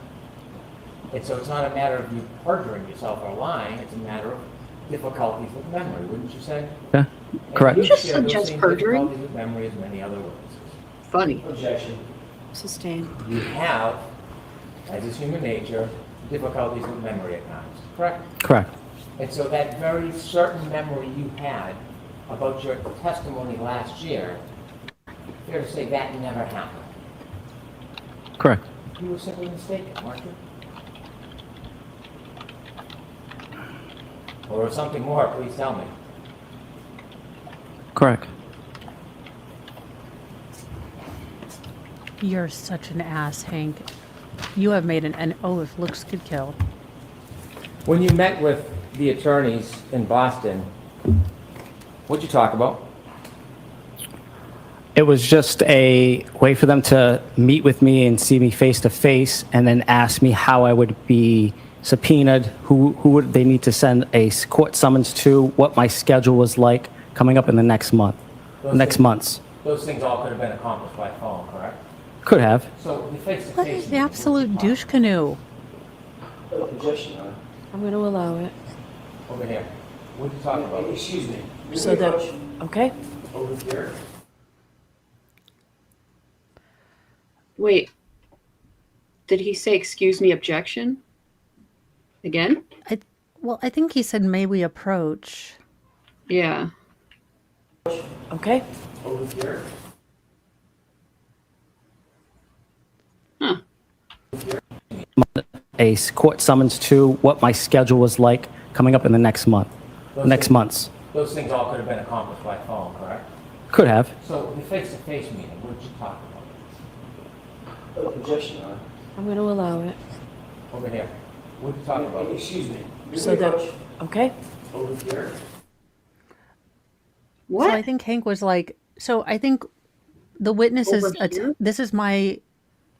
And so it's not a matter of you perjuring yourself or lying, it's a matter of difficulties with memory, wouldn't you say? Yeah. And Correct. you Just share those suggest same perjuring? difficulties with memory as many other witnesses. Funny. Objection. Sustained. You have, as is human nature, difficulties with memory at times, correct? Correct. And so that very certain memory you had about your testimony last year, fair to say that never happened. Correct. You were simply mistaken, weren't you? Or something more, please tell me. Correct. You're such an ass, Hank. You have made an oath. If looks could kill. When you met with the attorneys in Boston, what'd you talk about? It was just a way for them to meet with me and see me face to face, and then ask me how I would be subpoenaed, who would they need to send a court summons to, what my schedule was like coming up in the next month, months. Those things all could have been accomplished by phone, correct? Could have. So the face-to-face... What is the meeting, absolute what'd you douche canoe? Objection. I'm going to allow it. talk- Over here. What'd you talk about? Excuse me. So that, okay? Over here. Wait. Did he say, excuse me, objection? Again? I think he said, may we approach? Yeah. Okay? Over here. Huh. A court summons to what my schedule was like coming up in the next month, months. Those things all could have been accomplished by phone, correct? Could have. So the face-to-face meeting, what did you talk about? Objection. I'm going to allow it. Over here. What are you talking about? Excuse me. So that, okay? Over here. What? So I think Hank was like, so I think the witnesses, Over here? this is my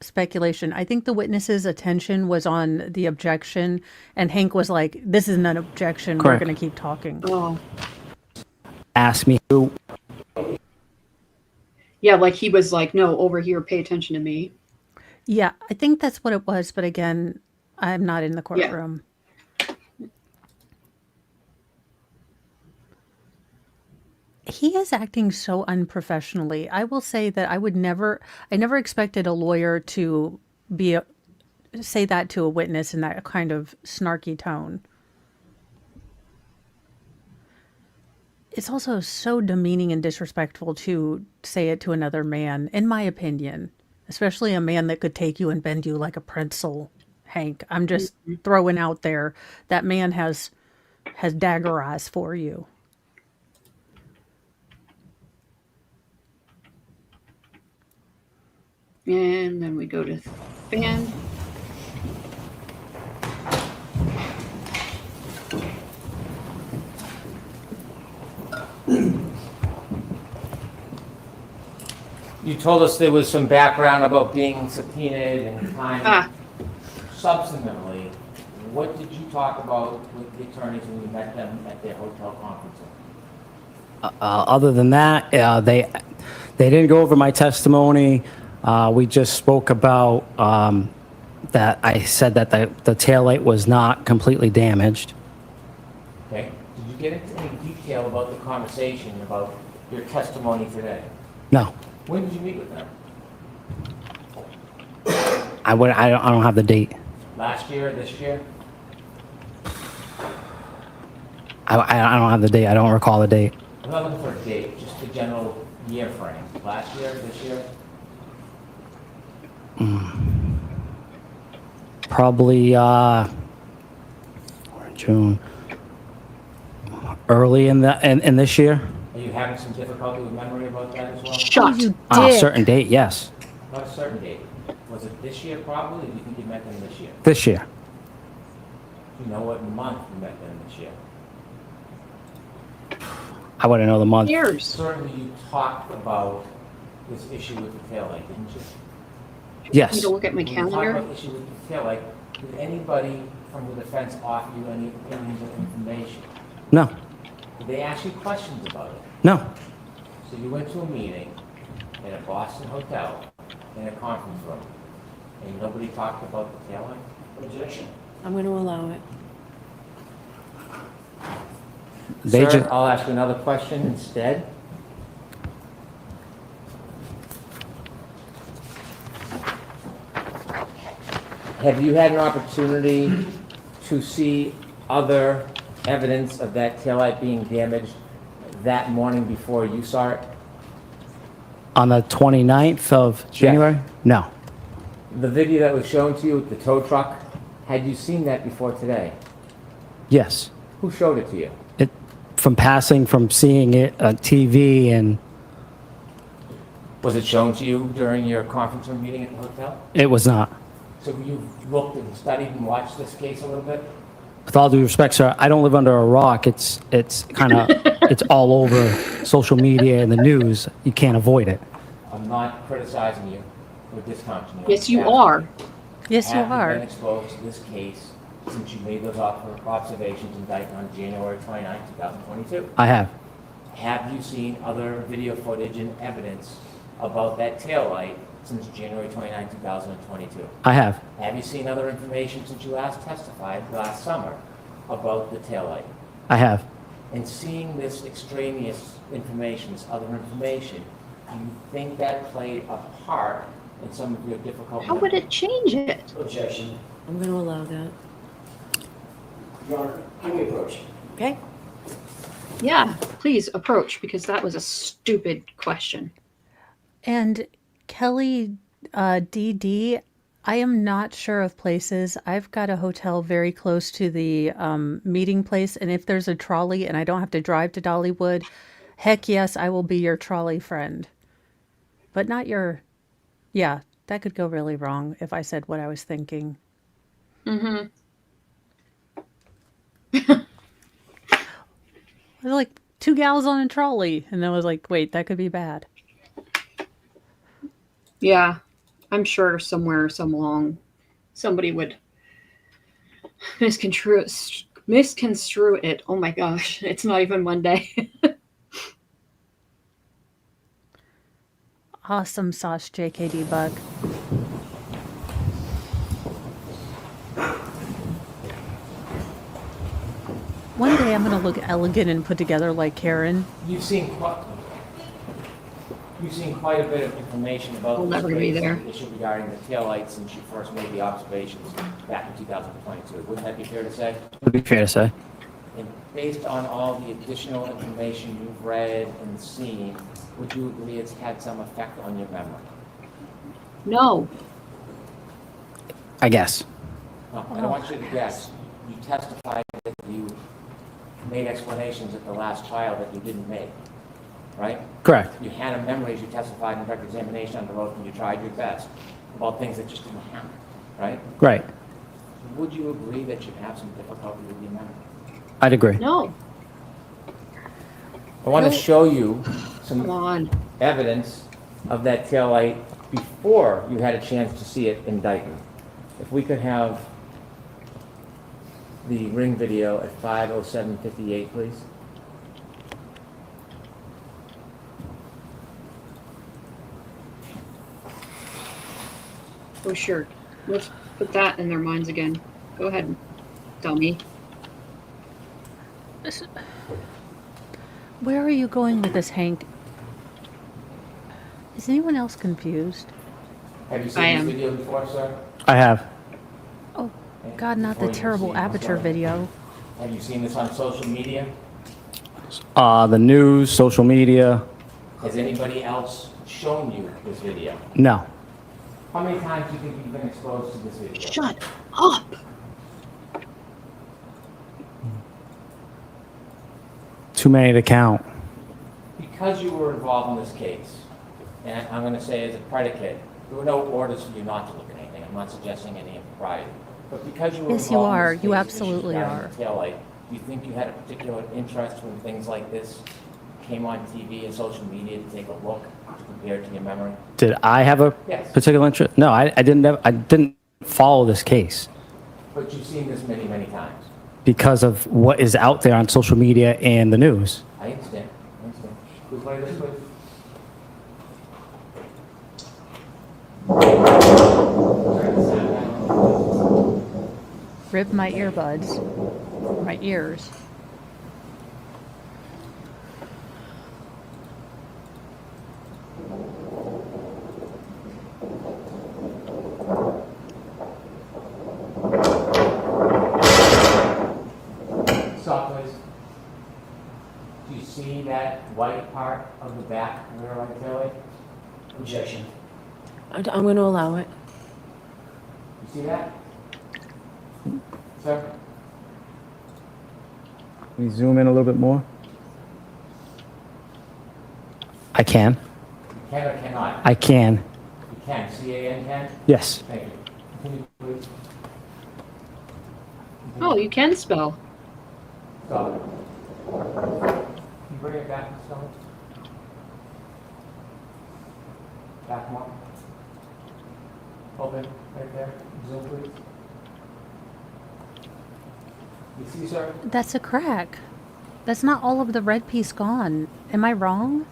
speculation. I think the witness's attention was on the objection, and Hank was like, this isn't an objection. Correct. We're going to keep talking. Oh. Ask me who. Yeah, like he was like, no, over here, pay attention to me. Yeah, I think that's what it was. But again, I'm not in the courtroom. He is acting so unprofessionally. I will say that I never expected a lawyer to say that to a witness in that kind of snarky tone. It's also so demeaning and disrespectful to say it to another man, in my opinion, especially a man that could take you and bend you like a pretzel, Hank. I'm just throwing out there that man has dagger eyes for you. And then we go to fan. You told us there was some background about being subpoenaed and time. Substantively, what did you talk about with the attorneys when you met them at their hotel conference room? Other than that, they didn't go over my testimony. We just spoke about that I said that the taillight was not completely damaged. Okay. Did you get into any detail about the conversation about your testimony today? No, When did you meet with them? I don't have the date. Last year, this year? I don't have the date. I don't recall the date. I'm not looking for a date, just the general year frame. Last year, this year? Probably June. Early in this year. Are you having some difficulty with memory about that as well? Shut. You A dick. certain date, yes. Not a certain date. Was it this year probably, or do you think you met them this year? This year. Do you know what month you met them this year? I wouldn't know the month. Years. Certainly you talked about this issue with the taillight, didn't you? You Yes. to look at my When you talked calendar. about the issue with the taillight, did anybody from the defense offer you any opinions or information? No. Did they ask you questions about it? No. So you went to a meeting in a Boston hotel in a conference room, and nobody talked about the taillight? Objection. I'm going to allow it. They Sir, just I'll ask you another question instead. Have you had an opportunity to see other evidence of that taillight being damaged that morning before you saw it? on the 29th of January? No. The video that was shown to you with the tow truck, had you seen that before today? Yes. Who showed it to you? From seeing it on TV and Was it shown to you during your conference room meeting at the hotel? it was not. So you looked and studied and watched this case a little bit? With all due respect, sir, I don't live under a rock. It's kind of it's all over social media and the news. You can't avoid it. I'm not criticizing you or discounting you. Yes, you Have- are. Yes, you Have you are. been exposed to this case since you made those observations indicted on January 29, 2022? I have. Have you seen other video footage and evidence about that taillight since January 29, 2022? I have. Have you seen other information since you last testified last summer about the taillight? I have. And seeing this extraneous information, this other information, do you think that played a part in some of your difficult... How would it change it? Objection. I'm going to allow that. Your Honor, can we approach? Okay? Yeah, please approach because that was a stupid question. And Kelly, DD, I am not sure of places. I've got a hotel very close to the meeting place, and if there's a trolley and I don't have to drive to Dollywood, heck yes, I will be your trolley friend. But not your, yeah, That could go really wrong if I said what I was thinking. Mm-hmm. I was like 2 gals on a trolley, and I was like, wait, that could be bad. Yeah, I'm sure somewhere, somebody would misconstrue it. Oh my gosh, it's not even Monday. Awesome sauce, JKD Bug. One day I'm gonna look elegant and put together like Karen. You've seen quite a bit of information about We'll this never be case, there. the issue regarding the taillights since you first made the observations back in 2022. Wouldn't that be fair to say? Would be fair to say. And based on all the additional information you've read and seen, would you agree it's had some effect on your memory? No. I guess. No, I don't want you to guess. You testified that you made explanations at the last trial that you didn't make, right? Correct. You had a memory as you testified in direct examination under oath, and you tried your best about things that just didn't happen, right? Right. Would you agree that you have some difficulty with your memory? I'd agree. No. I want to No. show you Come some on. evidence of that taillight before you had a chance to see it in Dayton. If we could have the ring video at 5:07:58, please. Oh, sure. Let's put that in their minds again. Go ahead, dummy. Where are you going with this, Hank? Is anyone else confused? Have you I seen am. this video before, sir? I have. Oh, God, not the Before you terrible proceed, I'm aperture sorry. video. Have you seen this on social media? The news, social media. Has anybody else shown you this video? No. How many times do you think you've been exposed to this video? Shut up. Too many to count. Because you were involved in this case, and I'm going to say as a predicate, there were no orders for you not to look at anything. I'm not suggesting any impropriety. But because you were Yes, you involved are. in this You case, absolutely issues are. regarding the taillight, do you think you had a particular interest when things like this came on TV and social media to take a look to compare it to your memory? Did I have a Yes. particular interest? No, I didn't follow this case But you've seen this many, many times. because of what is out there on social media and the news. I understand. Please play this, please. Rip my earbuds. My ears. Stop, please. Do you see that white part of the back rear right taillight? Objection. I'm going to allow it. You see that? Sir? Can we zoom in a little bit more? I can. You can or cannot? I can. You can. C-A-N can? Yes. Thank you. Continue, please. Oh, you can spell. Stop. Can you bring it back, Ms. Stone? Back more. Open, right there. Zoom, please. You see, sir? That's a crack. That's not all of the red piece gone. Am I wrong?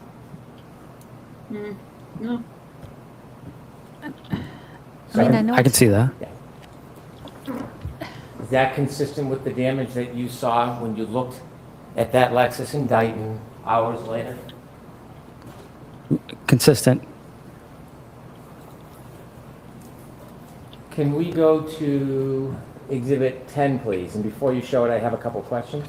No. I mean, I know I can it's- see that. Is that consistent with the damage that you saw when you looked at that Lexus in Dayton hours later? Consistent. Can we go to Exhibit 10, please? And before you show it, I have a couple questions.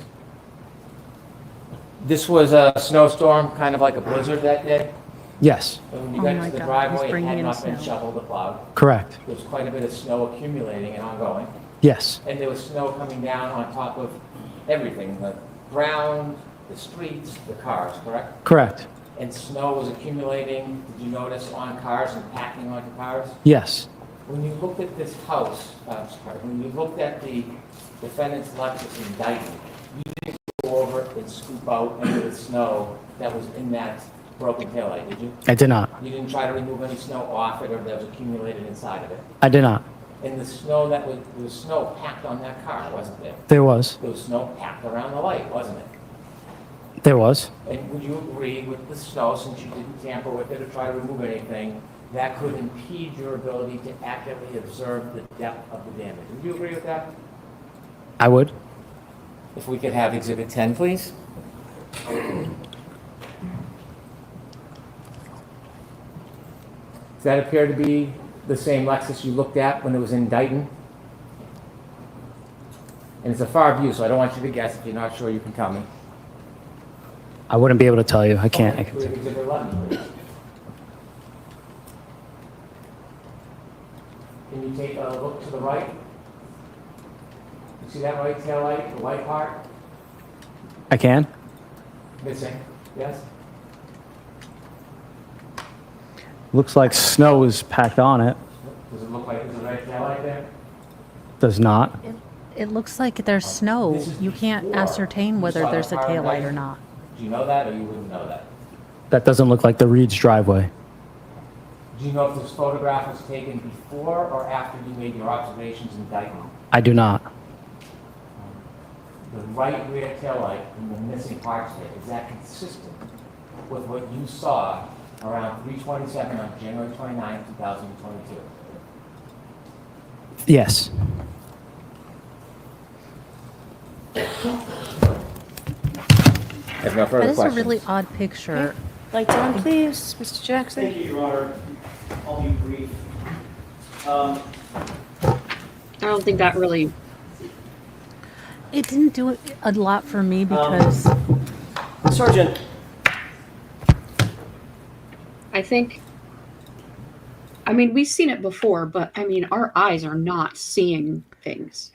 This was a snowstorm, kind of like a blizzard that day. Yes. So when you Oh got my to the God, driveway, he's it bringing had in not been snow. shoveled or plowed. Correct. There was quite a bit of snow accumulating and ongoing. Yes. And there was snow coming down on top of everything, the ground, the streets, the cars, correct? Correct. and snow was accumulating, did you notice, on cars and packing onto cars? Yes. When you looked at this house, when you looked at the defendant's Lexus in Dayton, you didn't go over and scoop out any of the snow that was in that broken taillight, did you? I did not. You didn't try to remove any snow off it or that was accumulated inside of it? I did not. And the snow that was, there was snow packed on that car, wasn't there? There was. There was snow packed around the light, wasn't it? There was. And would you agree with the snow, since you didn't tamper with it or try to remove anything, that could impede your ability to accurately observe the depth of the damage? Would you agree with that? I would. If we could have Exhibit 10, please. Does that appear to be the same Lexus you looked at when it was in Dayton? And it's a far view, so I don't want you to guess. If you're not sure, you can tell me. I wouldn't be able to tell you. I can't. Okay, Exhibit 11, please. Can you take a look to the right? You see that right tail light, the white part? I can. Missing, yes? Looks like snow is packed on it. Does it look like there's a red tail light there? Does not. It looks like there's snow. You can't ascertain whether there's a taillight or not. Do you know that, or you wouldn't know that? That doesn't look like the Reed's driveway. Do you know if this photograph was taken before or after you made your observations in Dayton? I do not. The right rear tail light and the missing parts of it, is that consistent with what you saw around 3:27 on January 29, 2022? Yes. I have no further That is a questions. really odd picture. Lights on, please, Mr. Jackson. Thank you, Your Honor. I'll be brief. I don't think that really. It didn't do a lot for me because Sergeant, I think. I mean, we've seen it before, but I mean, our eyes are not seeing things.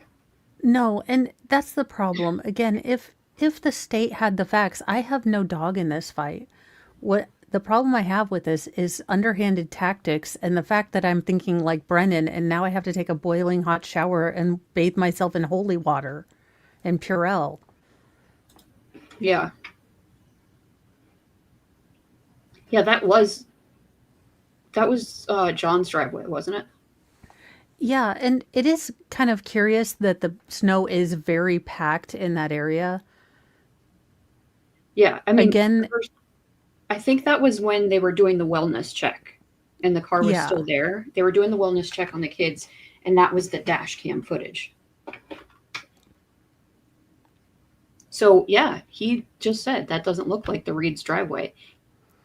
no, and that's the problem. Again, if the state had the facts, I have no dog in this fight. What the problem I have with this is underhanded tactics and the fact that I'm thinking like Brennan and now I have to take a boiling hot shower and bathe myself in holy water and Purell. Yeah. Yeah, that was John's driveway, wasn't it? Yeah, and it is kind of curious that the snow is very packed in that area. Yeah, I mean, Again, I think that was when they were doing the wellness check and the car was Yeah. still there. They were doing the wellness check on the kids, and that was the dash cam footage. So, yeah, he just said that doesn't look like the Reed's driveway.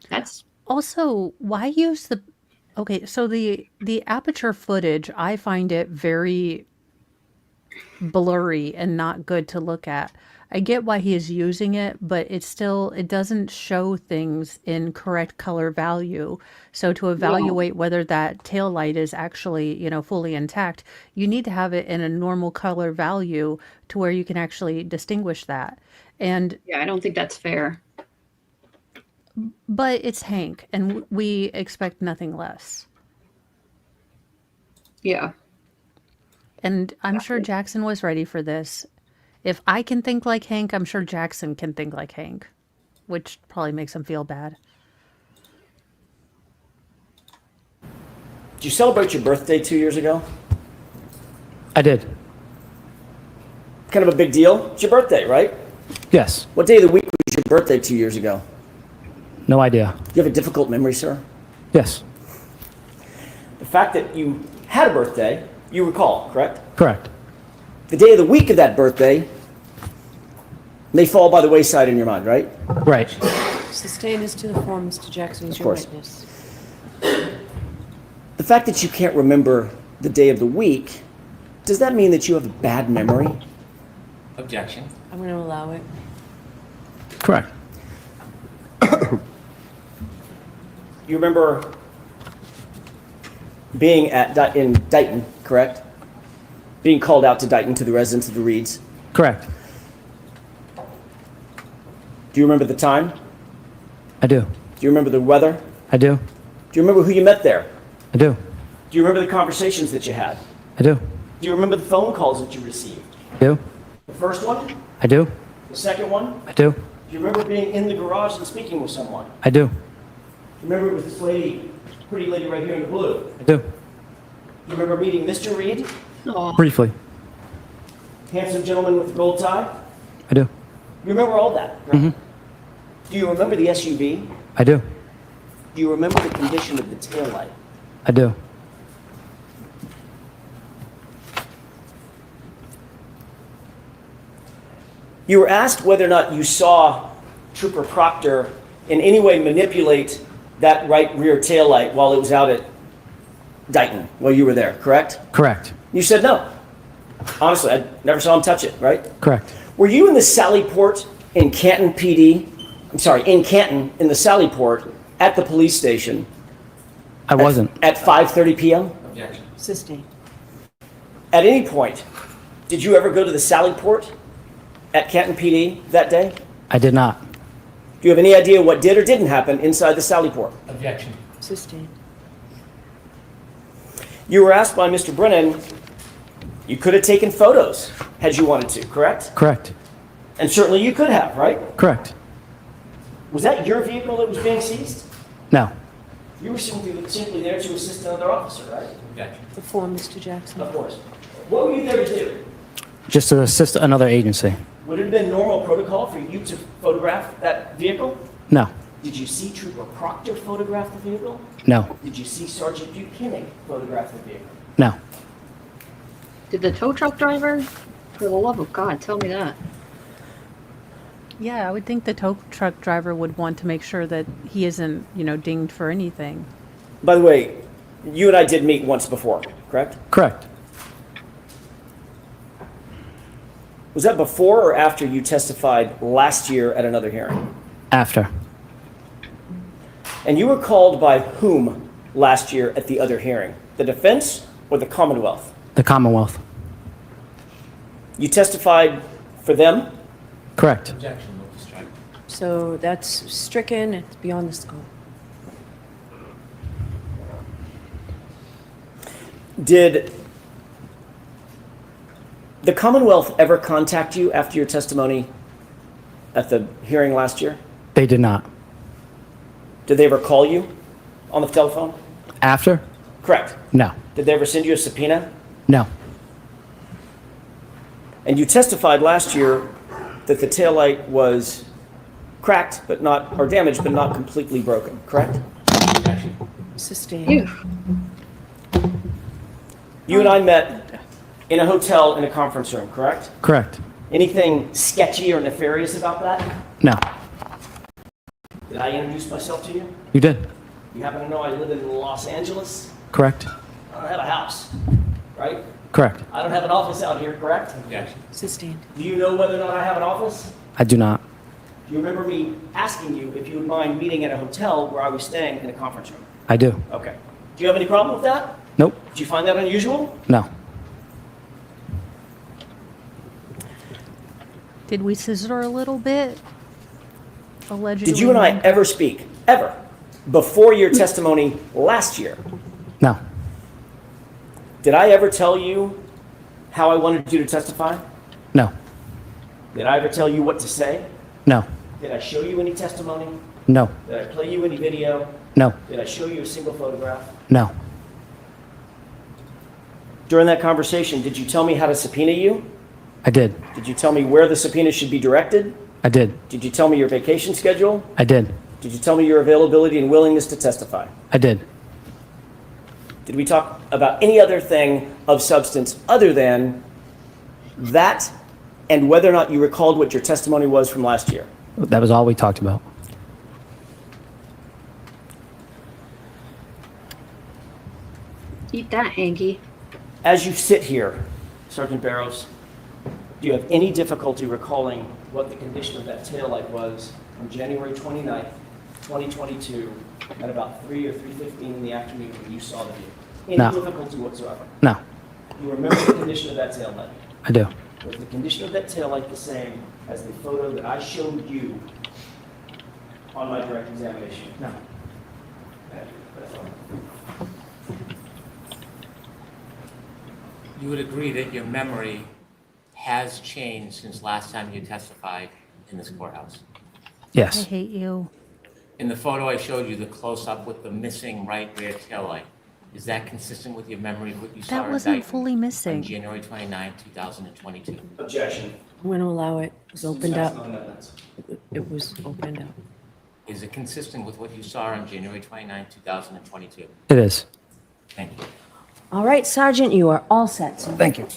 That's also, why use the okay, so the aperture footage, I find it very blurry and not good to look at. I get why he is using it, but it doesn't show things in correct color value. So to evaluate whether that tail light is actually, fully intact, you need to have it in a normal color value to where you can actually distinguish that. And yeah, I don't think that's fair. but it's Hank, and we expect nothing less. Yeah. And I'm sure Jackson was ready for this. If I can think like Hank, I'm sure Jackson can think like Hank, which probably makes him feel bad. did you celebrate your birthday 2 years ago? I did. Kind of a big deal. It's your birthday, right? Yes. What day of the week was your birthday 2 years ago? No idea. You have a difficult memory, sir? Yes. The fact that you had a birthday, you recall, correct? Correct. The day of the week of that birthday may fall by the wayside in your mind, right? Right. Sustain this to the form, Mr. Jackson, is Of your course. witness. The fact that you can't remember the day of the week, does that mean that you have a bad memory? Objection. I'm going to allow it. Correct. You remember being in Dayton, correct? Being called out to Dayton to the residents of the Reeds. Correct. Do you remember the time? I do. Do Do you remember the weather? I do. Do you remember who you met there? I do. Do you remember the conversations that you had? I do. Do you remember the phone calls that you received? I do. The first one? I do. The second one? I do. Do you remember being in the garage and speaking with someone? I do. Do you remember it was this lady, pretty lady right here in the blue? I do. Do you remember meeting Mr. Reed? Aw. Briefly. Handsome gentleman with the gold tie? I do. You remember all that? Right? Do you remember the SUV? I do. Do you remember the condition of the taillight? I do. You were asked whether or not you saw Trooper Proctor in any way manipulate that right rear taillight while it was out at Dighton, while you were there, correct? Correct. You said no. Honestly, I never saw him touch it, right? Correct. Were you in the Sallyport in Canton PD? I'm sorry, in Canton, in the Sallyport, at the police station I wasn't. at 5:30 p.m.? Sustained. At any point, did you ever go to the Sallyport at Canton PD that day? I did not. Do you have any idea what did or didn't happen inside the Sallyport? Objection. Sustained. You were asked by Mr. Brennan, you could have taken photos had you wanted to, correct? Correct. And certainly you could have, right? Correct. Was that your vehicle that was being seized? No. You were simply there to assist another officer, right? Objection. The form, Mr. Jackson. Of course. What were you there to do? Just to assist another agency. Would it have been normal protocol for you to photograph that vehicle? No. Did you see Trooper Proctor photograph the vehicle? No. Did you see Sergeant Buchanan photograph the vehicle? No. Did the tow truck driver? For the love of God, tell me that. Yeah, I would think the tow truck driver would want to make sure that he isn't, dinged for anything. By the way, you and I did meet once before, correct? Correct. Was that before or after you testified last year at another hearing? After. And you were called by whom last year at the other hearing? The defense or the Commonwealth? The Commonwealth. You testified for them? Correct. Objection. Move to strike. So that's stricken, it's beyond the scope. Did the Commonwealth ever contact you after your testimony at the hearing last year? They did not. Did they ever call you on the telephone? After? Correct. No. Did they ever send you a subpoena? No. And you testified last year that the taillight was cracked but not, or damaged but not completely broken, correct? Objection. Sustained. Ew. You and I met in a hotel in a conference room, correct? Correct. Anything sketchy or nefarious about that? No. Did I introduce myself to you? You did. You happen to know I live in Los Angeles? Correct. I don't have a house, right? Correct. I don't have an office out here, correct? Objection. Sustained. Do you know whether or not I have an office? I do not. Do you remember me asking you if you would mind meeting at a hotel where I was staying in a conference room? I do. Okay. Do you have any problem with that? Nope. Did you find that unusual? No. Did we scissor a little bit? Allegedly. Did you and I ever speak, ever, before your testimony last year? No. Did I ever tell you how I wanted you to testify? No. Did I ever tell you what to say? No. Did I show you any testimony? No. Did I play you any video? No. Did I show you a single photograph? No. During that conversation, did you tell me how to subpoena you? I did. Did you tell me where the subpoena should be directed? I did. Did you tell me your vacation schedule? I did. Did you tell me your availability and willingness to testify? I did. Did we talk about any other thing of substance other than that and whether or not you recalled what your testimony was from last year? That was all we talked about. Eat that, Hanky. As you sit here, Sergeant Barrows, do you have any difficulty recalling what the condition of that taillight was on January 29th, 2022, at about 3 or 3:15 in the afternoon when you saw the vehicle? Any No. difficulty whatsoever? No. You remember the condition of that taillight? I do. Was the condition of that taillight the same as the photo that I showed you on my direct examination? No. That's all. You would agree that your memory has changed since last time you testified in this courthouse? I Yes. hate you. In the photo I showed you, the close-up with the missing right rear taillight, is that consistent with your memory of what you saw That in wasn't Dayton fully on missing. January 29, 2022? Objection. I'm going to allow it. It was opened That's up. not evidence. It was opened up. Is it consistent with what you saw on January 29, 2022? It is. Thank you. All right, Sergeant, you are all set. Thank you.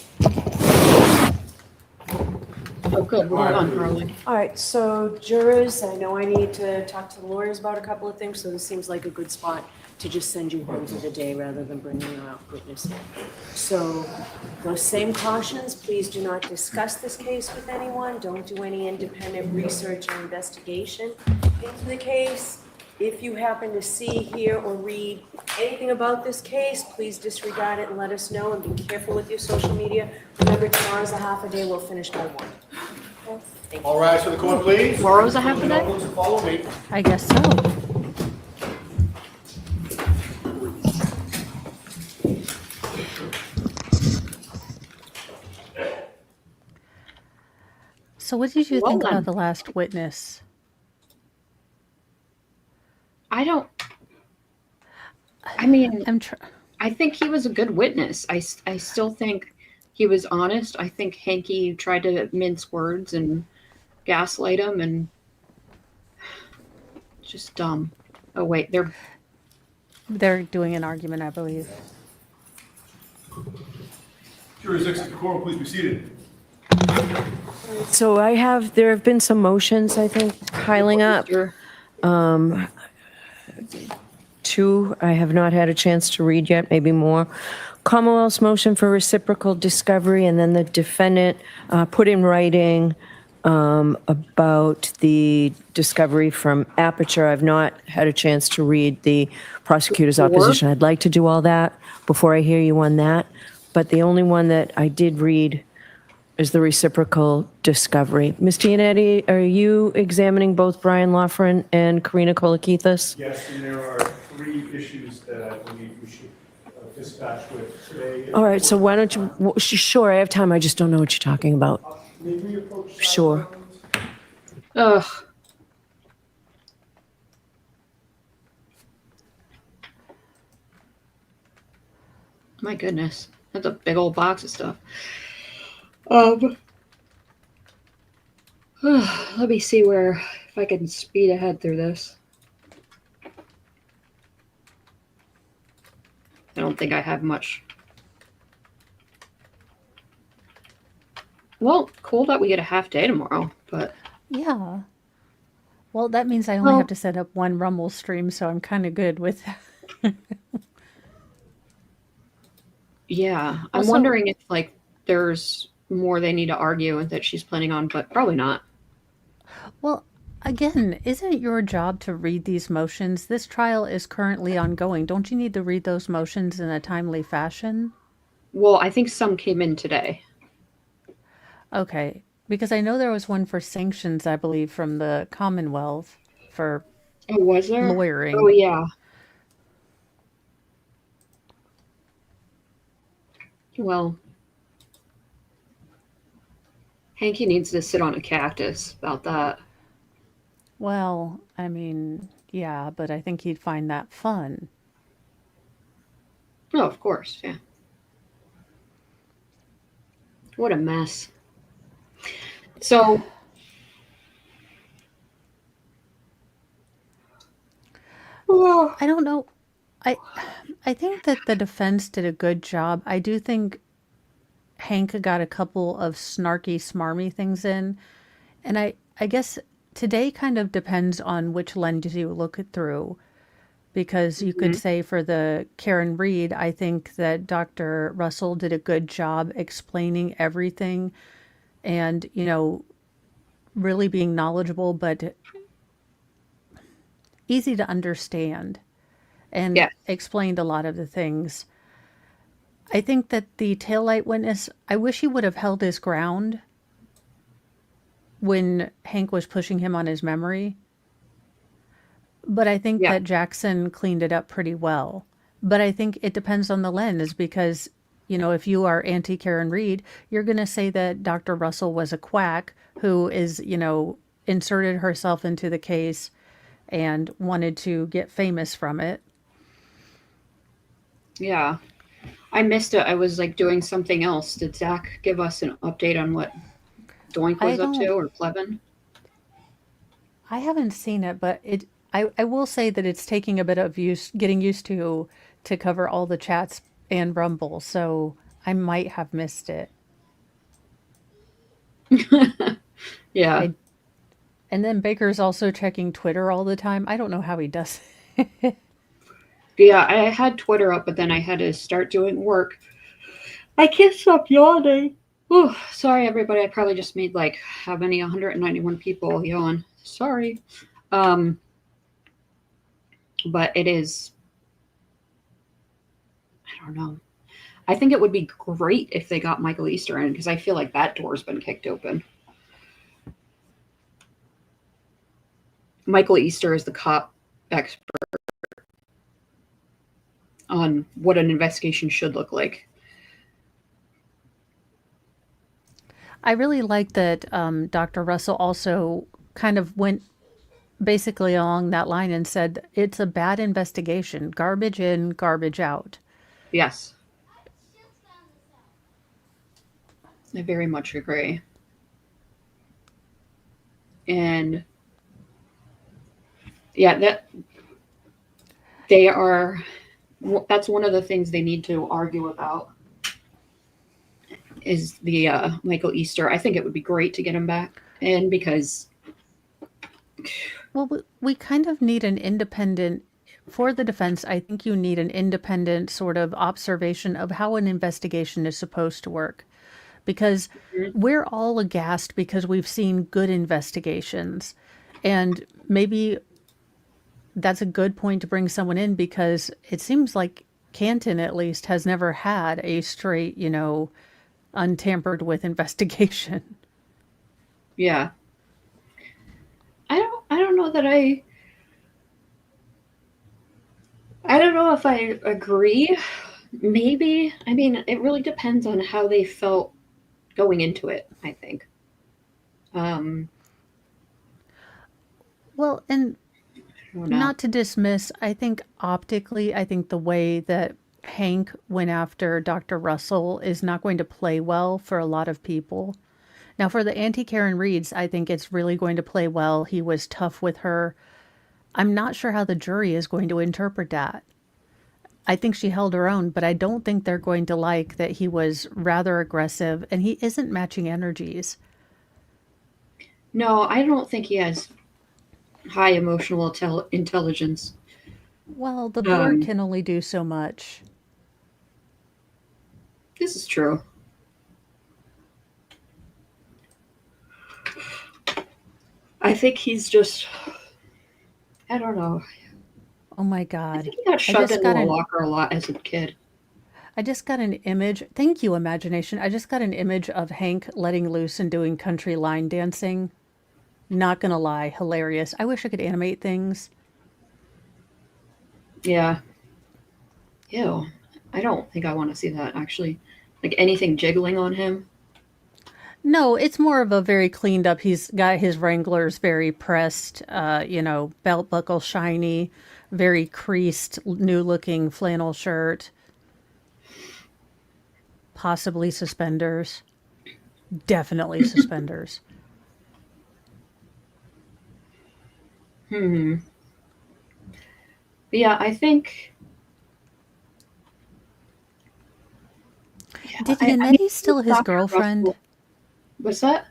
Oh, good. Well done, Carly. All right, so jurors, I know I need to talk to the lawyers about a couple of things, so this seems like a good spot to just send you home for the day rather than bringing you out witnessing. So those same cautions, please do not discuss this case with anyone. Don't do any independent research or investigation into the case. If you happen to see, hear, or read anything about this case, please disregard it and let us know, and be careful with your social media. Remember, tomorrow's a half a day, we'll finish by 1. Okay? Thank you. All rise for the court, please. Tomorrow's a half a day? Follow me. I guess so. So what did you Well think done. about the last witness? I mean, I'm I think he was a good witness. I still think he was honest. I think Hanky tried to mince words and gaslight him, and just dumb. Oh wait, they're doing an argument, I believe. Jurors exit the courtroom, please be seated. So there have been some motions, I think, piling up. Sure. 2 I have not had a chance to read yet, maybe more. Commonwealth's motion for reciprocal discovery, and then the defendant put in writing about the discovery from Aperture. I've not had a chance to read the prosecutor's opposition. I'd like to do all that before I hear you on that. But the only one that I did read is the reciprocal discovery. Ms. Giannetti, are you examining both Brian Loughran and Karina Kolakithis? Yes, and there are 3 issues that I believe we should dispatch with today. All right, so why don't you, sure, I have time, I just don't know what you're talking about. May we approach? Sure. Ugh. My goodness, that's a big old box of stuff. Let me see if I can speed ahead through this. I don't think I have much. Well, cool that we get a half day tomorrow, but Yeah. Well, that means I only have to set up one Rumble stream, so I'm kind of good with that. yeah, I'm Also- wondering if there's more they need to argue and that she's planning on, but probably not. Well, again, isn't it your job to read these motions? This trial is currently ongoing. Don't you need to read those motions in a timely fashion? Well, I think some came in today. Okay, because I know there was one for sanctions, I believe, from the Commonwealth for Oh, was there? lawyering. Oh, yeah. Well, Hanky needs to sit on a cactus about that. Well, I mean, yeah, but I think he'd find that fun. Oh, of course, yeah. What a mess. So, I don't know. I think that the defense did a good job. I do think Hank got a couple of snarky, smarmy things in. And I guess today kind of depends on which lens you look it through. Because you could say for the Karen Reed, I think that Dr. Russell did a good job explaining everything and, really being knowledgeable, but easy to understand and explained a lot of the things. I think that the taillight witness, I wish he would have held his ground when Hank was pushing him on his memory. But I think Yeah. that Jackson cleaned it up pretty well. But I think it depends on the lens because, if you are anti Karen Reed, you're going to say that Dr. Russell was a quack who is, inserted herself into the case and wanted to get famous from it. Yeah. I missed it. I was like doing something else. Did Zach give us an update on what Doink I was up to, don't, or Plevin? I haven't seen it, but I will say that it's taking a bit of getting used to cover all the chats and Rumble. So I might have missed it. Yeah. I And then Baker's also checking Twitter all the time. I don't know how he does it. Yeah, I had Twitter up, but then I had to start doing work. I can't stop yawning. Whew, sorry, everybody. I probably just made like how many? 191 people yawn. Sorry. But it is. I don't know. I think it would be great if they got Michael Easter in because I feel like that door's been kicked open. Michael Easter is the cop expert on what an investigation should look like. I really like that Dr. Russell also kind of went basically along that line and said it's a bad investigation. Garbage in, garbage out. Yes. I very much agree. And yeah, that's one of the things they need to argue about is the Michael Easter. I think it would be great to get him back in because Well, we kind of need an independent, for the defense, I think you need an independent sort of observation of how an investigation is supposed to work. Because we're all aghast because we've seen good investigations. And maybe that's a good point to bring someone in because it seems like Canton, at least, has never had a straight, untampered with investigation. yeah. I don't know that I don't know if I agree. Maybe. I mean, it really depends on how they felt going into it, I think. Well, and I don't know. not to dismiss, I think optically, I think the way that Hank went after Dr. Russell is not going to play well for a lot of people. Now, for the anti Karen Reeds, I think it's really going to play well. He was tough with her. I'm not sure how the jury is going to interpret that. I think she held her own, but I don't think they're going to like that he was rather aggressive and he isn't matching energies. No, I don't think he has high emotional intelligence. Well, the board can only do so much. This is true. I think he's just, I don't know. Oh my I God. think he got shoved into a locker a lot as a kid. I just got an image. Thank you, imagination. I just got an image of Hank letting loose and doing country line dancing. Not gonna lie, hilarious. I wish I could animate things. Yeah. Ew. I don't think I want to see that, actually. Like anything jiggling on him. No, it's more of a very cleaned up. He's got his Wranglers very pressed, belt buckle shiny, very creased, new looking flannel shirt. Possibly suspenders. Definitely suspenders. But yeah, I think. Yeah, Did I Yannetti mean, steal his Dr. girlfriend? Russell- What's that?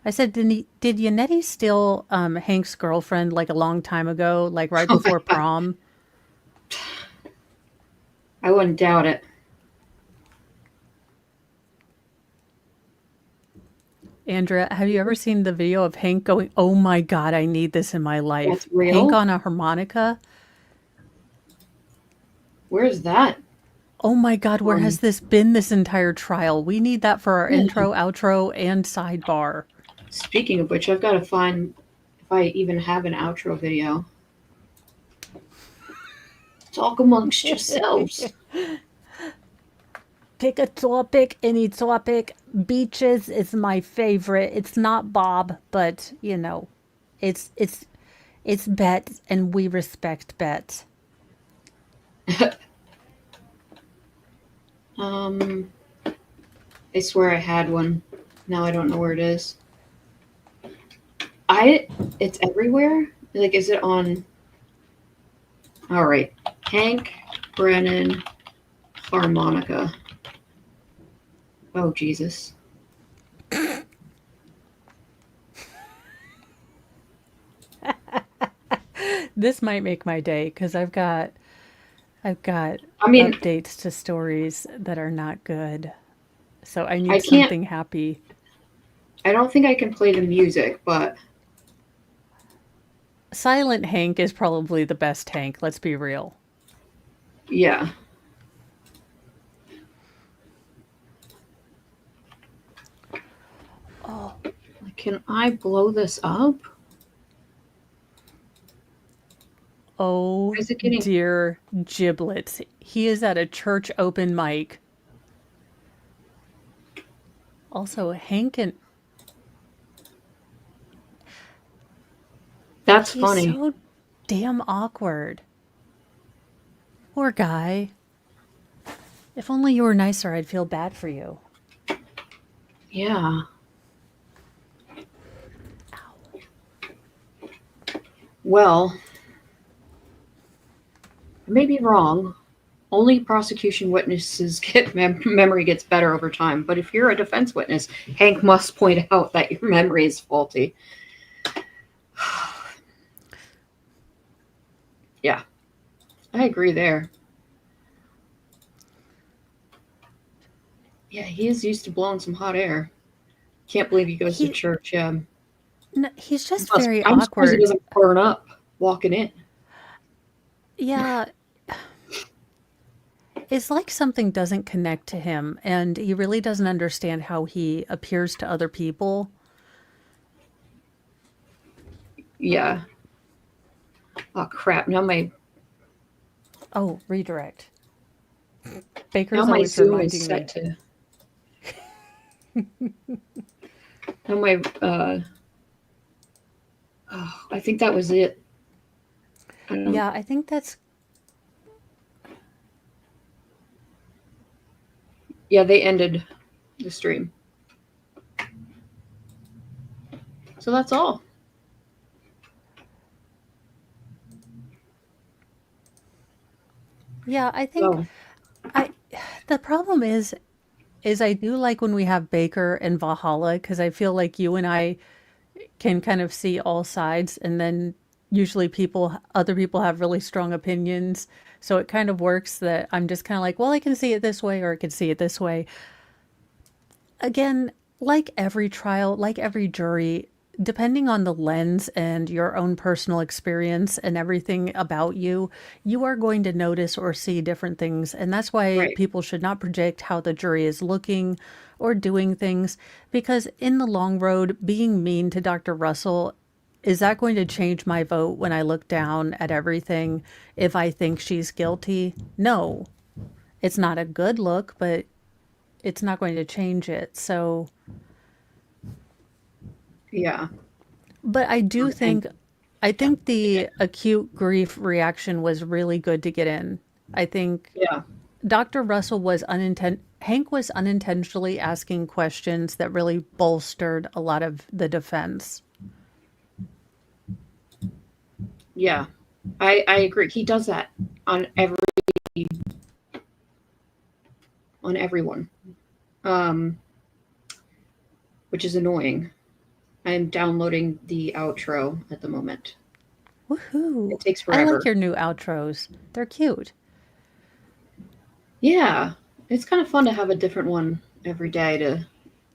I said, did Yannetti steal Hank's girlfriend like a long time ago, like right Oh my before God. prom? I wouldn't doubt it. Andrea, have you ever seen the video of Hank going, "Oh my God, I need this in my life"? That's real? Hank on a harmonica. Where's that? Oh my God, where has this been this entire trial? We need that for our Yeah. intro, outro, and sidebar. Speaking of which, I've got to find if I even have an outro video. Talk amongst yourselves. Pick a topic, any topic. Beaches is my favorite. It's not Bob, but you know, it's Bet, and we respect Bet. I swear I had one. Now I don't know where it is. It's everywhere? Like, is it on? All right. Hank, Brennan, harmonica. Oh, Jesus. This might make my day because I've got I mean, updates to stories that are not good. So I I need can't, something happy. I don't think I can play the music, but Silent Hank is probably the best Hank, let's be real. yeah. Oh, Can I blow this up? oh Why is it getting? dear giblets. He is at a church open mic. Also, Hank and That's he's funny. so damn awkward. Poor guy. If only you were nicer, I'd feel bad for you. Yeah. Well, I may be wrong. Only prosecution witnesses get memory gets better over time. But if you're a defense witness, Hank must point out that your memory is faulty. Yeah, I agree there. Yeah, he is used to blowing some hot air. Can't believe he goes to He church. Yeah, no, he's just Plus, very I'm surprised he awkward. doesn't burn up walking in. Yeah, it's like something doesn't connect to him, and he really doesn't understand how he appears to other people. Yeah. Oh crap! Oh, redirect. Now Baker's my always Zoom is reminding set me. to. Now my oh, I think that was it. I don't. Yeah, I think that's Yeah, they ended the stream. So that's all. yeah, I think So I the problem is I do like when we have Baker and Valhalla because I feel like you and I can kind of see all sides, and then usually other people have really strong opinions. So it kind of works that I'm just kind of like, well, I can see it this way or I can see it this way. Again, like every trial, like every jury, depending on the lens and your own personal experience and everything about you, you are going to notice or see different things. And that's why right. people should not project how the jury is looking or doing things, because in the long road, being mean to Dr. Russell, is that going to change my vote when I look down at everything if I think she's guilty? No. It's not a good look, but it's not going to change it. So, Yeah. but And I think the acute grief reaction was really good to get in. I think yeah. Dr. Russell Hank was unintentionally asking questions that really bolstered a lot of the defense. Yeah. I agree. He does that on everyone. Um, which is annoying. I'm downloading the outro at the moment. Woohoo. It takes I like forever. your new outros. They're cute. Yeah. It's kind of fun to have a different one every day to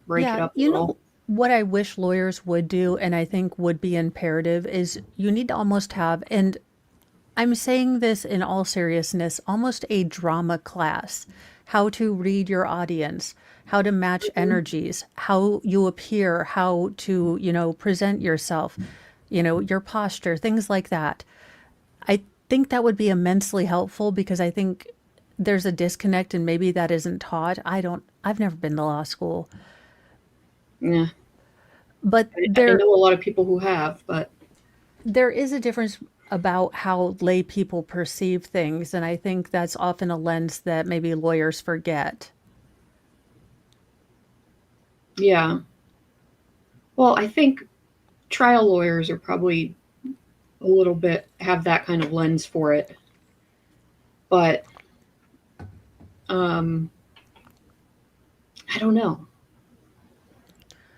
break it Yeah, up a you little. know what I wish lawyers would do, and I think would be imperative, is you need to almost have, and I'm saying this in all seriousness, almost a drama class. How to read your audience, how to match energies, how you appear, how to, present yourself, your posture, things like that. I think that would be immensely helpful because I think there's a disconnect and maybe that isn't taught. I've never been to law school, Yeah. but I know a lot of people who have, but there is a difference about how lay people perceive things. And I think that's often a lens that maybe lawyers forget. yeah. Well, I think trial lawyers are probably a little bit have that kind of lens for it. But I don't know.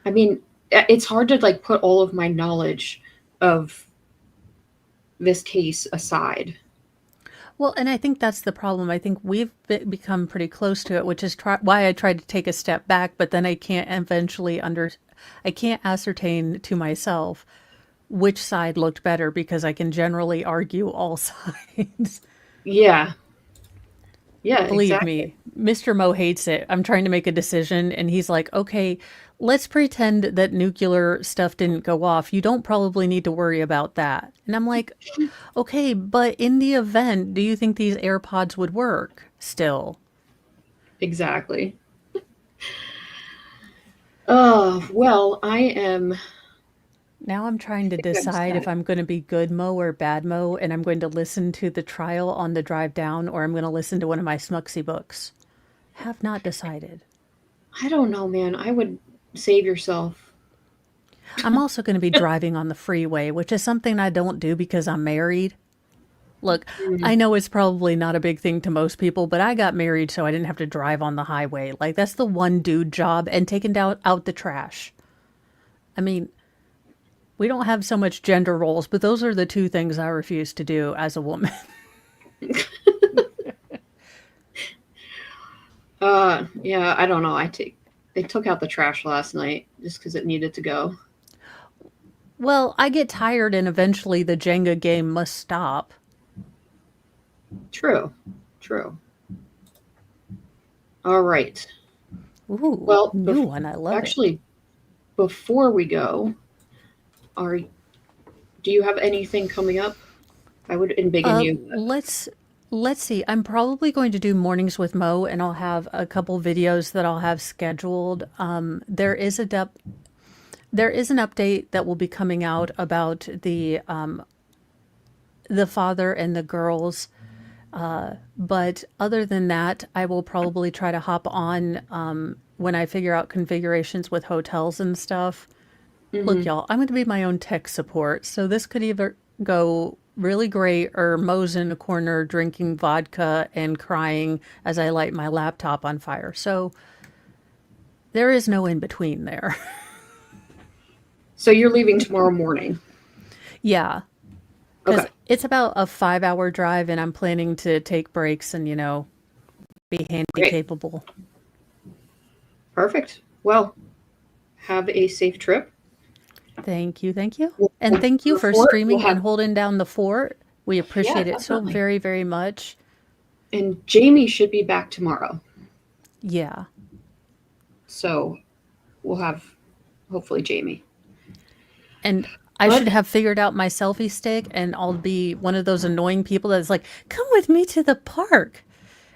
I mean, it's hard to like put all of my knowledge of this case aside. Well, and I think that's the problem. I think we've become pretty close to it, which is why I tried to take a step back, but then I can't I can't ascertain to myself which side looked better because I can generally argue all sides. Yeah. Yeah, Believe exactly. me, Mr. Mo hates it. I'm trying to make a decision and he's like, okay, let's pretend that nuclear stuff didn't go off. You don't probably need to worry about that. And I'm like, okay, but in the event, do you think these AirPods would work still? Exactly. Oh, well, Now I'm trying to I'm decide if sad. I'm going to be good Mo or bad Mo, and I'm going to listen to the trial on the drive down, or I'm going to listen to one of my Smuxy books. Have not decided. I don't know, man. I would save yourself. I'm also going to be driving on the freeway, which is something I don't do because I'm married. Look, I know it's probably not a big thing to most people, but I got married so I didn't have to drive on the highway. Like, that's the one dude job, and taking out the trash. I mean, we don't have so much gender roles, but those are the two things I refuse to do as a woman. Yeah, I don't know. They took out the trash last night just because it needed to go. Well, I get tired and eventually the Jenga game must stop. True. All right. Ooh, Well, new one. I love it. actually, before we go, do you have anything coming up? I would embiggen you. Let's see. I'm probably going to do mornings with Mo, and I'll have a couple videos that I'll have scheduled. There is an update that will be coming out about the father and the girls. But other than that, I will probably try to hop on when I figure out configurations with hotels and stuff. Look, y'all, I'm going to be my own tech support, so this could either go really great or Mo's in a corner drinking vodka and crying as I light my laptop on fire. So there is no in between there. So you're leaving tomorrow morning. Yeah. Because Okay. it's about a 5-hour drive and I'm planning to take breaks and, be handy Great. capable. Perfect. Well, have a safe trip. Thank you. And thank you for Fort, streaming and holding down the fort. We appreciate it so definitely. very, very much. And Jamie should be back tomorrow. Yeah. So we'll have hopefully Jamie. And I should have figured out my selfie stick and I'll be one of those annoying people that's like, come with me to the park.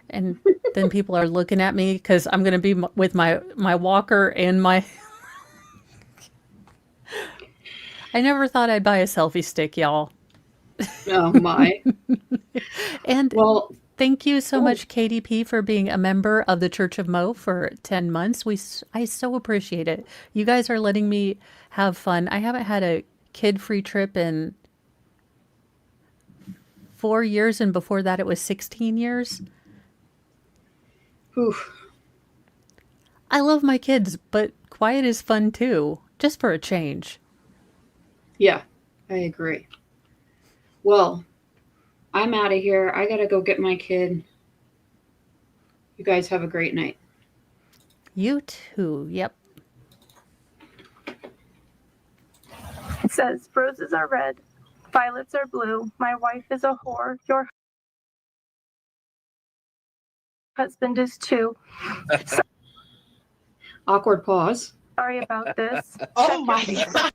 And then people are looking at me because I'm going to be with my walker and my... I never thought I'd buy a selfie stick, y'all. Oh, my. And well, thank you so much, KDP, for being a member of the Church of Mo for 10 months. I so appreciate it. You guys are letting me have fun. I haven't had a kid-free trip in 4 years, and before that it was 16 years. Oof. I love my kids, but quiet is fun too, just for a change. Yeah, I agree. Well, I'm out of here. I gotta go get my kid. You guys have a great night. You too. Yep. It says, roses are red, violets are blue. My wife is a whore. Your husband is too. Awkward pause. Sorry about this. Oh my God.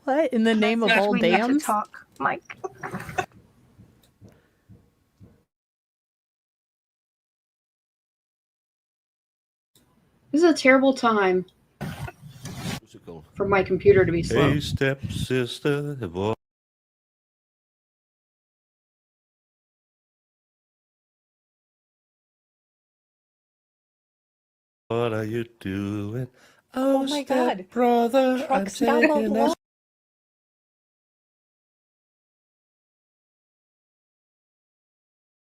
What in the name of Message, all we need to dams? talk, Mike. This is a terrible time for my computer to be slow. Hey, stepsister, what are you doing? Oh my God. brother, Trucks down the block.